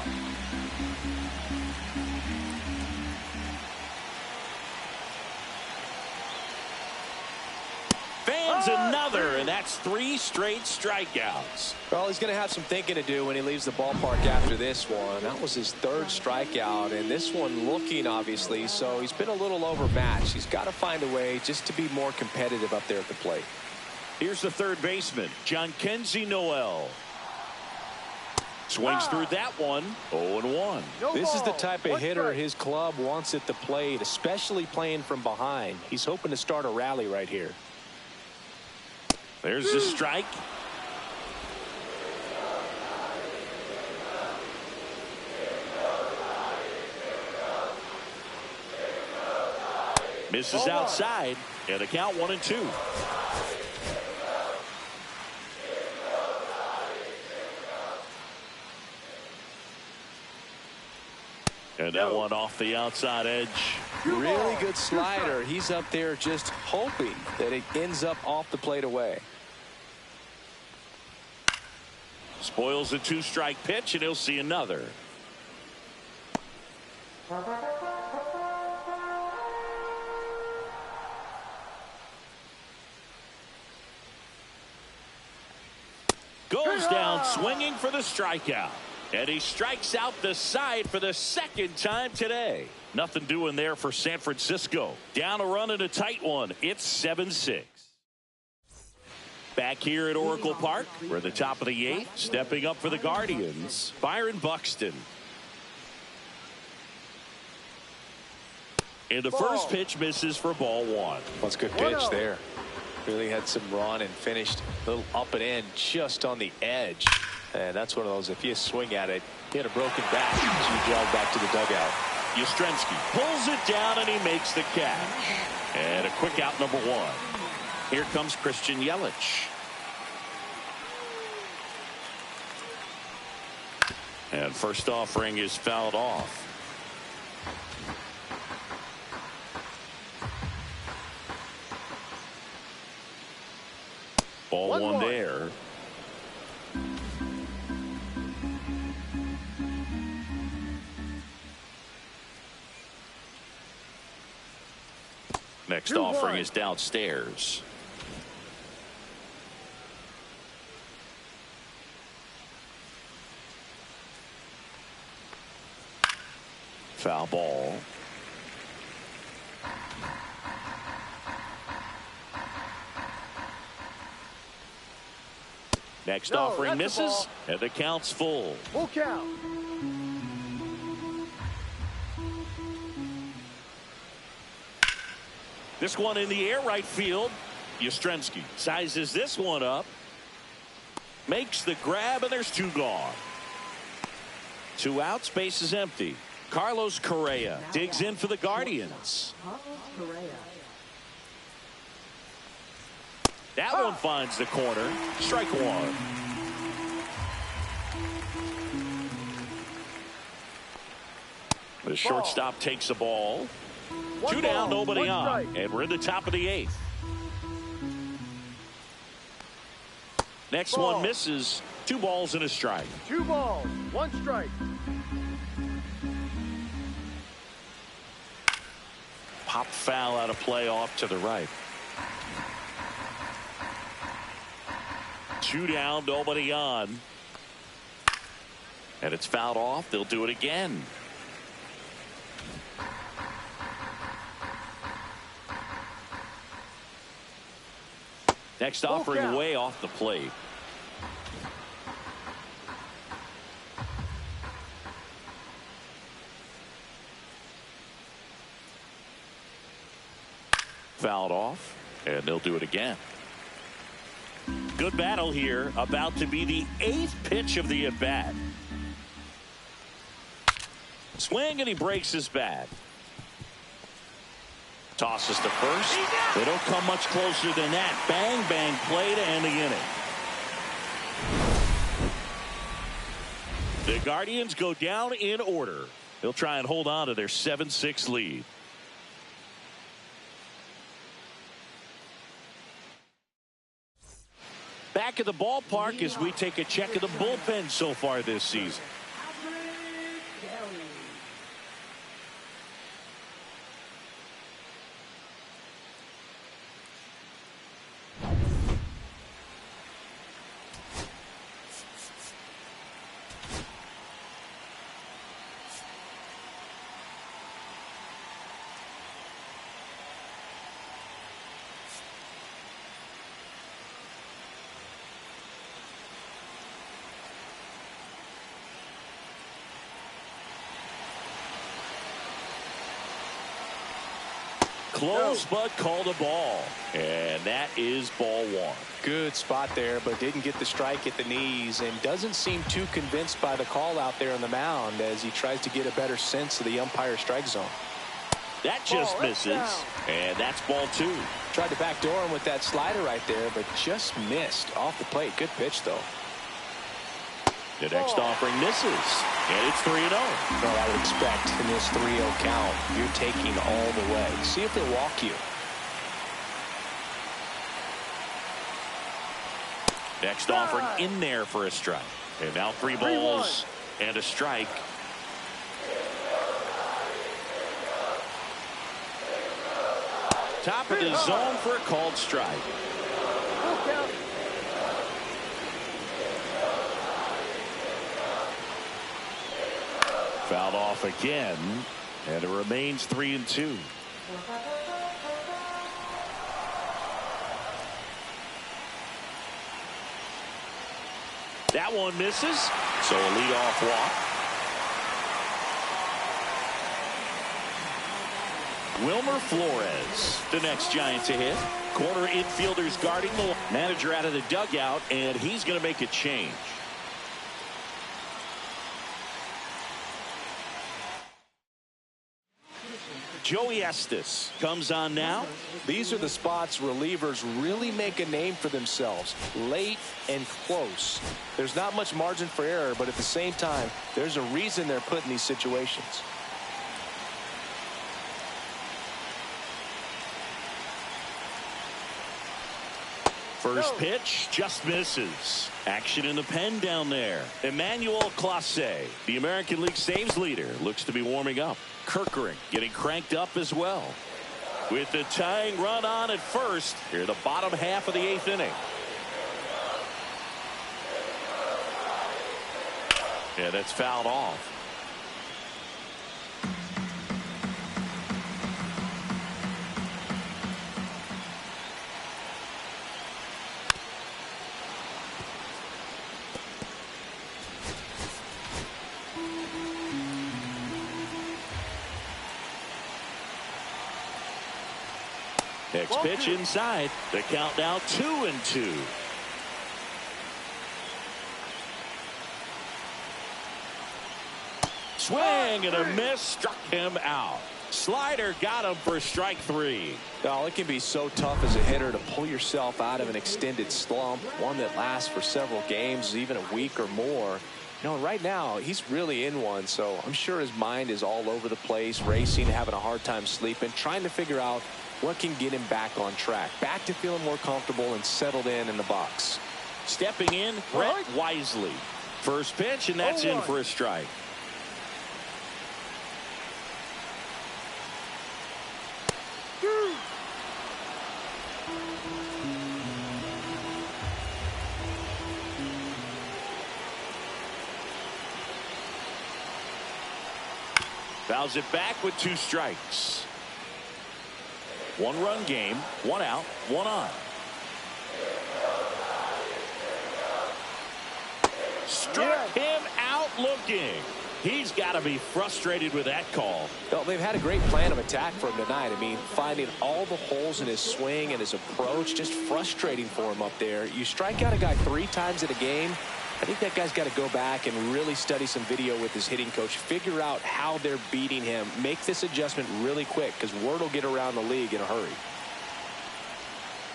Fans another, and that's 3 straight strikeouts. Well, he's going to have some thinking to do when he leaves the ballpark after this one. That was his 3rd strikeout, and this one looking, obviously, so he's been a little overmatched. He's got to find a way just to be more competitive up there at the plate. Here's the third baseman, Jhonkensy Noel. Swings through that one. 0-1. This is the type of hitter his club wants at the plate, especially playing from behind. He's hoping to start a rally right here. There's the strike. Misses outside, and the count 1-2. And that one off the outside edge. Really good slider. He's up there just hoping that it ends up off the plate away. Spoils the 2-strike pitch, and he'll see another. Goes down swinging for the strikeout. And he strikes out the side for the 2nd time today. Nothing doing there for San Francisco. Down a run and a tight one. It's 7-6. Back here at Oracle Park, we're at the top of the 8th. Stepping up for the Guardians, Byron Buxton. And the first pitch misses for ball 1. That's a good pitch there. Really had some run and finished a little up and in just on the edge. And that's one of those, if you swing at it, he had a broken back as you jog back to the dugout. Yastrzemski pulls it down, and he makes the catch. And a quick out, number 1. Here comes Christian Yelich. And first offering is fouled off. Ball one there. Next offering is downstairs. Foul ball. Next offering misses, and the count's full. Full count. This one in the air right field. Yastrzemski sizes this one up. Makes the grab, and there's two gone. Two out, space is empty. Carlos Correa digs in for the Guardians. That one finds the corner. Strike one. The shortstop takes the ball. Two down, nobody on. And we're in the top of the eighth. Next one misses. 2 balls and a strike. 2 balls, 1 strike. Pop foul out of play off to the right. 2 down, nobody on. And it's fouled off. They'll do it again. Next offering way off the plate. Fouled off, and they'll do it again. Good battle here. About to be the 8th pitch of the at-bat. Swing, and he breaks his bat. Tosses to first. They don't come much closer than that. Bang, bang play to end the inning. The Guardians go down in order. They'll try and hold on to their 7-6 lead. Back at the ballpark as we take a check of the bullpen so far this season. Close, but called a ball. And that is ball one. Good spot there, but didn't get the strike at the knees, and doesn't seem too convinced by the call out there on the mound as he tries to get a better sense of the umpire strike zone. That just misses, and that's ball two. Tried to backdoor him with that slider right there, but just missed off the plate. Good pitch, though. The next offering misses, and it's 3-0. Well, I would expect in this 3-0 count, you're taking all the way. See if they'll walk you. Next offering in there for a strike. And now 3 balls and a strike. Top of the zone for a called strike. Fouled off again, and it remains 3-2. That one misses, so a leadoff walk. Wilmer Flores, the next Giant to hit. Corner infielders guarding the manager out of the dugout, and he's going to make a change. Joey Estes comes on now. These are the spots relievers really make a name for themselves. Late and close. There's not much margin for error, but at the same time, there's a reason they're put in these situations. First pitch just misses. Action in the pen down there. Emmanuel Clase, the American League saves leader, looks to be warming up. Kirkering getting cranked up as well. With the tying run on at first, here the bottom half of the 8th inning. Yeah, that's fouled off. Next pitch inside. The count now 2-2. Swing and a miss, struck him out. Slider got him for strike 3. Oh, it can be so tough as a hitter to pull yourself out of an extended slump, one that lasts for several games, even a week or more. You know, right now, he's really in one, so I'm sure his mind is all over the place, racing, having a hard time sleeping, trying to figure out what can get him back on track, back to feeling more comfortable and settled in the box. Stepping in, Brett Wisely. First pitch, and that's in for a strike. Fouls it back with 2 strikes. 1-run game, 1 out, 1 on. Struck him out looking. He's got to be frustrated with that call. Well, they've had a great plan of attack for him tonight. I mean, finding all the holes in his swing and his approach, just frustrating for him up there. You strike out a guy 3 times in a game, I think that guy's got to go back and really study some video with his hitting coach, figure out how they're beating him, make this adjustment really quick, because word will get around the league in a hurry.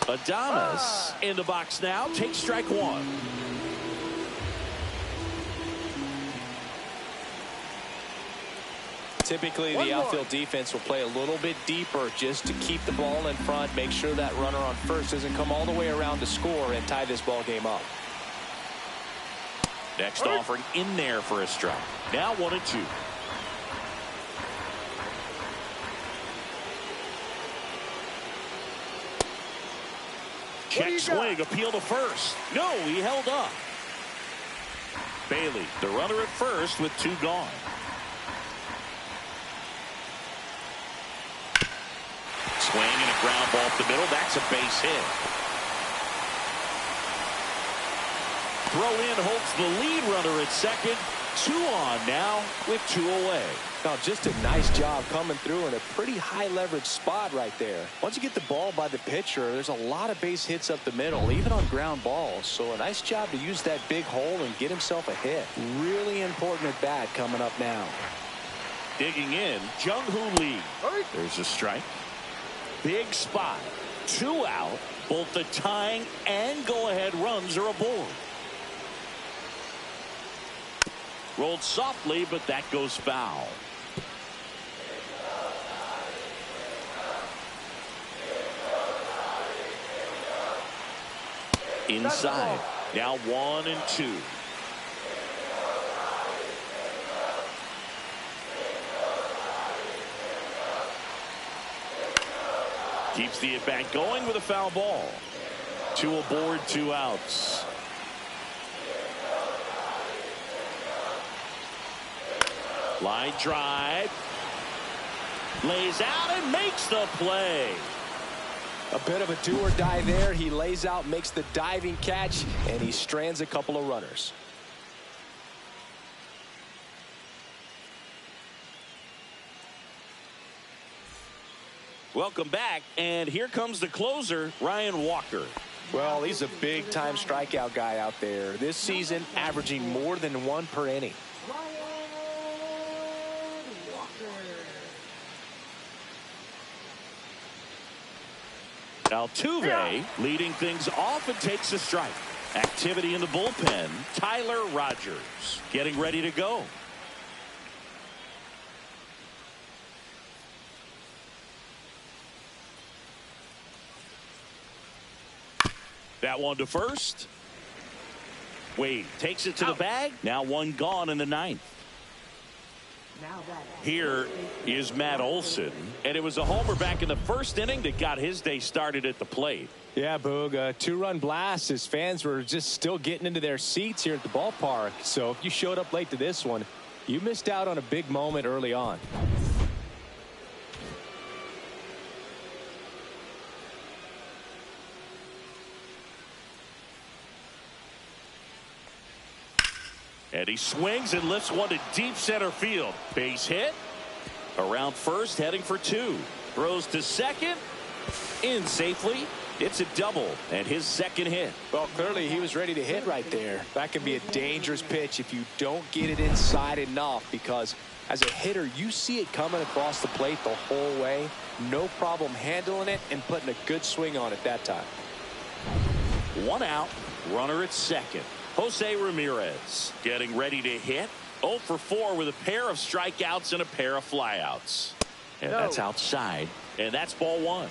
Adames in the box now, takes strike 1. Typically, the outfield defense will play a little bit deeper just to keep the ball in front, make sure that runner on first doesn't come all the way around to score and tie this ball game up. Next offering in there for a strike. Now 1-2. Check swing, appeal to first. No, he held up. Bailey, the runner at first with 2 gone. Swing and a ground ball up the middle. That's a base hit. Throw in holds the lead runner at second. 2 on now with 2 away. Now, just a nice job coming through in a pretty high leverage spot right there. Once you get the ball by the pitcher, there's a lot of base hits up the middle, even on ground balls. So a nice job to use that big hole and get himself a hit. Really important at bat coming up now. Digging in, Jung-Hoo Lee. There's a strike. Big spot. 2 out. Both the tying and go-ahead runs are aboard. Rolled softly, but that goes foul. Inside. Now 1-2. Keeps the at-bat going with a foul ball. 2 aboard, 2 outs. Line drive. Lays out and makes the play. A bit of a do or die there. He lays out, makes the diving catch, and he strands a couple of runners. Welcome back, and here comes the closer, Ryan Walker. Well, he's a big-time strikeout guy out there. This season, averaging more than 1 per inning. Altuve leading things off and takes a strike. Activity in the bullpen. Tyler Rogers getting ready to go. That one to first. Wade takes it to the bag. Now one gone in the ninth. Here is Matt Olson, and it was a homer back in the first inning that got his day started at the plate. Yeah, Boog, a two-run blast. His fans were just still getting into their seats here at the ballpark. So if you showed up late to this one, you missed out on a big moment early on. And he swings and lifts one to deep center field. Base hit. Around first, heading for two. Throws to second. In safely. It's a double and his second hit. Well, clearly he was ready to hit right there. That can be a dangerous pitch if you don't get it inside enough, because as a hitter, you see it coming across the plate the whole way. No problem handling it and putting a good swing on it that time. One out. Runner at second. Jose Ramirez getting ready to hit. 0 for 4 with a pair of strikeouts and a pair of flyouts. And that's outside. And that's ball one.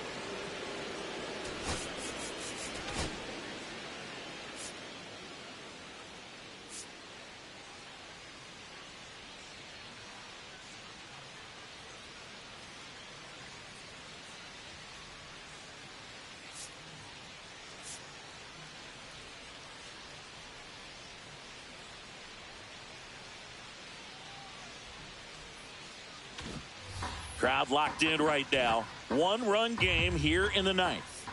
Crowd locked in right now. One-run game here in the ninth.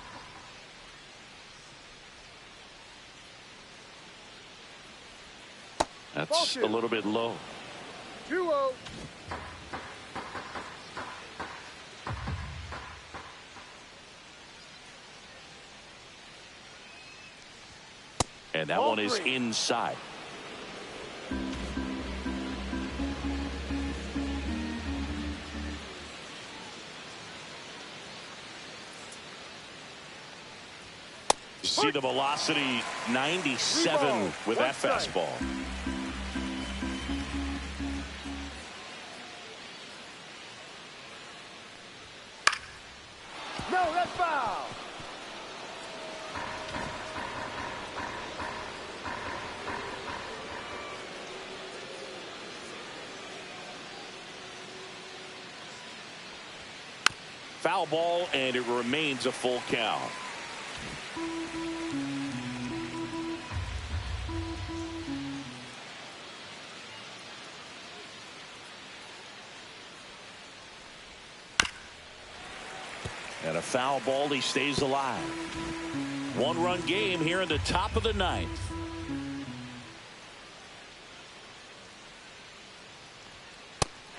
That's a little bit low. 2-0. And that one is inside. You see the velocity 97 with that fastball. No, that's foul. Foul ball, and it remains a full count. And a foul ball, he stays alive. One-run game here in the top of the ninth.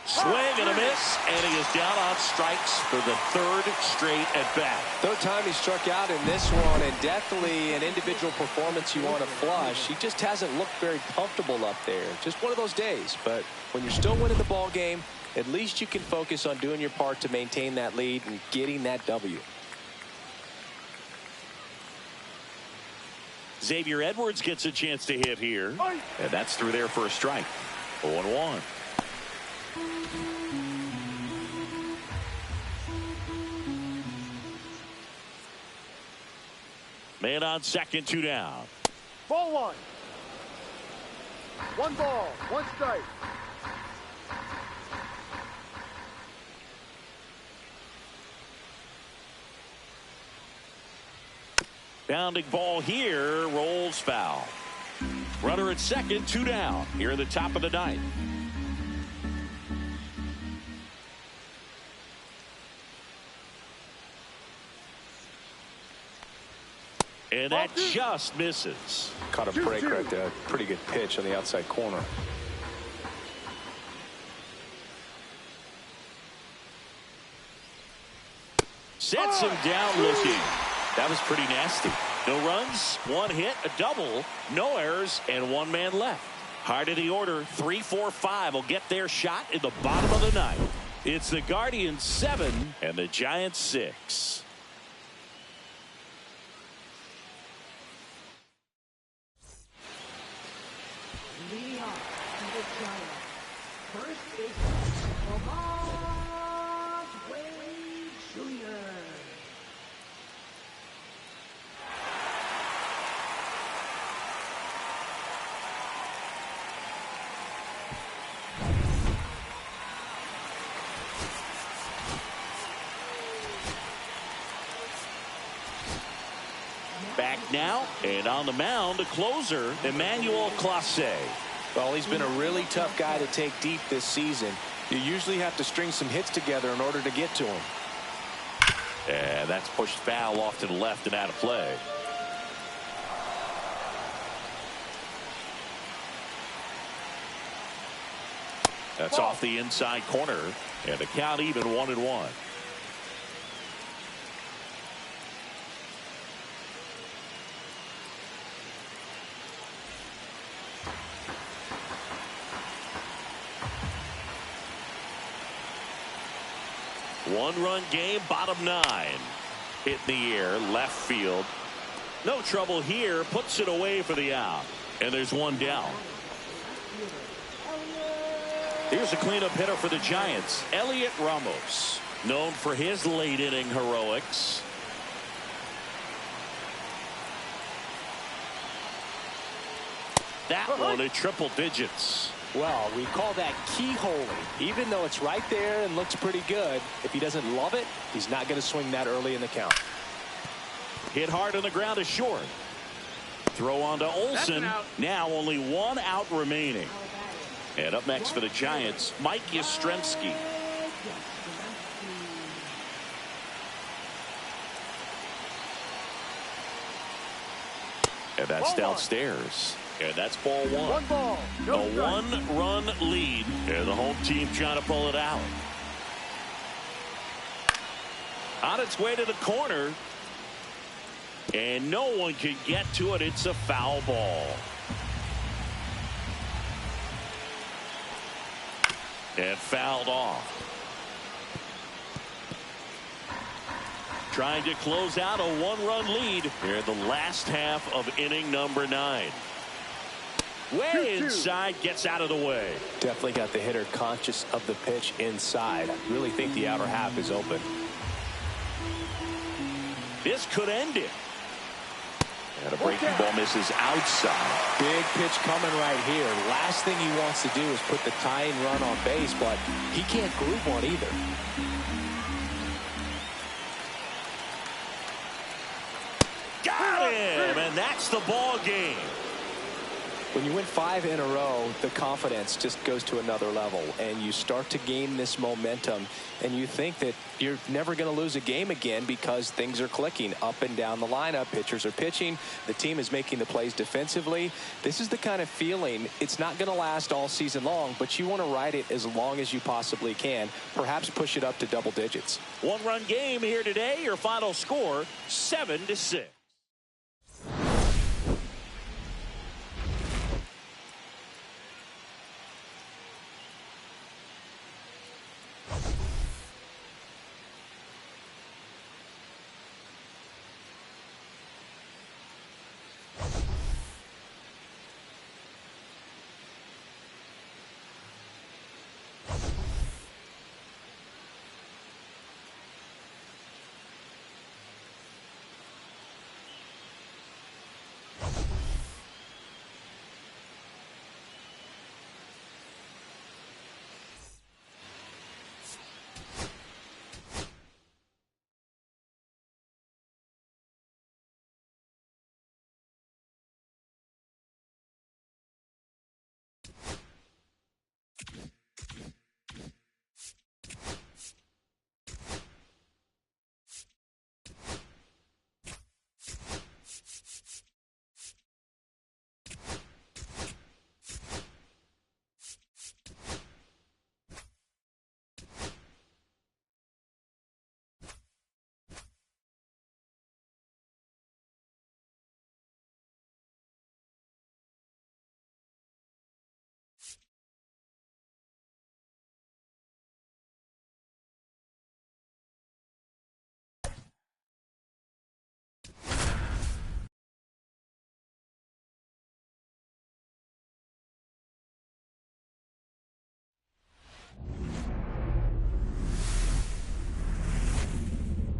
Swing and a miss, and he is down on strikes for the third straight at bat. Third time he struck out in this one, and definitely an individual performance you want to flush. He just hasn't looked very comfortable up there. Just one of those days. But when you're still winning the ball game, at least you can focus on doing your part to maintain that lead and getting that W. Xavier Edwards gets a chance to hit here. And that's through there for a strike. 0-1. Man on second, 2 down. Ball one. 1 ball, 1 strike. Bounding ball here, rolls foul. Runner at second, 2 down. Here in the top of the ninth. And that just misses. Caught a break right there. Pretty good pitch on the outside corner. Sets him down looking. That was pretty nasty. No runs, 1 hit, a double, no errors, and 1 man left. Heart of the order, 3, 4, 5 will get their shot in the bottom of the ninth. It's the Guardians 7 and the Giants 6. First is Lamont Wade Jr. Back now, and on the mound, a closer, Emmanuel Clase. Well, he's been a really tough guy to take deep this season. You usually have to string some hits together in order to get to him. And that's pushed foul off to the left and out of play. That's off the inside corner, and the count even 1-1. One-run game, bottom 9. Hit in the air, left field. No trouble here, puts it away for the out. And there's one down. Here's a cleanup hitter for the Giants, Elliot Ramos, known for his late inning heroics. That one at triple digits. Well, we call that keyholing. Even though it's right there and looks pretty good, if he doesn't love it, he's not going to swing that early in the count. Hit hard on the ground is short. Throw on to Olsen. Now only one out remaining. And up next for the Giants, Mike Yastrzemski. And that's downstairs. And that's ball 1. One ball. No a strike. one-run lead. And the home team trying to pull it out. On its way to the corner. And no one can get to it. It's a foul ball. And fouled off. Trying to close out a one-run lead here in the last half of inning number 9. Way inside, gets out of the way. Definitely got the hitter conscious of the pitch inside. I really think the outer half is open. This could end it. And a breaking ball misses outside. Big pitch coming right here. Last thing he wants to do is put the tying run on base, but he can't groove one either. Got him, and that's the ball game. When you win 5 in a row, the confidence just goes to another level, and you start to gain this momentum, and you think that you're never going to lose a game again because things are clicking up and down the lineup. Pitchers are pitching. The team is making the plays defensively. This is the kind of feeling, it's not going to last all season long, but you want to ride it as long as you possibly can. Perhaps push it up to double digits. One-run game here today. Your final score, 7-6.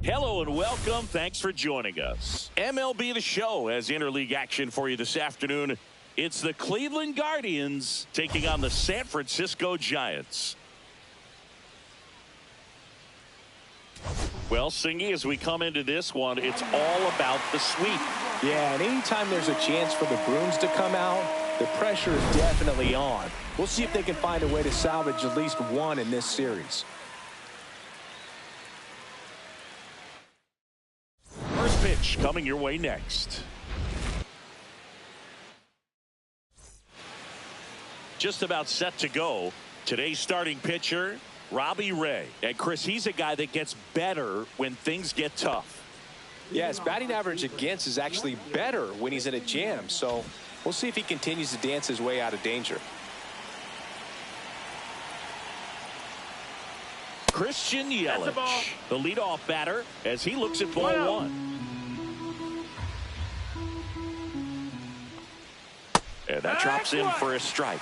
Hello and welcome. Thanks for joining us. MLB The Show has interleague action for you this afternoon. It's the Cleveland Guardians taking on the San Francisco Giants. Well, Singy, as we come into this one, it's all about the sweep. Yeah, and anytime there's a chance for the Bruins to come out, the pressure is definitely on. We'll see if they can find a way to salvage at least one in this series. First pitch coming your way next. Just about set to go. Today's starting pitcher, Robbie Ray. And Chris, he's a guy that gets better when things get tough. Yeah, his batting average against is actually better when he's in a jam. So we'll see if he continues to dance his way out of danger. Christian Yelich, the leadoff batter, as he looks at ball one. And that drops in for a strike.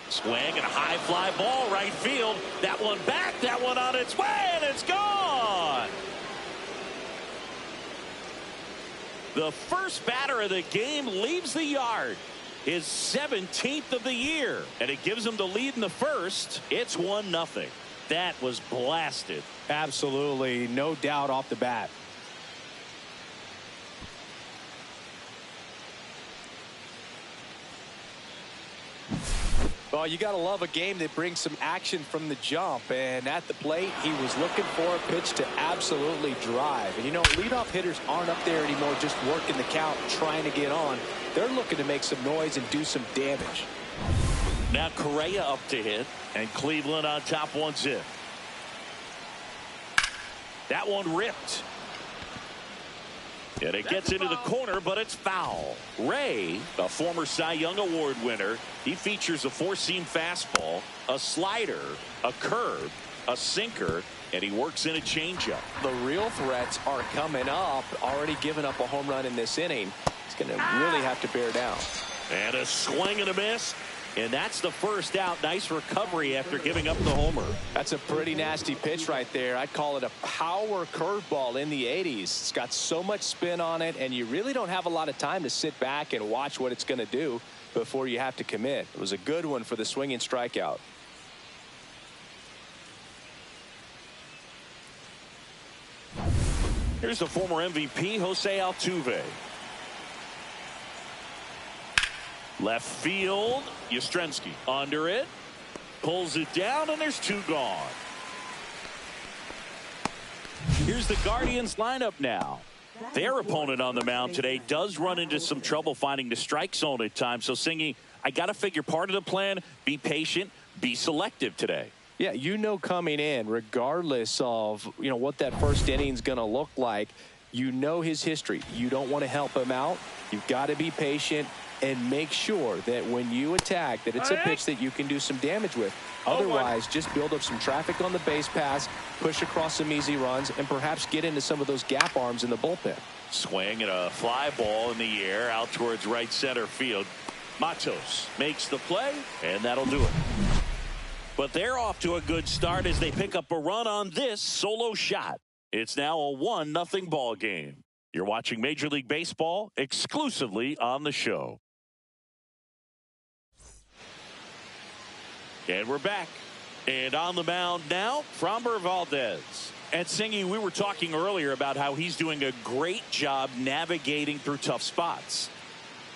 Swing and a high fly ball right field. That one back, that one on its way, and it's gone. The first batter of the game leaves the yard. His 17th of the year. And it gives him the lead in the first. It's 1-0. That was blasted. Absolutely, no doubt off the bat. Well, you got to love a game that brings some action from the jump. And at the plate, he was looking for a pitch to absolutely drive. And, you know, leadoff hitters aren't up there anymore just working the count, trying to get on. They're looking to make some noise and do some damage. Now Correa up to hit, and Cleveland on top 1-0. That one ripped. And it gets into the corner, but it's foul. Ray, a former Cy Young Award winner, he features a four-seam fastball, a slider, a curve, a sinker, and he works in a changeup. The real threats are coming up. Already given up a home run in this inning. He's going to really have to bear down. And a swing and a miss. And that's the first out. Nice recovery after giving up the homer. That's a pretty nasty pitch right there. I'd call it a power curveball in the 80s. It's got so much spin on it, and you really don't have a lot of time to sit back and watch what it's going to do before you have to commit. It was a good one for the swinging strikeout. Here's the former MVP, Jose Altuve. Left field, Yastrzemski under it, pulls it down, and there's two gone. Here's the Guardians lineup now. Their opponent on the mound today does run into some trouble finding the strike zone at times. So, Singy, I got to figure part of the plan, be patient, be selective today. Yeah, you know coming in, regardless of, you know, what that first inning is going to look like, you know his history. You don't want to help him out. You've got to be patient and make sure that when you attack that it's a pitch that you can do some damage with. Otherwise, just build up some traffic on the base pass, push across some easy runs, and perhaps get into some of those gap arms in the bullpen. Swing and a fly ball in the air out towards right center field. Matos makes the play, and that'll do it. But they're off to a good start as they pick up a run on this solo shot. It's now a 1-0 ball game. You're watching Major League Baseball exclusively on the show. And we're back. And on the mound now, Framber Valdez. And Singy, we were talking earlier about how he's doing a great job navigating through tough spots.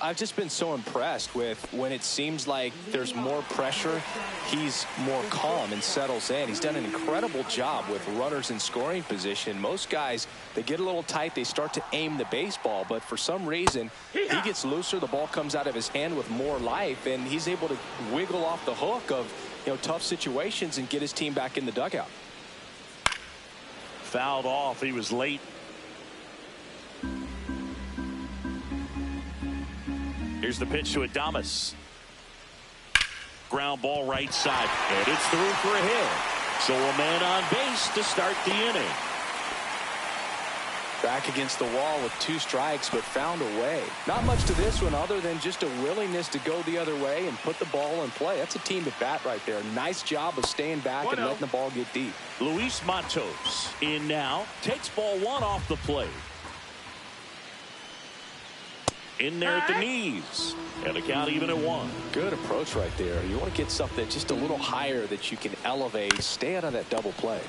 I've just been so impressed with when it seems like there's more pressure, he's more calm and settles in. He's done an incredible job with runners in scoring position. Most guys, they get a little tight, they start to aim the baseball, but for some reason, he gets looser, the ball comes out of his hand with more life, and he's able to wiggle off the hook of, you know, tough situations and get his team back in the dugout. Fouled off, he was late. Here's the pitch to Adames. Ground ball right side, and it's through for a hit. So a man on base to start the inning. Back against the wall with 2 strikes, but found a way. Not much to this one other than just a willingness to go the other way and put the ball in play. That's a team at bat right there. Nice job of staying back and letting the ball get deep. Luis Matos in now. Takes ball 1 off the plate. In there at the knees. And the count even at 1. Good approach right there. You want to get something just a little higher that you can elevate. Stay out of that double play.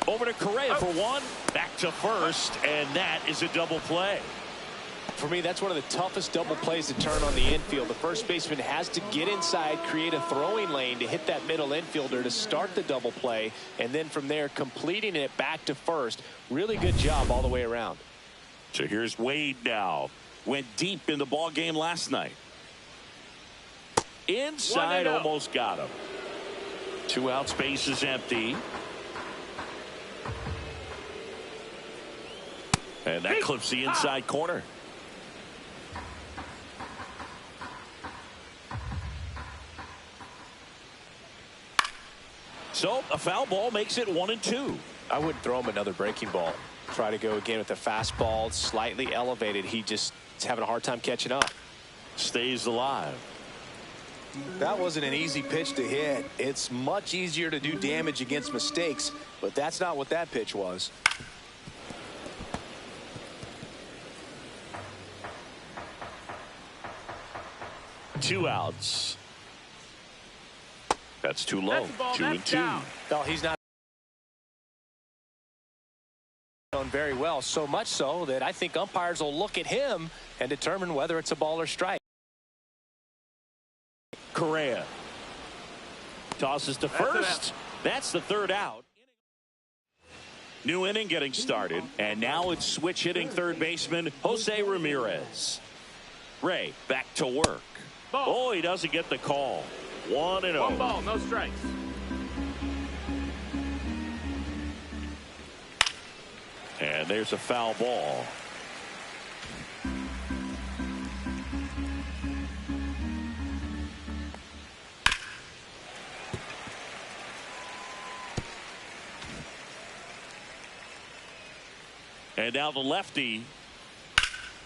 Over to Correa for 1. Back to first, and that is a double play. For me, that's one of the toughest double plays to turn on the infield. The first baseman has to get inside, create a throwing lane to hit that middle infielder to start the double play, and then from there completing it back to first. Really good job all the way around. So here's Wade now. Went deep in the ball game last night. Inside, almost got him. 2 outs, base is empty. And that clips the inside corner. So a foul ball makes it 1-2. I wouldn't throw him another breaking ball. Try to go again with the fastball, slightly elevated. He just is having a hard time catching up. Stays alive. That wasn't an easy pitch to hit. It's much easier to do damage against mistakes, but that's not what that pitch was. Two outs. That's too low. 2-2. Well, he's not done very well, so much so that I think umpires will look at him and determine whether it's a ball or strike. Correa tosses to first. That's the 3rd out. New inning getting started, and now it's switch hitting third baseman Jose Ramirez. Ray back to work. Oh, he doesn't get the call. 1-0. 1 ball, no strikes. And there's a foul ball. And now the lefty.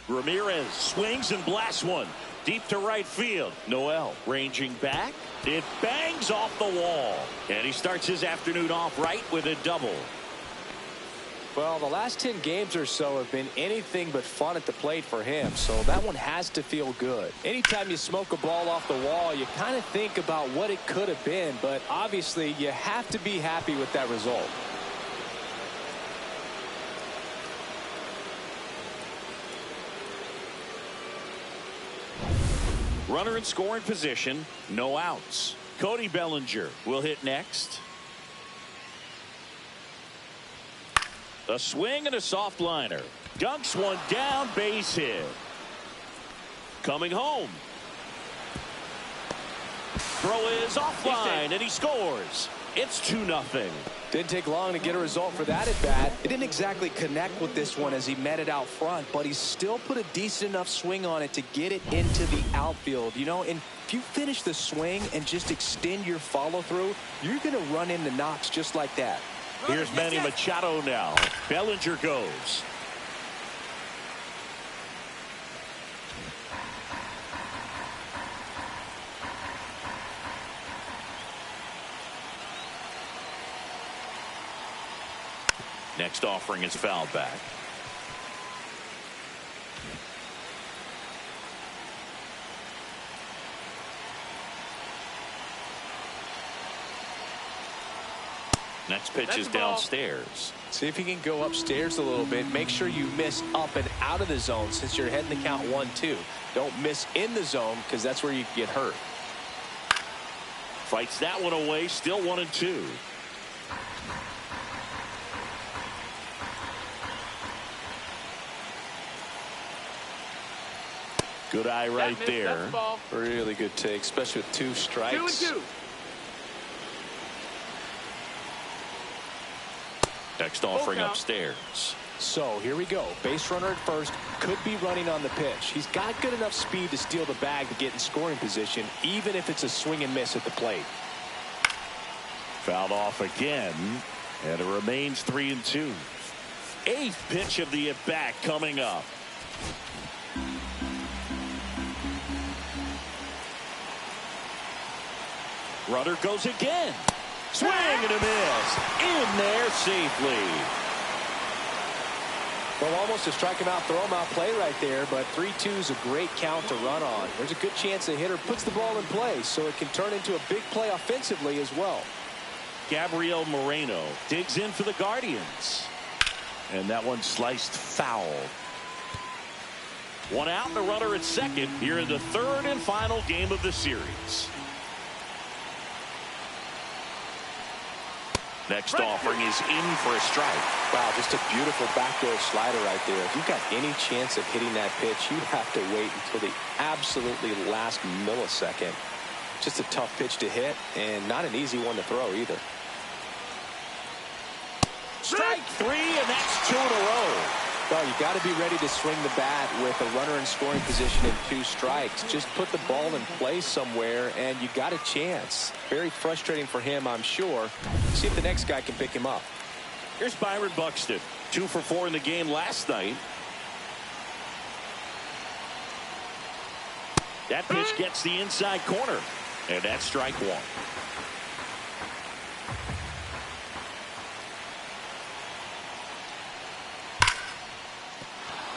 Ramirez swings and blasts one. Deep to right field. Noel ranging back. It bangs off the wall. And he starts his afternoon off right with a double. Well, the last 10 games or so have been anything but fun at the plate for him, so that one has to feel good. Anytime you smoke a ball off the wall, you kind of think about what it could have been, but obviously you have to be happy with that result. Runner in scoring position, no outs. Cody Bellinger will hit next. A swing and a soft liner. Dunks one down, base hit. Coming home. Throw is offline, and he scores. It's 2-0. Didn't take long to get a result for that at bat. It didn't exactly connect with this one as he met it out front, but he still put a decent enough swing on it to get it into the outfield. You know, and if you finish the swing and just extend your follow through, you're going to run into knocks just like that. Here's Manny Machado now. Bellinger goes. Next offering is fouled back. Next pitch is downstairs. See if you can go upstairs a little bit. Make sure you miss up and out of the zone since you're heading the count 1-2. Don't miss in the zone because that's where you get hurt. Fights that one away. Still 1-2. Good eye right there. Really good take, especially with 2 strikes. 2-2. Next offering upstairs. So here we go. Base runner at first. Could be running on the pitch. He's got good enough speed to steal the bag to get in scoring position, even if it's a swing and miss at the plate. Fouled off again, and it remains 3-2. 8th pitch of the at-bat coming up. Runner goes again. Swing and a miss. In there safely. Well, almost a strike him out, throw him out play right there, but 3-2 is a great count to run on. There's a good chance the hitter puts the ball in play, so it can turn into a big play offensively as well. Gabriel Moreno digs in for the Guardians. And that one sliced foul. One out, the runner at second here in the 3rd and final game of the series. Next offering is in for a strike. Wow, just a beautiful backdoor slider right there. If you've got any chance of hitting that pitch, you have to wait until the absolutely last millisecond. Just a tough pitch to hit, and not an easy one to throw either. Strike 3, and that's 2 in a row. Well, you got to be ready to swing the bat with a runner in scoring position and 2 strikes. Just put the ball in play somewhere, and you got a chance. Very frustrating for him, I'm sure. See if the next guy can pick him up. Here's Byron Buxton, 2 for 4 in the game last night. That pitch gets the inside corner, and that's strike 1.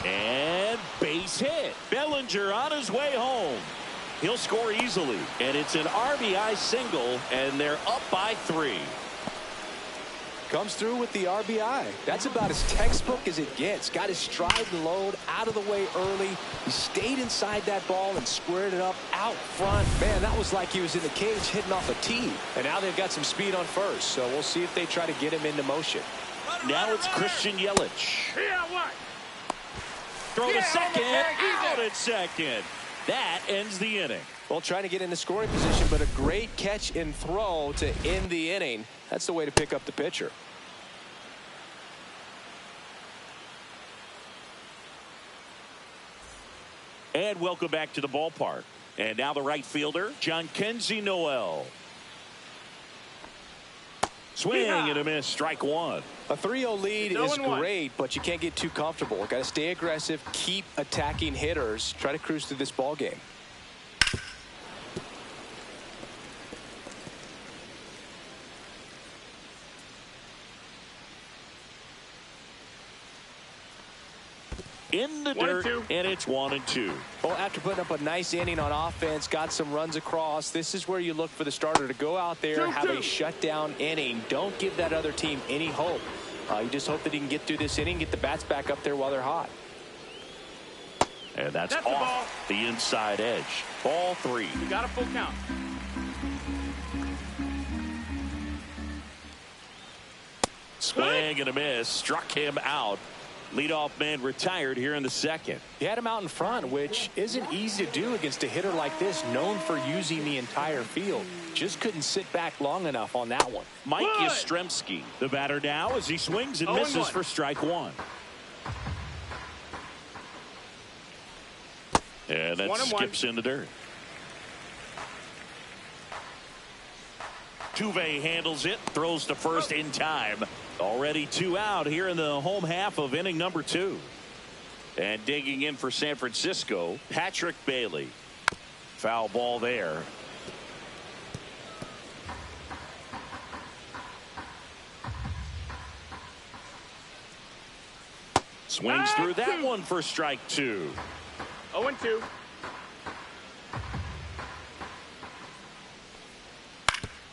And base hit. Bellinger on his way home. He'll score easily, and it's an RBI single, and they're up by 3. Comes through with the RBI. That's about as textbook as it gets. Got his stride and load out of the way early. He stayed inside that ball and squared it up out front. Man, that was like he was in the cage hitting off a tee. And now they've got some speed on first, so we'll see if they try to get him into motion. Now it's Christian Yelich. Yeah, what? Throw to second, out at second. That ends the inning. Well, trying to get in the scoring position, but a great catch and throw to end the inning. That's the way to pick up the pitcher. And welcome back to the ballpark. And now the right fielder, Jhonkensy Noel. Swing and a miss, strike 1. A 3-0 lead is great, but you can't get too comfortable. Got to stay aggressive, keep attacking hitters, try to cruise through this ball game. In the dirt, and it's 1-2. Well, after putting up a nice inning on offense, got some runs across, this is where you look for the starter to go out there, have a shutdown inning. Don't give that other team any hope. You just hope that he can get through this inning, get the bats back up there while they're hot. And that's off the inside edge. Ball 3. You got a full count. Swing and a miss, struck him out. Leadoff man retired here in the 2nd. He had him out in front, which isn't easy to do against a hitter like this, known for using the entire field. Just couldn't sit back long enough on that one. Mike Yastrzemski, the batter now, as he swings and misses for strike 1. And that skips in the dirt. Tuve handles it, throws to first in time. Already 2 out here in the home half of inning number 2. And digging in for San Francisco, Patrick Bailey. Foul ball there. Swings through that one for strike 2. 0-2.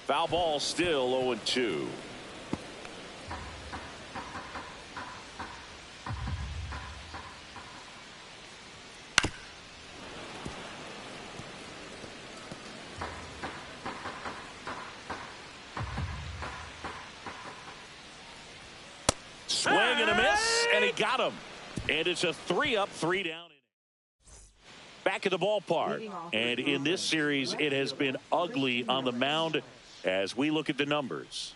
Foul ball still 0-2. Swing and a miss, and he got him. And it's a 3-up, 3-down inning. Back at the ballpark. And in this series, it has been ugly on the mound as we look at the numbers.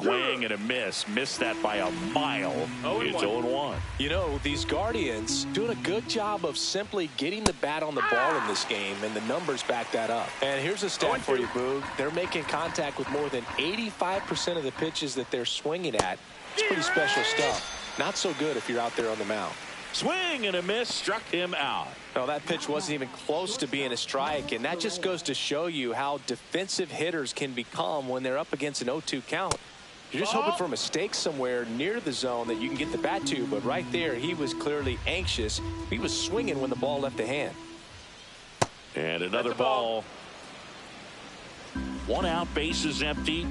swing and a miss. Missed that by a mile. It's 0-1. You know, these Guardians doing a good job of simply getting the bat on the ball in this game, and the numbers back that up. And here's a stat for you, Boog. They're making contact with more than 85% of the pitches that they're swinging at. It's pretty special stuff. Not so good if you're out there on the mound. Swing and a miss, struck him out. No, that pitch wasn't even close to being a strike, and that just goes to show you how defensive hitters can become when they're up against an 0-2 count. You're just hoping for a mistake somewhere near the zone that you can get the bat to, but right there he was clearly anxious. He was swinging when the ball left the hand. And another ball. 1 out, base is empty.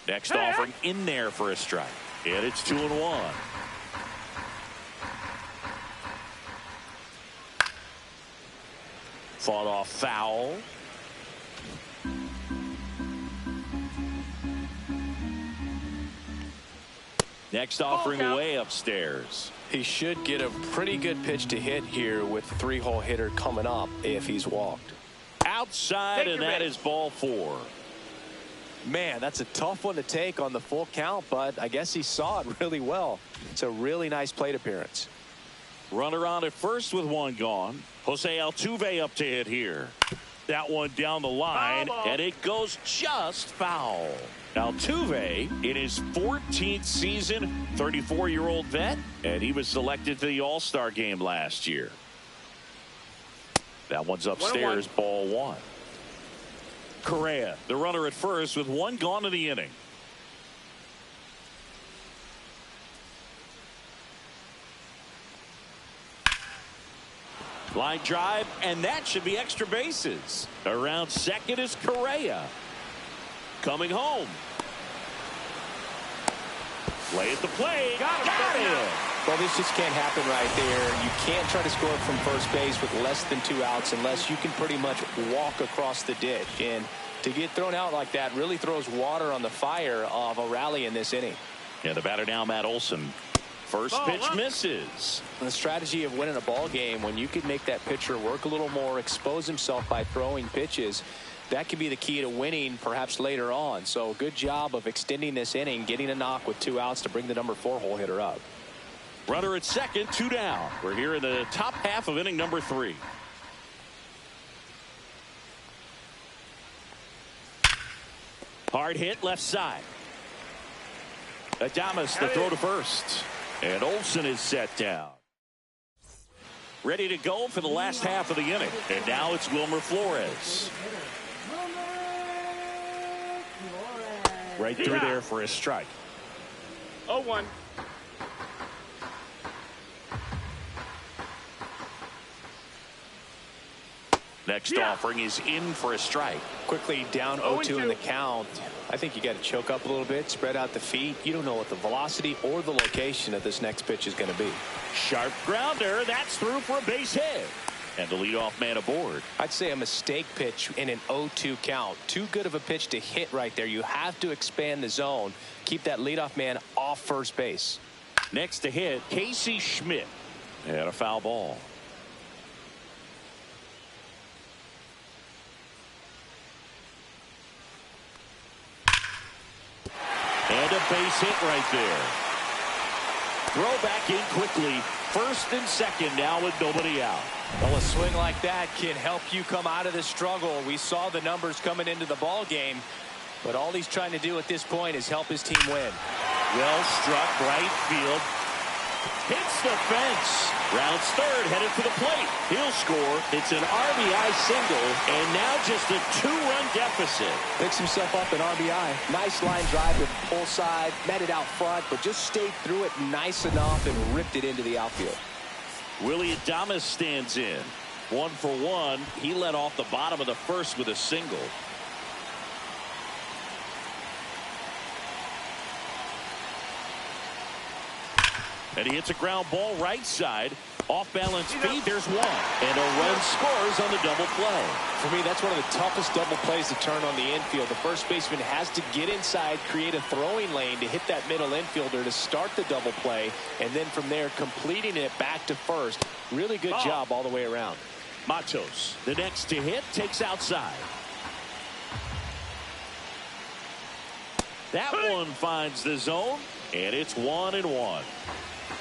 Next offering in there for a strike. And it's 2-1. Fought off foul. Next offering way upstairs. He should get a pretty good pitch to hit here with the 3-hole hitter coming up if he's walked. Outside, and that is ball 4. Man, that's a tough one to take on the full count, but I guess he saw it really well. It's a really nice plate appearance. Runner on at first with 1 gone. Jose Altuve up to hit here. That one down the line, and it goes just foul. Altuve in his 14th season, 34-year-old vet, and he was selected to the All-Star game last year. That one's upstairs, ball 1. Correa, the runner at first with 1 gone in the inning. Line drive, and that should be extra bases. Around second is Correa. Coming home. Play at the plate. Got it. Well, this just can't happen right there. You can't try to score from first base with less than 2 outs unless you can pretty much walk across the ditch. And to get thrown out like that really throws water on the fire of a rally in this inning. And the batter now, Matt Olson. First pitch misses. The strategy of winning a ball game, when you can make that pitcher work a little more, expose himself by throwing pitches, that could be the key to winning perhaps later on. So good job of extending this inning, getting a knock with 2 outs to bring the number 4-hole hitter up. Runner at second, 2 down. We're here in the top half of inning number 3. Hard hit left side. Adames the throw to first. And Olson is set down. Ready to go for the last half of the inning. And now it's Wilmer Flores. Right through there for a strike. 0-1. Next offering is in for a strike. Quickly down 0-2 in the count. I think you got to choke up a little bit, spread out the feet. You don't know what the velocity or the location of this next pitch is going to be. Sharp grounder. That's through for a base hit. And the leadoff man aboard. I'd say a mistake pitch in an 0-2 count. Too good of a pitch to hit right there. You have to expand the zone. Keep that leadoff man off first base. Next to hit, Casey Schmidt. And a foul ball. And a base hit right there. Throw back in quickly. First and second now with nobody out. Well, a swing like that can help you come out of the struggle. We saw the numbers coming into the ball game, but all he's trying to do at this point is help his team win. Well struck, right field. Hits the fence. Rounds third, headed for the plate. He'll score. It's an RBI single, and now just a 2-run deficit. Picks himself up an RBI. Nice line drive to the pull side, met it out front, but just stayed through it nice enough and ripped it into the outfield. Willie Adames stands in. 1 for 1. He led off the bottom of the first with a single. And he hits a ground ball right side. Off balance feed, there's one. And a run scores on the double play. For me, that's one of the toughest double plays to turn on the infield. The first baseman has to get inside, create a throwing lane to hit that middle infielder to start the double play. And then from there, completing it back to first. Really good job all the way around. Matos, the next to hit, takes outside. That one finds the zone, and it's 1-1.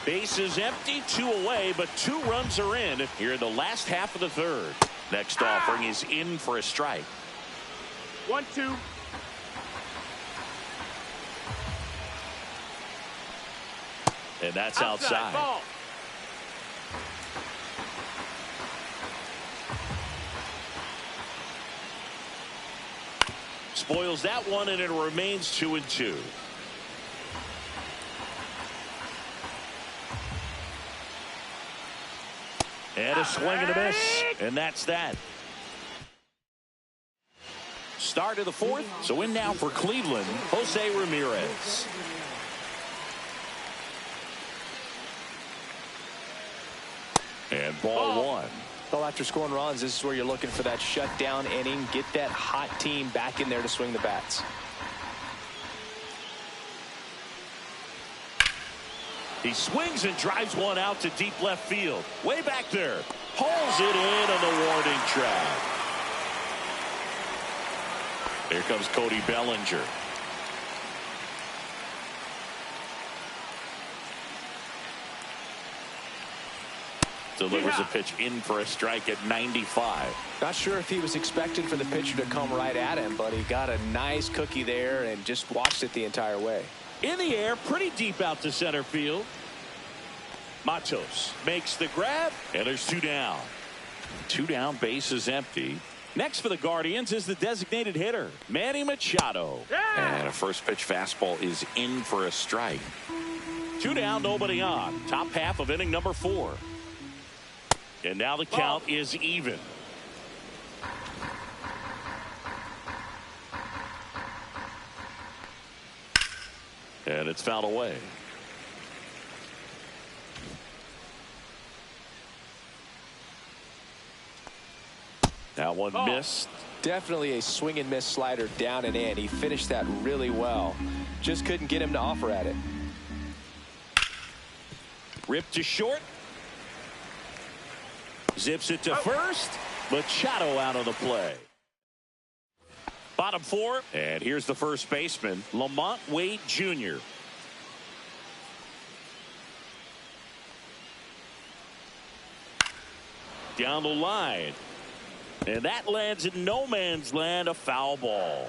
Bases empty, 2 away, but 2 runs are in here in the last half of the third. Next offering is in for a strike. 1-2. And that's outside. Ball. Spoils that one, and it remains 2-2. And a swing and a miss, and that's that. Start of the fourth, so in now for Cleveland, Jose Ramirez. And ball 1. Well, after scoring runs, this is where you're looking for that shutdown inning. Get that hot team back in there to swing the bats. He swings and drives one out to deep left field. Way back there. Pulls it in on the warning track. Here comes Cody Bellinger. Delivers a pitch in for a strike at 95. Not sure if he was expecting for the pitcher to come right at him, but he got a nice cookie there and just watched it the entire way. In the air, pretty deep out to center field. Matos makes the grab, and there's 2 down. 2 down, base is empty. Next for the Guardians is the designated hitter, Manny Machado. And a first pitch fastball is in for a strike. 2 down, nobody on. Top half of inning number 4. And now the count is even. And it's fouled away. That one missed. Definitely a swing and miss slider down and in. He finished that really well. Just couldn't get him to offer at it. Ripped to short. Zips it to first. Machado out of the play. Bottom 4. And here's the first baseman, Lamont Wade Jr. Down the line. And that lands in no man's land, a foul ball.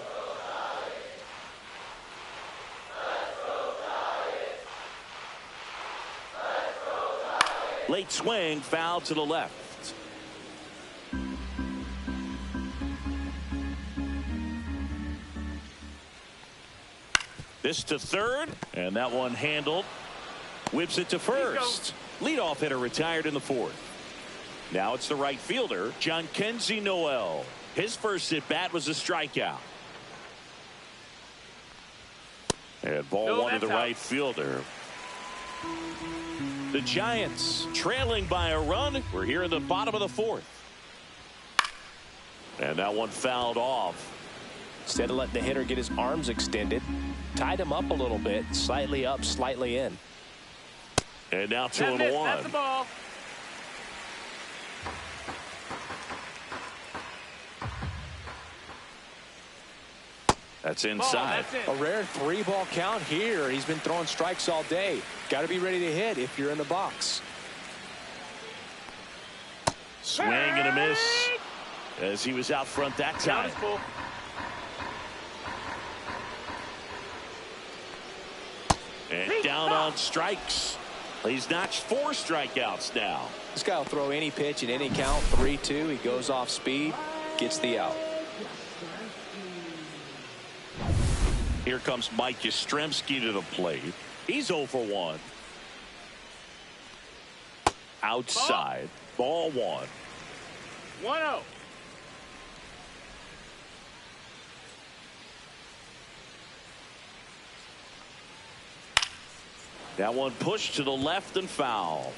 Late swing, foul to the left. This to third, and that one handled. Whips it to first. Leadoff hitter retired in the 4th. Now it's the right fielder, Jhonkensy Noel. His first at bat was a strikeout. And ball 1 to the right fielder. The Giants trailing by a run. We're here in the bottom of the 4th. And that one fouled off. Instead of letting the hitter get his arms extended, tied him up a little bit, slightly up, slightly in. And now 2-1. That's the ball. That's inside. A rare 3-ball count here. He's been throwing strikes all day. Got to be ready to hit if you're in the box. Swing and a miss as he was out front that time. And down on strikes. He's notched 4 strikeouts now. This guy will throw any pitch in any count. 3-2. He goes off speed, gets the out. Here comes Mike Yastrzemski to the plate. He's 0 for 1. Outside. Ball 1. 1-0. That one pushed to the left and foul.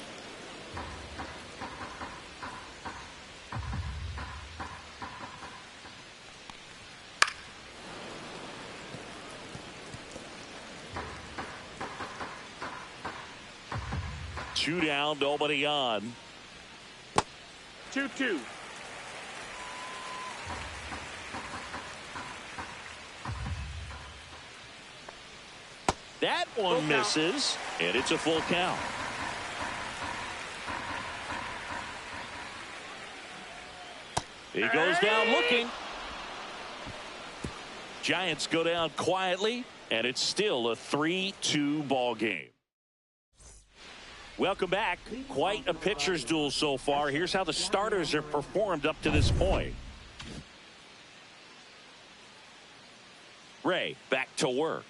Two down, nobody on. 2-2. That one misses, and it's a full count. He goes down looking. Giants go down quietly, and it's still a 3-2 ball game. Welcome back. Quite a pitcher's duel so far. Here's how the starters have performed up to this point. Ray back to work.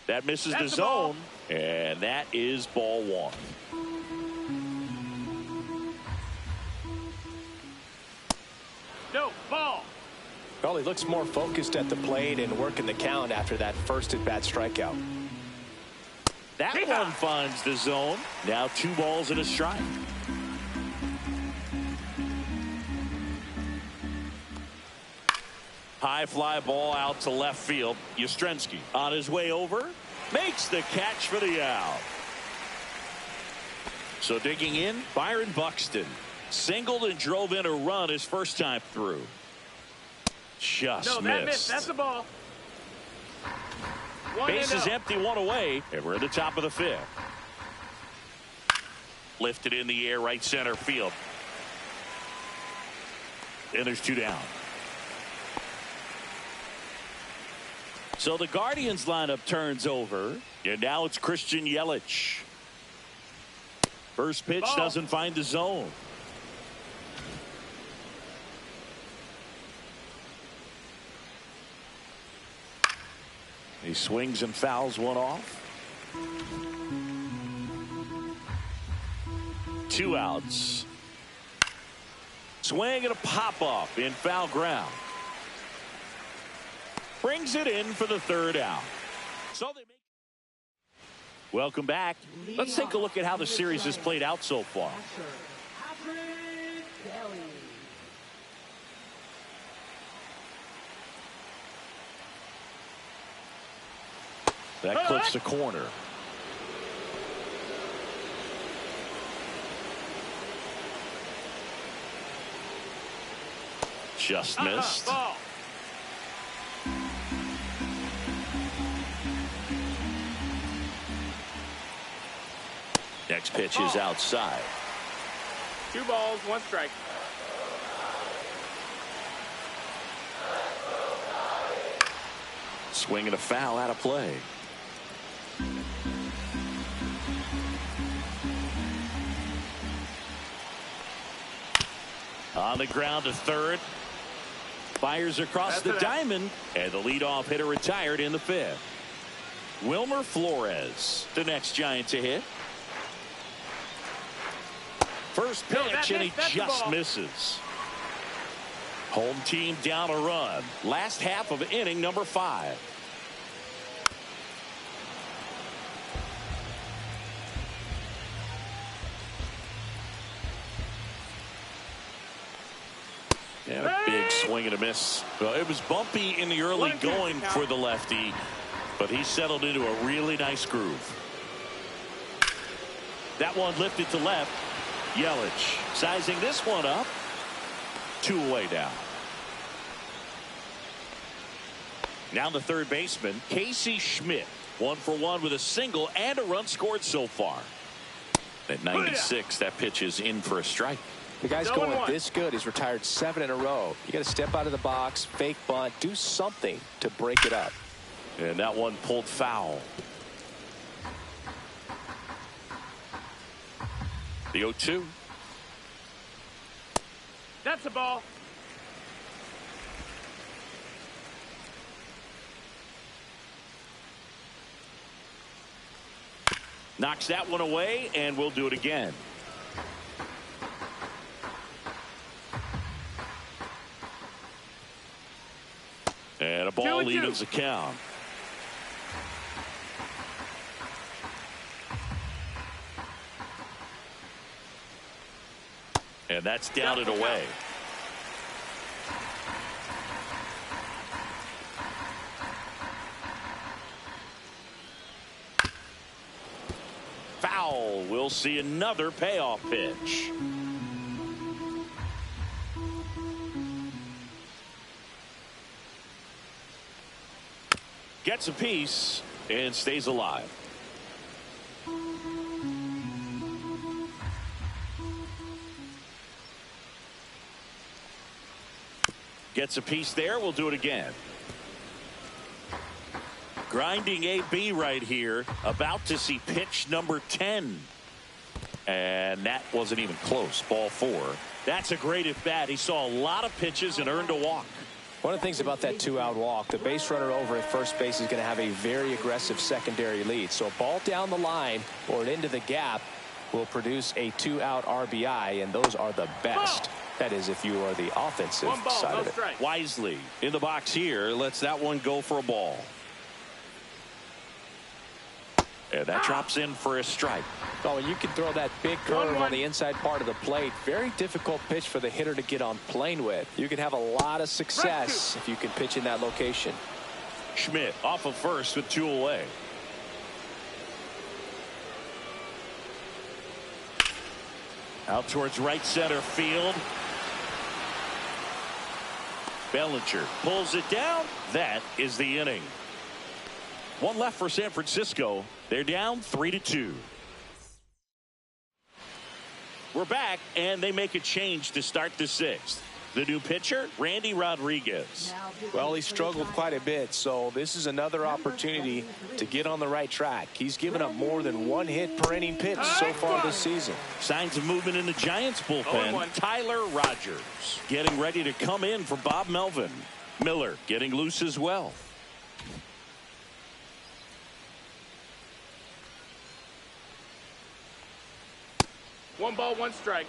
That misses the zone, and that is ball one. No, ball. Well, he looks more focused at the plate and working the count after that first at-bat strikeout. That one finds the zone. Now 2 balls and a strike. High fly ball out to left field. Yastrzemski on his way over. Makes the catch for the out. So digging in, Byron Buxton. Singled and drove in a run his first time through. Just missed. That's the ball. Base is empty, 1 away, and we're at the top of the 5th. Lifted in the air, right center field. And there's 2 down. So the Guardians lineup turns over, and now it's Christian Yelich. First pitch doesn't find the zone. He swings and fouls one off. 2 outs. Swing and a pop-off in foul ground. Brings it in for the 3rd out. So they make... Welcome back. Let's take a look at how the series has played out so far. That clips the corner. Just missed. Ball. Next pitch is outside. 2 balls, 1 strike. Swing and a foul out of play. On the ground to 3rd. Fires across the diamond, and the leadoff hitter retired in the 5th. Wilmer Flores, the next Giant to hit. First pitch, and he just misses. Home team down a run. Last half of inning number 5. And a big swing and a miss. Well, it was bumpy in the early going for the lefty, but he settled into a really nice groove. That one lifted to left. Yelich sizing this one up. 2 away now. Now the 3rd baseman, Casey Schmidt. 1 for 1 with a single and a run scored so far. At 96, that pitch is in for a strike. The guy's going this good. He's retired 7 in a row. You got to step out of the box, fake bunt, do something to break it up. And that one pulled foul. The 0-2. That's the ball. Knocks that one away, and we'll do it again. And a ball evens the count. And that's down and away. Foul. We'll see another payoff pitch. Gets a piece, and stays alive. Gets a piece there. We'll do it again. Grinding AB right here. About to see pitch number 10. And that wasn't even close. Ball 4. That's a great at bat. He saw a lot of pitches and earned a walk. One of the things about that 2-out walk, the base runner over at first base is going to have a very aggressive secondary lead. So a ball down the line or into the gap will produce a 2-out RBI, and those are the best. That is, if you are the offensive side of it. Wisely in the box here. Lets that one go for a ball. And that drops in for a strike. Oh, and you can throw that big curve on the inside part of the plate. Very difficult pitch for the hitter to get on plane with. You can have a lot of success if you can pitch in that location. Schmidt off of first with 2 away. Out towards right center field. Bellinger pulls it down. That is the inning. 1 left for San Francisco. They're down 3-2. We're back, and they make a change to start the 6th. The new pitcher, Randy Rodriguez. Well, he struggled quite a bit, so this is another opportunity to get on the right track. He's given up more than 1 hit per inning pitch so far this season. Signs of movement in the Giants bullpen. Tyler Rogers getting ready to come in for Bob Melvin. Miller getting loose as well. One ball, 1 strike.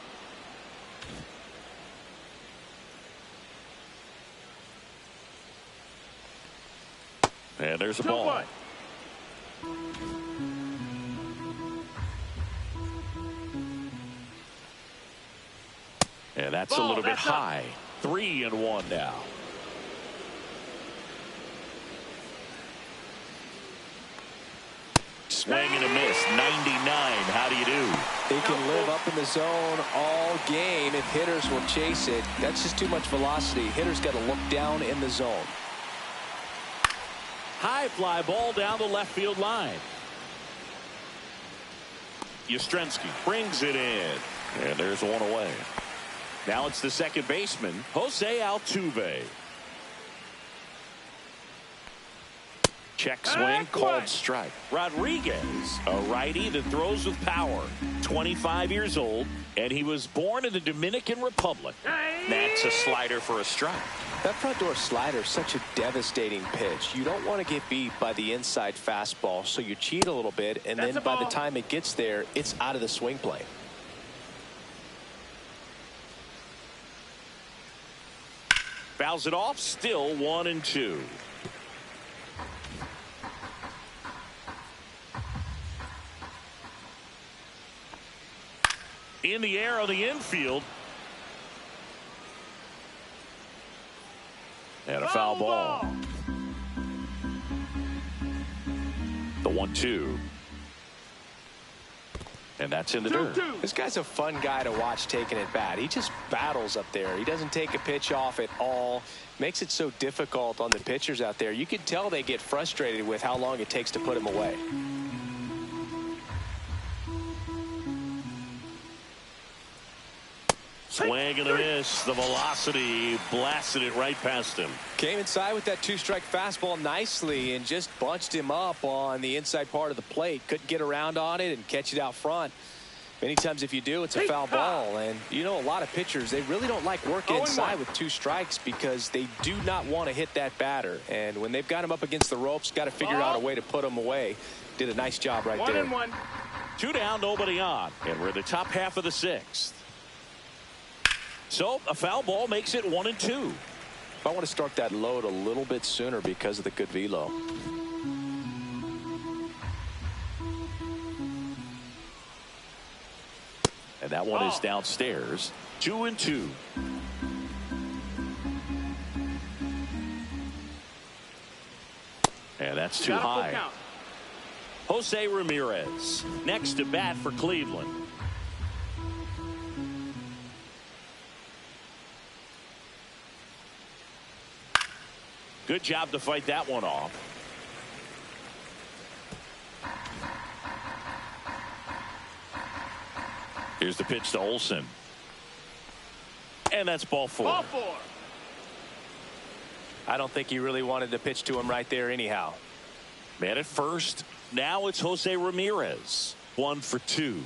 And there's a ball. 2-1. And that's a little bit high. 3-1 now. Swing and a miss. 99. How do you do? He can live up in the zone all game if hitters will chase it. That's just too much velocity. Hitters got to look down in the zone. High fly ball down the left field line. Yastrzemski brings it in. And there's 1 away. Now it's the second baseman, Jose Altuve. Check swing, called strike. Rodriguez, a righty that throws with power. 25 years old, and he was born in the Dominican Republic. That's a slider for a strike. That front door slider is such a devastating pitch. You don't want to get beat by the inside fastball, so you cheat a little bit, and then by the time it gets there, it's out of the swing plane. Fouls it off, still 1-2. In the air on the infield. And a foul ball. The 1-2. And that's in the dirt. This guy's a fun guy to watch taking at bat. He just battles up there. He doesn't take a pitch off at all. Makes it so difficult on the pitchers out there. You can tell they get frustrated with how long it takes to put him away. Swing and a miss. The velocity blasted it right past him. Came inside with that 2-strike fastball nicely and just bunched him up on the inside part of the plate. Couldn't get around on it and catch it out front. Many times if you do, it's a foul ball. And you know, a lot of pitchers, they really don't like working inside with 2 strikes because they do not want to hit that batter. And when they've got him up against the ropes, got to figure out a way to put him away. Did a nice job right there. 1-1. 2 down, nobody on. And we're in the top half of the 6th. So a foul ball makes it 1-2. I want to start that load a little bit sooner because of the good velo. And that one is downstairs. 2-2. And that's too high. Jose Ramirez next to bat for Cleveland. Good job to fight that one off. Here's the pitch to Olsen. And that's ball 4. Ball 4. I don't think he really wanted to pitch to him right there anyhow. Man at first. Now it's Jose Ramirez. 1 for 2.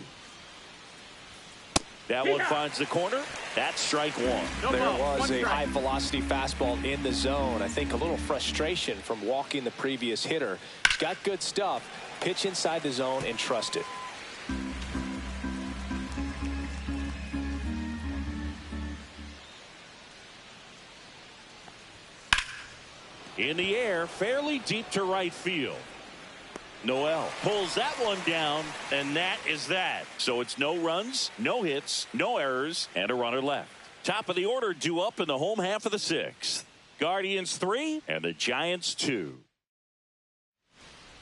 That one finds the corner. That's strike 1. There was a high velocity fastball in the zone. I think a little frustration from walking the previous hitter. He's got good stuff. Pitch inside the zone and trust it. In the air, fairly deep to right field. Noel pulls that one down, and that is that. So it's no runs, no hits, no errors, and a runner left. Top of the order due up in the home half of the 6th. Guardians 3 and the Giants 2.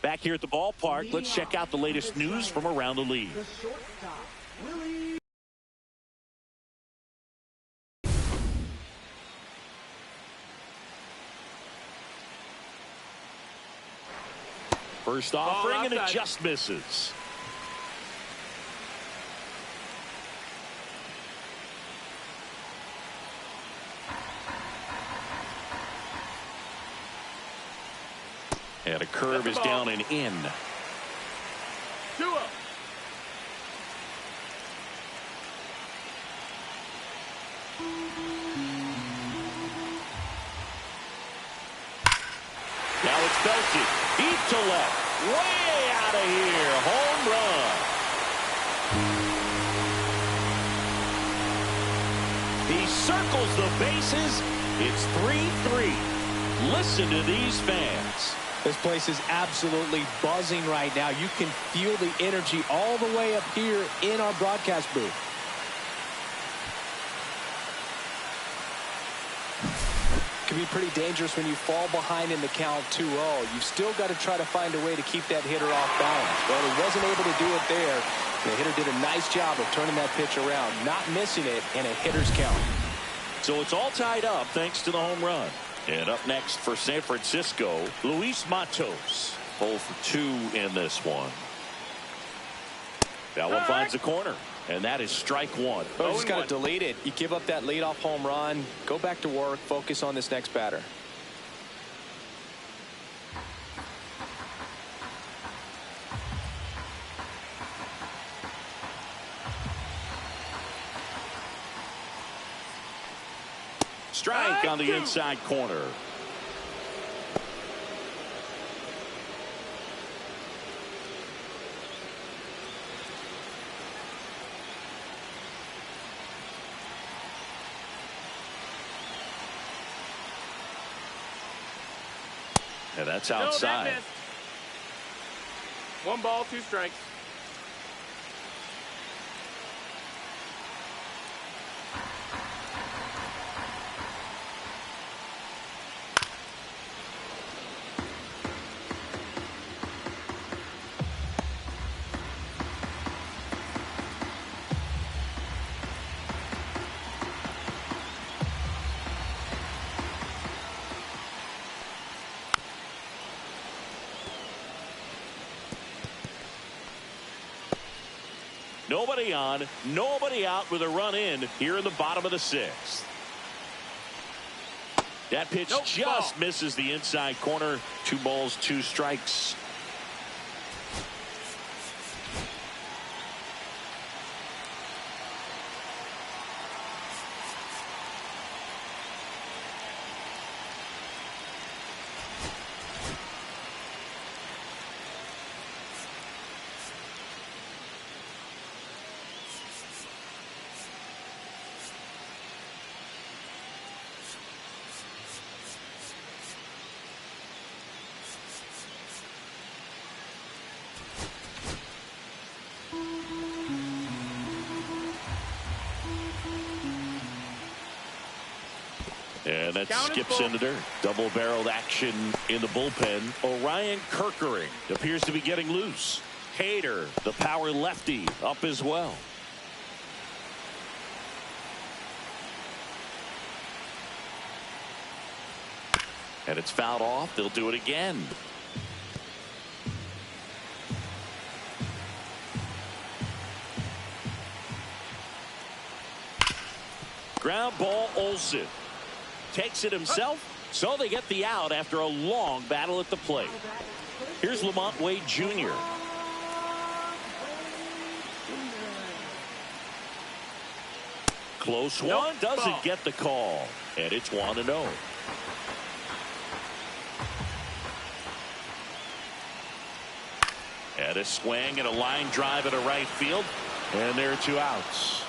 Back here at the ballpark, let's check out the latest news from around the league. The shortstop, Willie. First offering, and it just misses. And a curve is down and in. 2-0. Now it's belted deep to left, way out of here, home run. He circles the bases. It's 3-3. Listen to these fans. This place is absolutely buzzing right now. You can feel the energy all the way up here in our broadcast booth. Can be pretty dangerous when you fall behind in the count 2-0. You've still got to try to find a way to keep that hitter off balance. Well, he wasn't able to do it there. The hitter did a nice job of turning that pitch around, not missing it in a hitter's count. So it's all tied up thanks to the home run. And up next for San Francisco, Luis Matos. 0 for 2 in this one. That one finds the corner. And that is strike 1. Oh, just got to delete it. You give up that leadoff home run. Go back to work. Focus on this next batter. Strike on the inside corner. And that's outside. No, 1 ball, 2 strikes. Nobody on, nobody out with a run in here in the bottom of the 6th. That pitch just misses the inside corner. 2 balls, 2 strikes. And that skips into dirt. Double-barreled action in the bullpen. Orion Kerkering appears to be getting loose. Hader, the power lefty, up as well. And it's fouled off. They'll do it again. Ground ball, Olsen takes it himself, so they get the out after a long battle at the plate. Here's Lamont Wade Jr. Close one, doesn't get the call, and it's 1-0. And a swing and a line drive into right field, and there are 2 outs.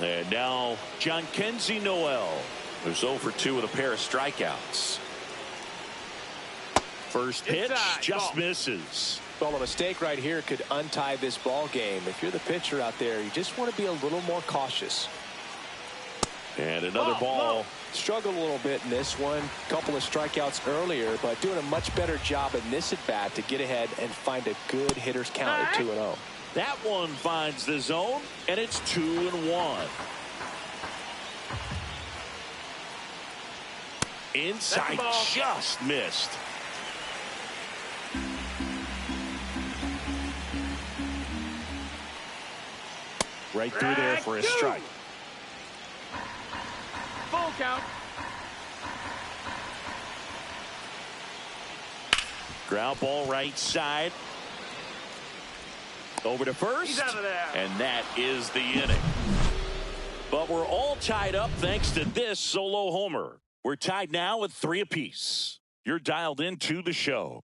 And now John Kenzie Noel, who's 0 for 2 with a pair of strikeouts. First pitch just misses. Well, a mistake right here could untie this ball game. If you're the pitcher out there, you just want to be a little more cautious. And another ball. Struggled a little bit in this one. Couple of strikeouts earlier, but doing a much better job in this at bat to get ahead and find a good hitter's count at 2-0. That one finds the zone, and it's 2-1. Inside, just missed. Right through there for a strike. Full count. Ground ball right side. Over to first. He's out of there. And that is the inning. But we're all tied up thanks to this solo homer. We're tied now with 3 apiece. You're dialed into the show.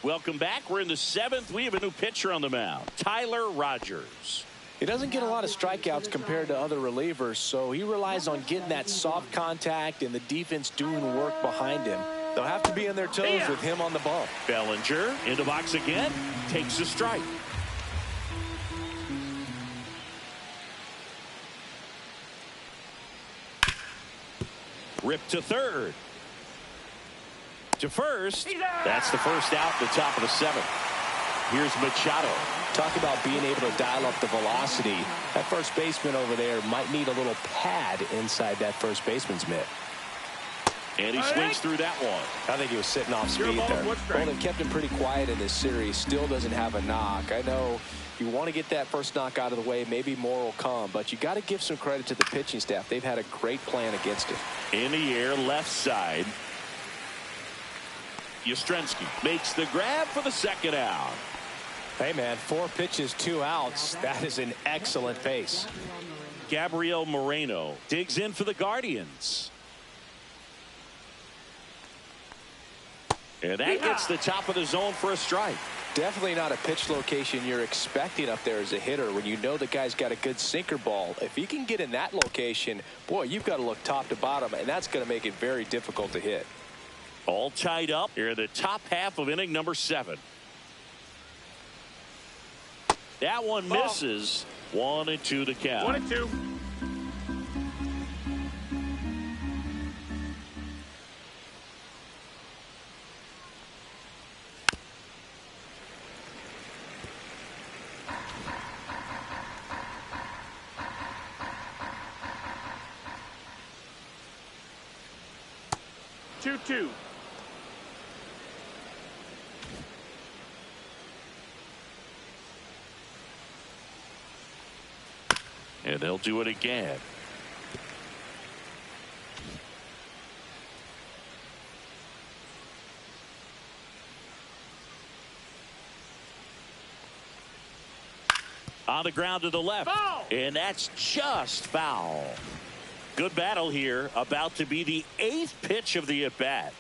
Welcome back. We're in the 7th. We have a new pitcher on the mound, Tyler Rogers. He doesn't get a lot of strikeouts compared to other relievers, so he relies on getting that soft contact and the defense doing work behind him. They'll have to be on their toes with him on the bump. Bellinger in the box again, takes a strike. Rip to third. To first. That's the first out at the top of the 7th. Here's Machado. Talk about being able to dial up the velocity. That first baseman over there might need a little pad inside that first baseman's mitt. And he swings through that one. I think he was sitting off speed there. Well, they've kept him pretty quiet in this series. Still doesn't have a knock. I know you want to get that first knock out of the way. Maybe more will come. But you got to give some credit to the pitching staff. They've had a great plan against it. In the air, left side. Yastrzemski makes the grab for the 2nd out. Hey, man, 4 pitches, 2 outs. That is an excellent pace. Gabriel Moreno digs in for the Guardians. And that gets the top of the zone for a strike. Definitely not a pitch location you're expecting up there as a hitter when you know the guy's got a good sinker ball. If he can get in that location, boy, you've got to look top to bottom, and that's going to make it very difficult to hit. All tied up here in the top half of inning number 7. That one misses. 1-2 to count. 1-2. Two. And they'll do it again. On the ground to the left. Foul. And that's just foul. Good battle here. About to be the 8th pitch of the at-bat.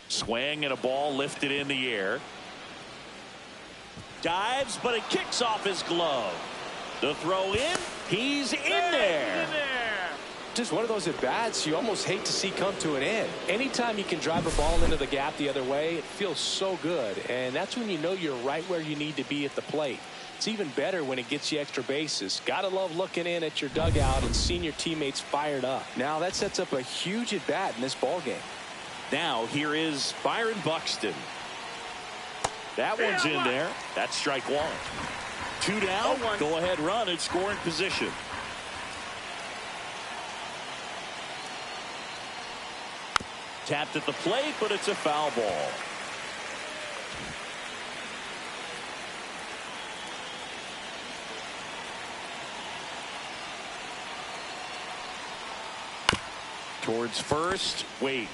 Swing and a ball lifted in the air. Dives, but it kicks off his glove. The throw in. He's in there. Just one of those at-bats you almost hate to see come to an end. Anytime you can drive a ball into the gap the other way, it feels so good. And that's when you know you're right where you need to be at the plate. It's even better when it gets you extra bases. Gotta love looking in at your dugout and seeing your teammates fired up. Now that sets up a huge at-bat in this ball game. Now here is Byron Buxton. That one's in there. That's strike 1. 2 down. Go ahead run in scoring position. Tapped at the plate, but it's a foul ball. Towards first. Wait.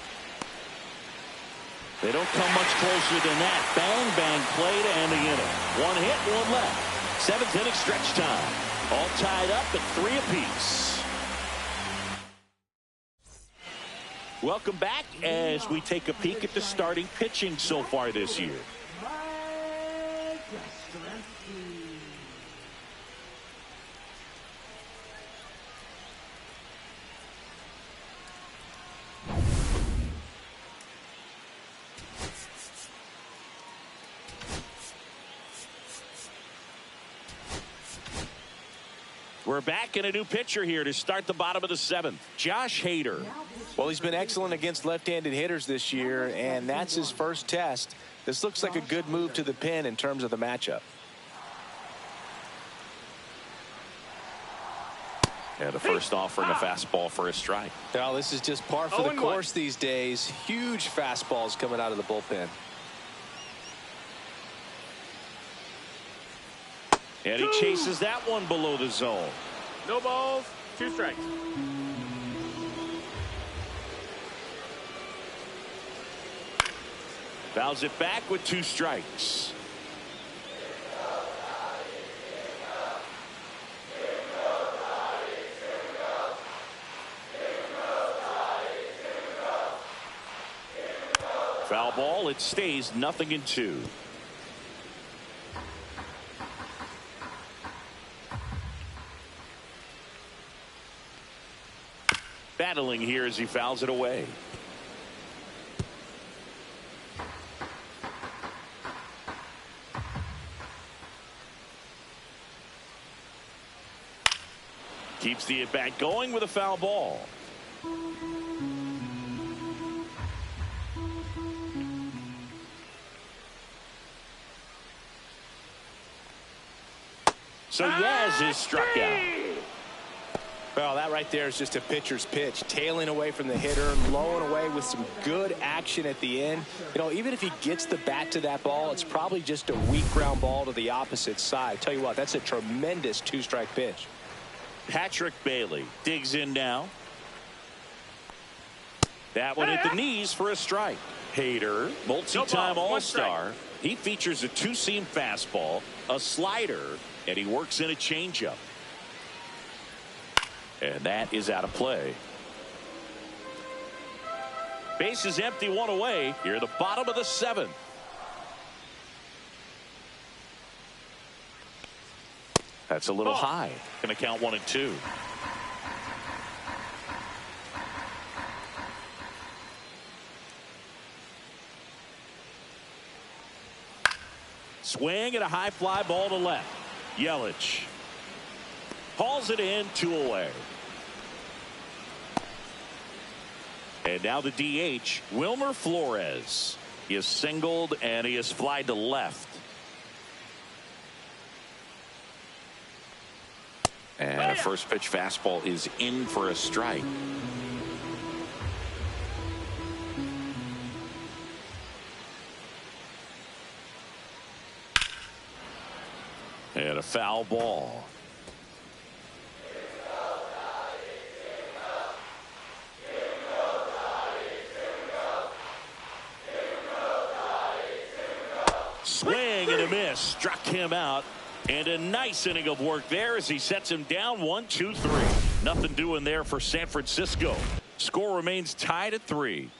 They don't come much closer than that. Bang, bang play to end the inning. One hit, one left. Seventh inning stretch time. All tied up at 3 apiece. Welcome back as we take a peek at the starting pitching so far this year. We're back in a new pitcher here to start the bottom of the 7th. Josh Hader. Well, he's been excellent against left-handed hitters this year, and that's his first test. This looks like a good move to the pen in terms of the matchup. Yeah, the first offering a fastball for a strike. Well, this is just par for the course these days. Huge fastballs coming out of the bullpen. And he chases that one below the zone. No balls, 2 strikes. Fouls it back with 2 strikes. Foul ball. It stays 0-2. Battling here as he fouls it away. Keeps the at-bat going with a foul ball. So Yaz is struck out. Well, that right there is just a pitcher's pitch. Tailing away from the hitter, lowing away with some good action at the end. You know, even if he gets the bat to that ball, it's probably just a weak ground ball to the opposite side. Tell you what, that's a tremendous 2-strike pitch. Patrick Bailey digs in now. That one at the knees for a strike. Hader, multi-time all-star. He features a 2-seam fastball, a slider, and he works in a changeup. And that is out of play. Base is empty, 1 away. Here at the bottom of the 7th. That's a little high. Going to count 1 and 2. Swing and a high fly ball to left. Yelich hauls it in, 2 away. And now the DH, Wilmer Flores. He is singled and he is flied to left. And a first pitch fastball is in for a strike. And a foul ball. Swing and a miss. Struck him out. And a nice inning of work there as he sets him down 1-2-3. Nothing doing there for San Francisco. Score remains tied at 3.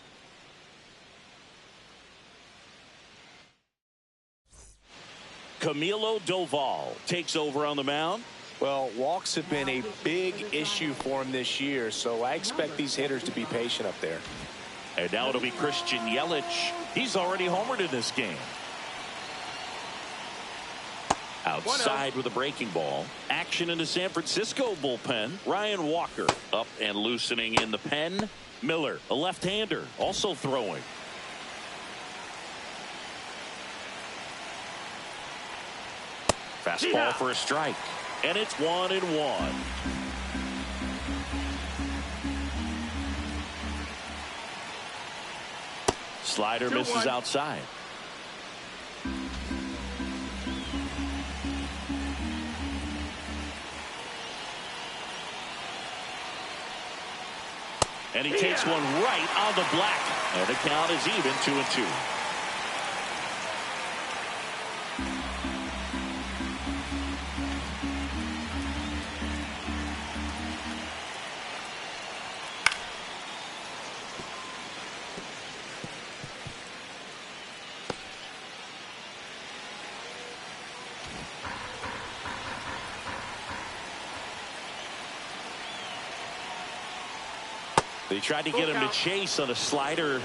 Camilo Doval takes over on the mound. Well, walks have been a big issue for him this year, so I expect these hitters to be patient up there. And now it'll be Christian Yelich. He's already homered in this game. Outside with a breaking ball. Action in the San Francisco bullpen. Ryan Walker up and loosening in the pen. Miller, a left-hander, also throwing. Fastball for a strike. And it's 1-1. Slider misses 2-1. outside. And he takes one right on the black. And the count is even, 2-2. They tried to get him to chase on a slider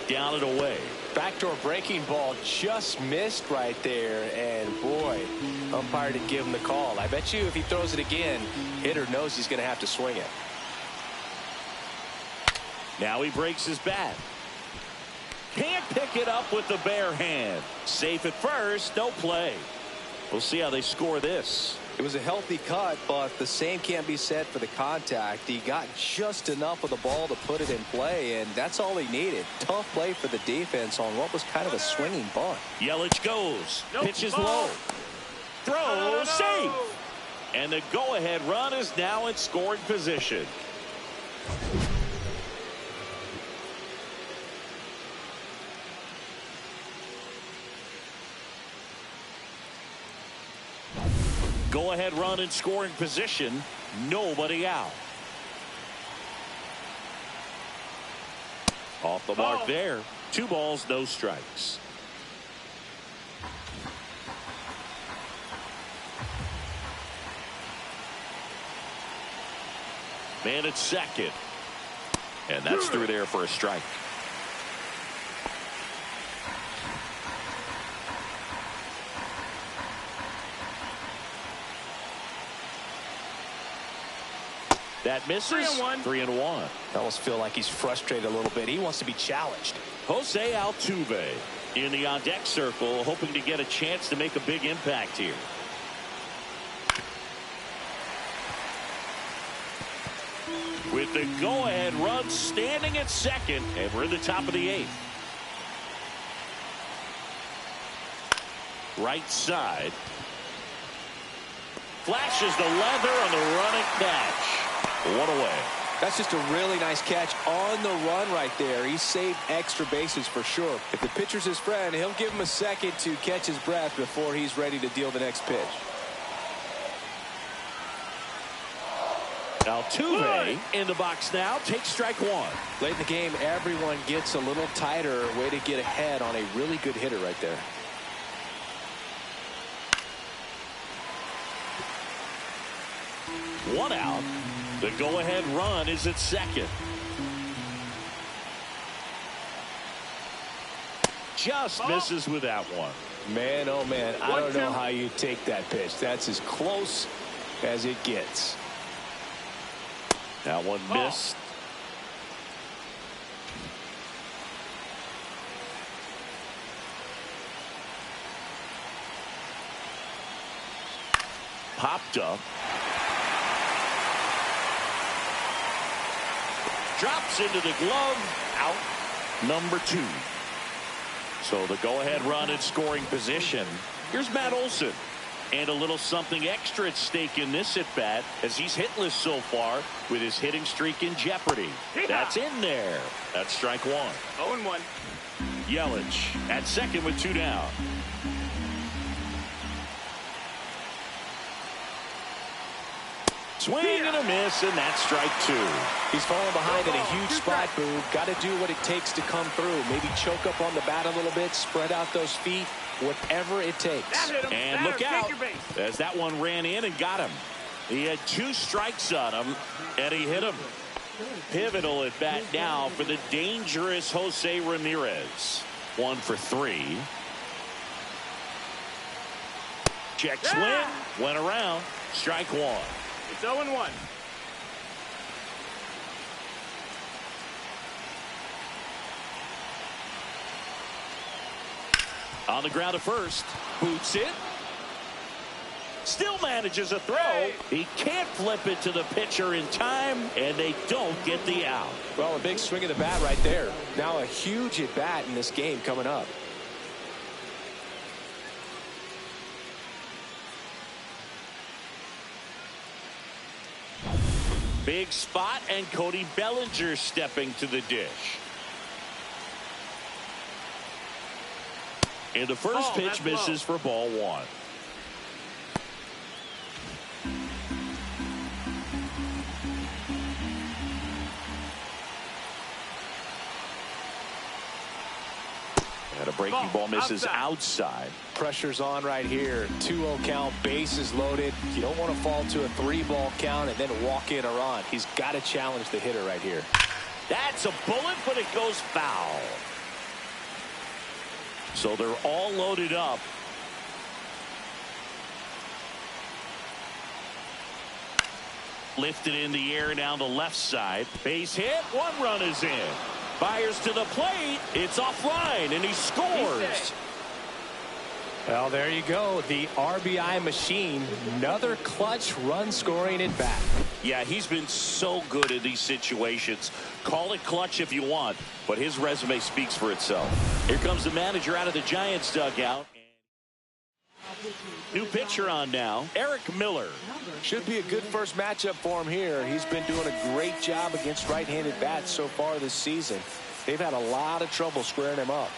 down and away. Backdoor breaking ball just missed right there, and boy, umpire didn't give him the call. I bet you if he throws it again, hitter knows he's going to have to swing it. Now he breaks his bat. Can't pick it up with the bare hand. Safe at first, no play. We'll see how they score this. It was a healthy cut, but the same can't be said for the contact. He got just enough of the ball to put it in play, and that's all he needed. Tough play for the defense on what was kind of a swinging bunt. Yelich goes. Pitches low. Throw, safe. And the go-ahead run is now in scoring position. Go-ahead run in scoring position. Nobody out. Off the mark there. 2 balls, no strikes. Man at second. And that's through there for a strike. That misses. 3-1. 3-1. I almost feel like he's frustrated a little bit. He wants to be challenged. Jose Altuve in the on-deck circle, hoping to get a chance to make a big impact here. With the go-ahead run standing at second, and we're in the top of the 8th. Right side. Flashes the leather on the running catch. 1 away. That's just a really nice catch on the run right there. He saved extra bases for sure. If the pitcher's his friend, he'll give him a second to catch his breath before he's ready to deal the next pitch. Altuve in the box now. Takes strike 1. Late in the game, everyone gets a little tighter. Way to get ahead on a really good hitter right there. One out. The go-ahead run is at second. Just misses with that one. Man, oh man, I don't know how you take that pitch. That's as close as it gets. That one missed. Popped up. Drops into the glove. Out number 2. So the go-ahead run in scoring position. Here's Matt Olson. And a little something extra at stake in this at-bat as he's hitless so far with his hitting streak in jeopardy. That's in there. That's strike 1. 0-1. Yelich at second with 2 down. Swing and a miss, and that's strike 2. He's falling behind in a huge spot, Boo. Got to do what it takes to come through. Maybe choke up on the bat a little bit, spread out those feet, whatever it takes. And look out as that one ran in and got him. He had 2 strikes on him, and he hit him. Pivotal at bat now for the dangerous Jose Ramirez. 1 for 3. Check swing, went around, strike 1. It's 0-1. On the ground at first. Boots it. Still manages a throw. He can't flip it to the pitcher in time, and they don't get the out. Well, a big swing of the bat right there. Now a huge at bat in this game coming up. Big spot, and Cody Bellinger stepping to the dish. And the first pitch misses for ball one. And a breaking ball misses outside. Pressure's on right here. 2-0 count, bases loaded. You don't want to fall to a 3-ball count and then walk in a run. He's got to challenge the hitter right here. That's a bullet, but it goes foul. So they're all loaded up. Lifted in the air down the left side. Base hit. One run is in. Fires to the plate. It's offline, and he scores. Well, there you go. The RBI machine. Another clutch run scoring at bat. Yeah, he's been so good in these situations. Call it clutch if you want, but his resume speaks for itself. Here comes the manager out of the Giants dugout. New pitcher on now, Eric Miller. Should be a good first matchup for him here. He's been doing a great job against right-handed bats so far this season. They've had a lot of trouble squaring him up.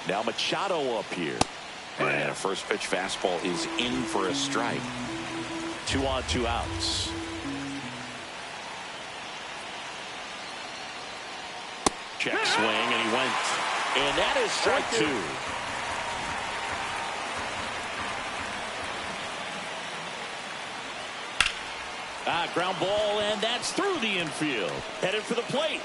Now Machado up here. And a first pitch fastball is in for a strike. 2 on 2 outs. Check swing, and he went. And that is strike 2. Ground ball, and that's through the infield. Headed for the plate.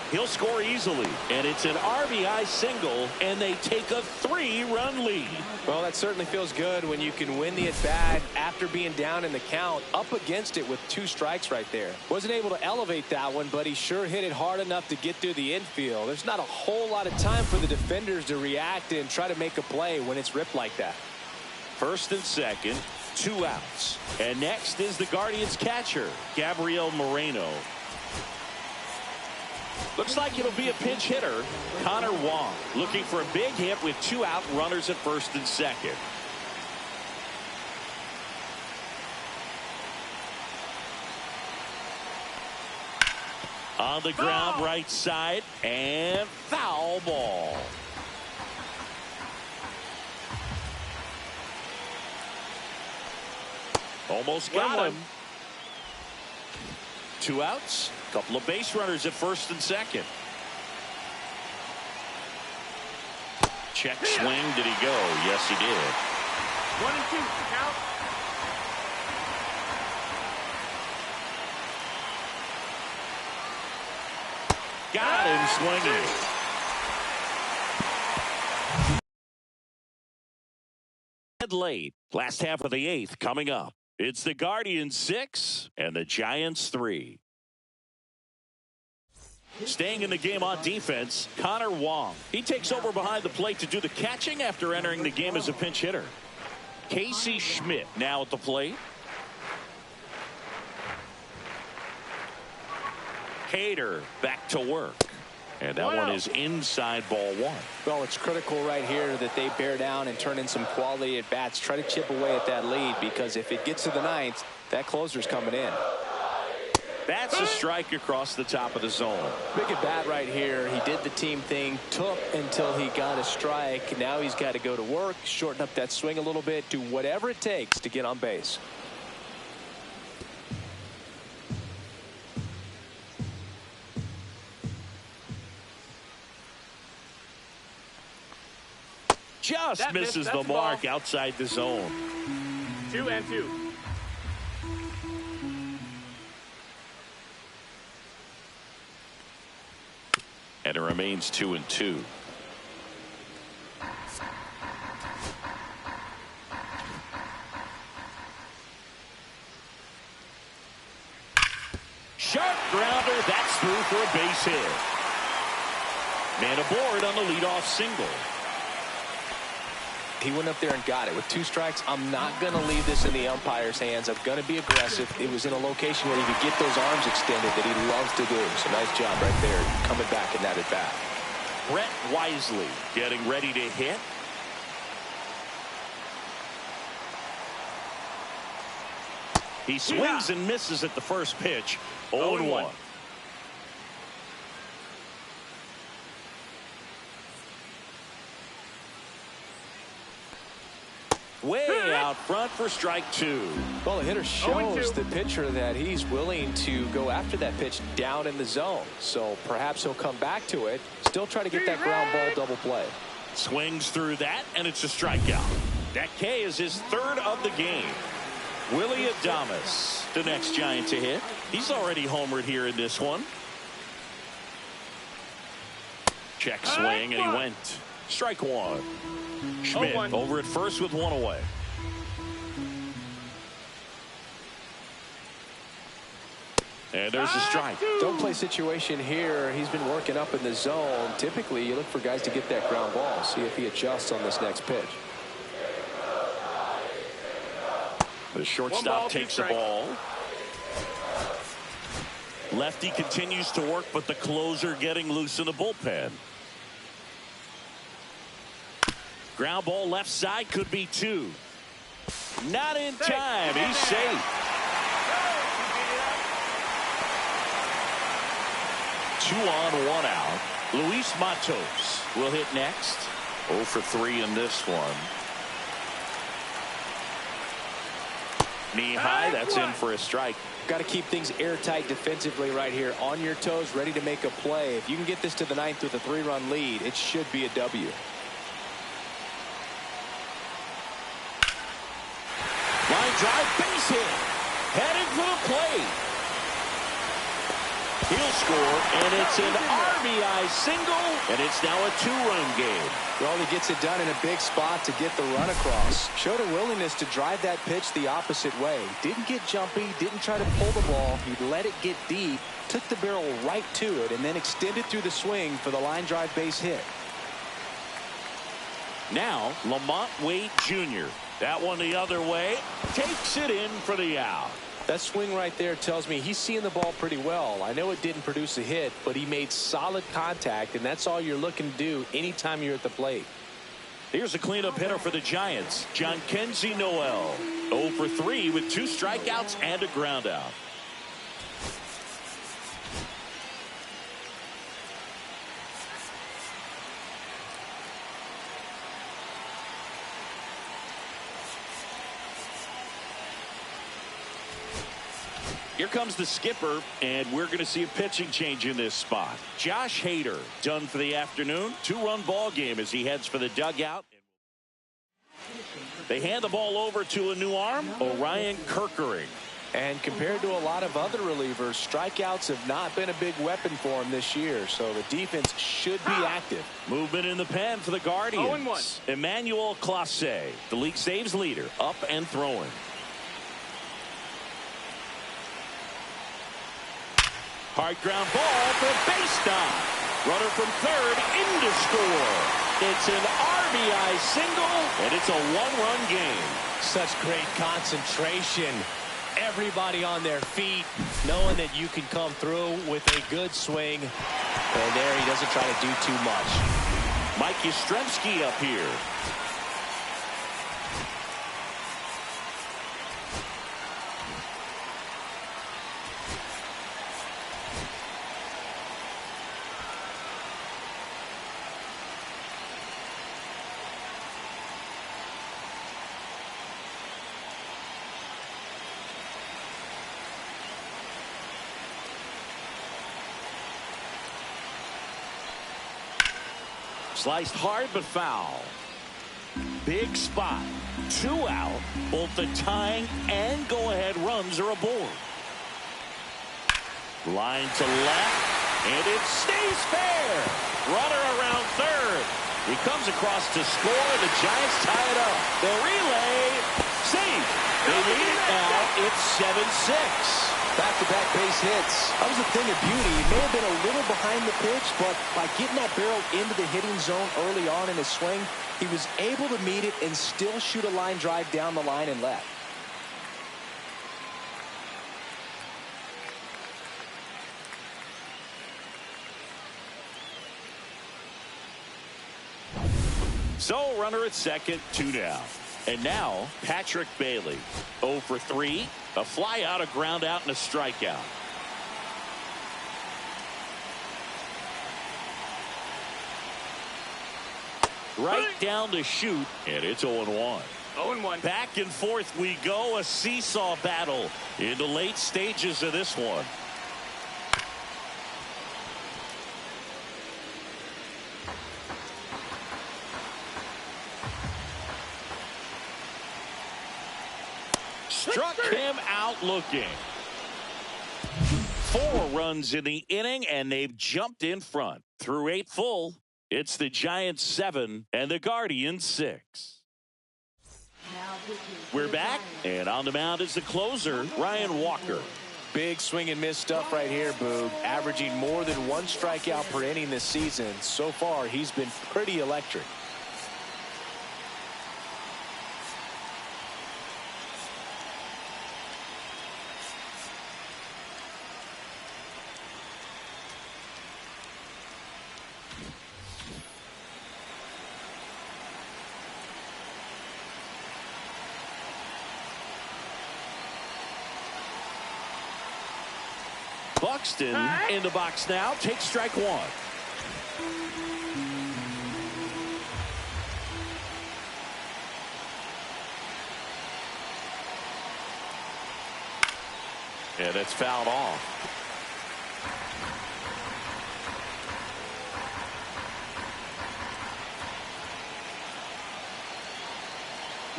He'll score easily, and it's an RBI single, and they take a 3-run lead. Well, that certainly feels good when you can win the at-bat after being down in the count, up against it with 2 strikes right there. Wasn't able to elevate that one, but he sure hit it hard enough to get through the infield. There's not a whole lot of time for the defenders to react and try to make a play when it's ripped like that. First and second, 2 outs. And next is the Guardians catcher, Gabriel Moreno. Looks like it'll be a pinch hitter, Connor Wong, looking for a big hit with 2 out runners at first and second. On the ground, right side, and foul ball. Almost got him. 2 outs. Couple of base runners at first and second. Check swing. Did he go? Yes, he did. 1 and 2. Count. Got him swinging. Late. Last half of the 8th coming up. It's the Guardians 6 and the Giants 3. Staying in the game on defense, Connor Wong. He takes over behind the plate to do the catching after entering the game as a pinch hitter. Casey Schmidt now at the plate. Hader back to work. And that one is inside ball 1. Well, it's critical right here that they bear down and turn in some quality at bats. Try to chip away at that lead, because if it gets to the 9th, that closer's coming in. That's a strike across the top of the zone. Big at bat right here. He did the team thing, took until he got a strike. Now he's got to go to work, shorten up that swing a little bit, do whatever it takes to get on base. Just misses the mark outside the zone. 2 and 2. And it remains 2 and 2. Sharp ground together. That's through for a base hit. Man aboard on the leadoff single. He went up there and got it. With 2 strikes, I'm not going to leave this in the umpire's hands. I'm going to be aggressive. It was in a location where he could get those arms extended that he loves to do. So nice job right there coming back in that at bat. Brett Wisely getting ready to hit. He swings and misses at the first pitch. 0-1. Way out front for strike 2. Well, the hitter shows the pitcher that he's willing to go after that pitch down in the zone. So perhaps he'll come back to it. Still try to get that ground ball double play. Swings through that, and it's a strikeout. That K is his 3rd of the game. Willie Adames, the next Giant to hit. He's already homered here in this one. Check swing, and he went. Strike 1. Schmidt over at first with 1 away. And there's a strike. Don't play situation here. He's been working up in the zone. Typically, you look for guys to get that ground ball. See if he adjusts on this next pitch. The shortstop takes the ball. Lefty continues to work, but the closer getting loose in the bullpen. Ground ball left side, could be 2. Not in time. He's safe. 2 on, 1 out. Luis Matos will hit next. 0 for 3 in this one. Knee high, that's in for a strike. Got to keep things airtight defensively right here. On your toes, ready to make a play. If you can get this to the 9th with a 3-run lead, it should be a W. Line drive, base hit. Heading for the plate. He'll score, and it's an RBI single, and it's now a 2-run game. Well, he gets it done in a big spot to get the run across. Showed a willingness to drive that pitch the opposite way. Didn't get jumpy, didn't try to pull the ball. He let it get deep, took the barrel right to it, and then extended through the swing for the line drive base hit. Now, Lamont Wade Jr. That one the other way. Takes it in for the out. That swing right there tells me he's seeing the ball pretty well. I know it didn't produce a hit, but he made solid contact, and that's all you're looking to do anytime you're at the plate. Here's a cleanup hitter for the Giants, Jhonkensy Noel. 0 for 3 with 2 strikeouts and a ground out. Here comes the skipper, and we're going to see a pitching change in this spot. Josh Hader done for the afternoon. 2-run ball game as he heads for the dugout. They hand the ball over to a new arm, Orion Kerkering. And compared to a lot of other relievers, strikeouts have not been a big weapon for him this year, so the defense should be active. Movement in the pen for the Guardians. Emmanuel Clase, the league saves leader, up and throwing. Hard ground ball for a base stop. Runner from third in to score. It's an RBI single, and it's a 1-run game. Such great concentration. Everybody on their feet, knowing that you can come through with a good swing. And there he doesn't try to do too much. Mike Yastrzemski up here. Sliced hard but foul. Big spot. 2 out. Both the tying and go-ahead runs are aboard. Line to left. And it stays fair. Runner around third. He comes across to score. The Giants tie it up. The relay. Safe. They lead it now. It's 7-6. Back-to-back base hits. That was a thing of beauty. He may have been a little behind the pitch, but by getting that barrel into the hitting zone early on in his swing, he was able to meet it and still shoot a line drive down the line and left. So runner at second, 2 down. And now Patrick Bailey, 0 for 3, a fly out, a ground out, and a strikeout. Right down to shoot, and it's 0-1. 0-1. Back and forth we go, a seesaw battle in the late stages of this one. Struck him out looking. 4 runs in the inning, and they've jumped in front. Through 8 full, it's the Giants 7 and the Guardians 6. We're back, and on the mound is the closer, Ryan Walker. Big swing and miss stuff right here, Boog. Averaging more than 1 strikeout per inning this season. So far, he's been pretty electric. Buxton in the box now, takes strike 1. And that's fouled off.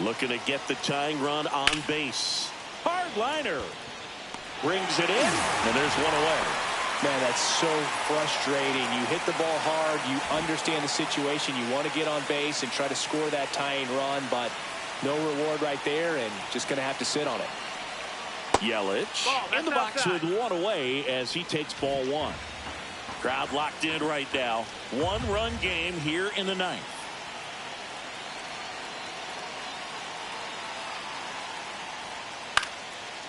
Looking to get the tying run on base. Hard liner. Brings it in, and there's 1 away. Man, that's so frustrating. You hit the ball hard. You understand the situation. You want to get on base and try to score that tying run, but no reward right there, and just going to have to sit on it. Yelich in the box with 1 away as he takes ball 1. Crowd locked in right now. 1-run game here in the 9th.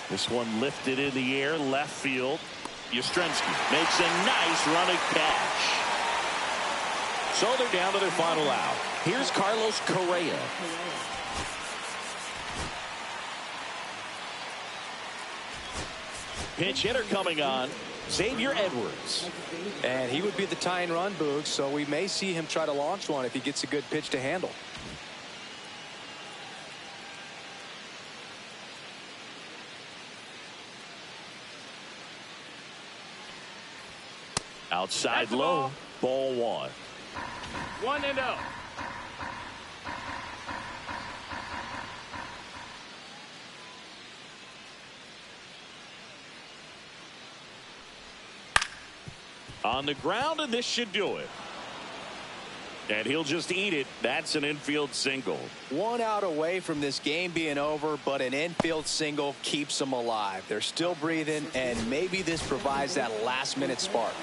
This one lifted in the air, left field. Yastrzemski makes a nice running catch. So they're down to their final out. Here's Carlos Correa. Pinch hitter coming on, Xavier Edwards. And he would be the tying run, Boog, so we may see him try to launch one if he gets a good pitch to handle. Outside low, ball 1. 1-0. On the ground, and this should do it. And he'll just eat it. That's an infield single. 1 out away from this game being over, but an infield single keeps them alive. They're still breathing, and maybe this provides that last-minute spark.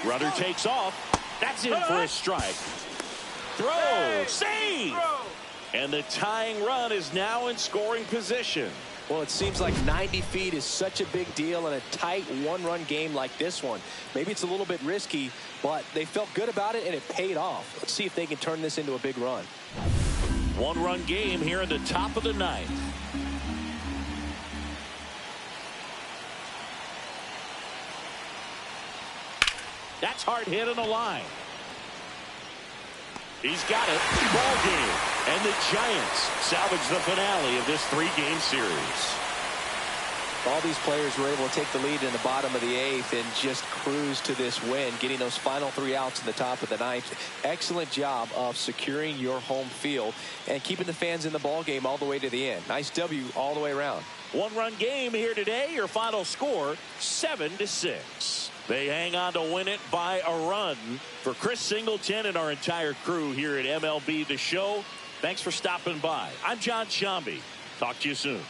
Runner takes off. That's in for a strike. Throw, save! And the tying run is now in scoring position. Well, it seems like 90 feet is such a big deal in a tight 1-run game like this one. Maybe it's a little bit risky, but they felt good about it, and it paid off. Let's see if they can turn this into a big run. 1-run game here in the top of the 9th. That's hard hit on the line. He's got it. Ball game. And the Giants salvage the finale of this 3-game series. All these players were able to take the lead in the bottom of the 8th and just cruise to this win, getting those final 3 outs in the top of the 9th. Excellent job of securing your home field and keeping the fans in the ball game all the way to the end. Nice W all the way around. 1-run game here today. Your final score, 7-6. They hang on to win it by a run. For Chris Singleton and our entire crew here at MLB The Show, Thanks for stopping by. I'm John Shambi. Talk to you soon.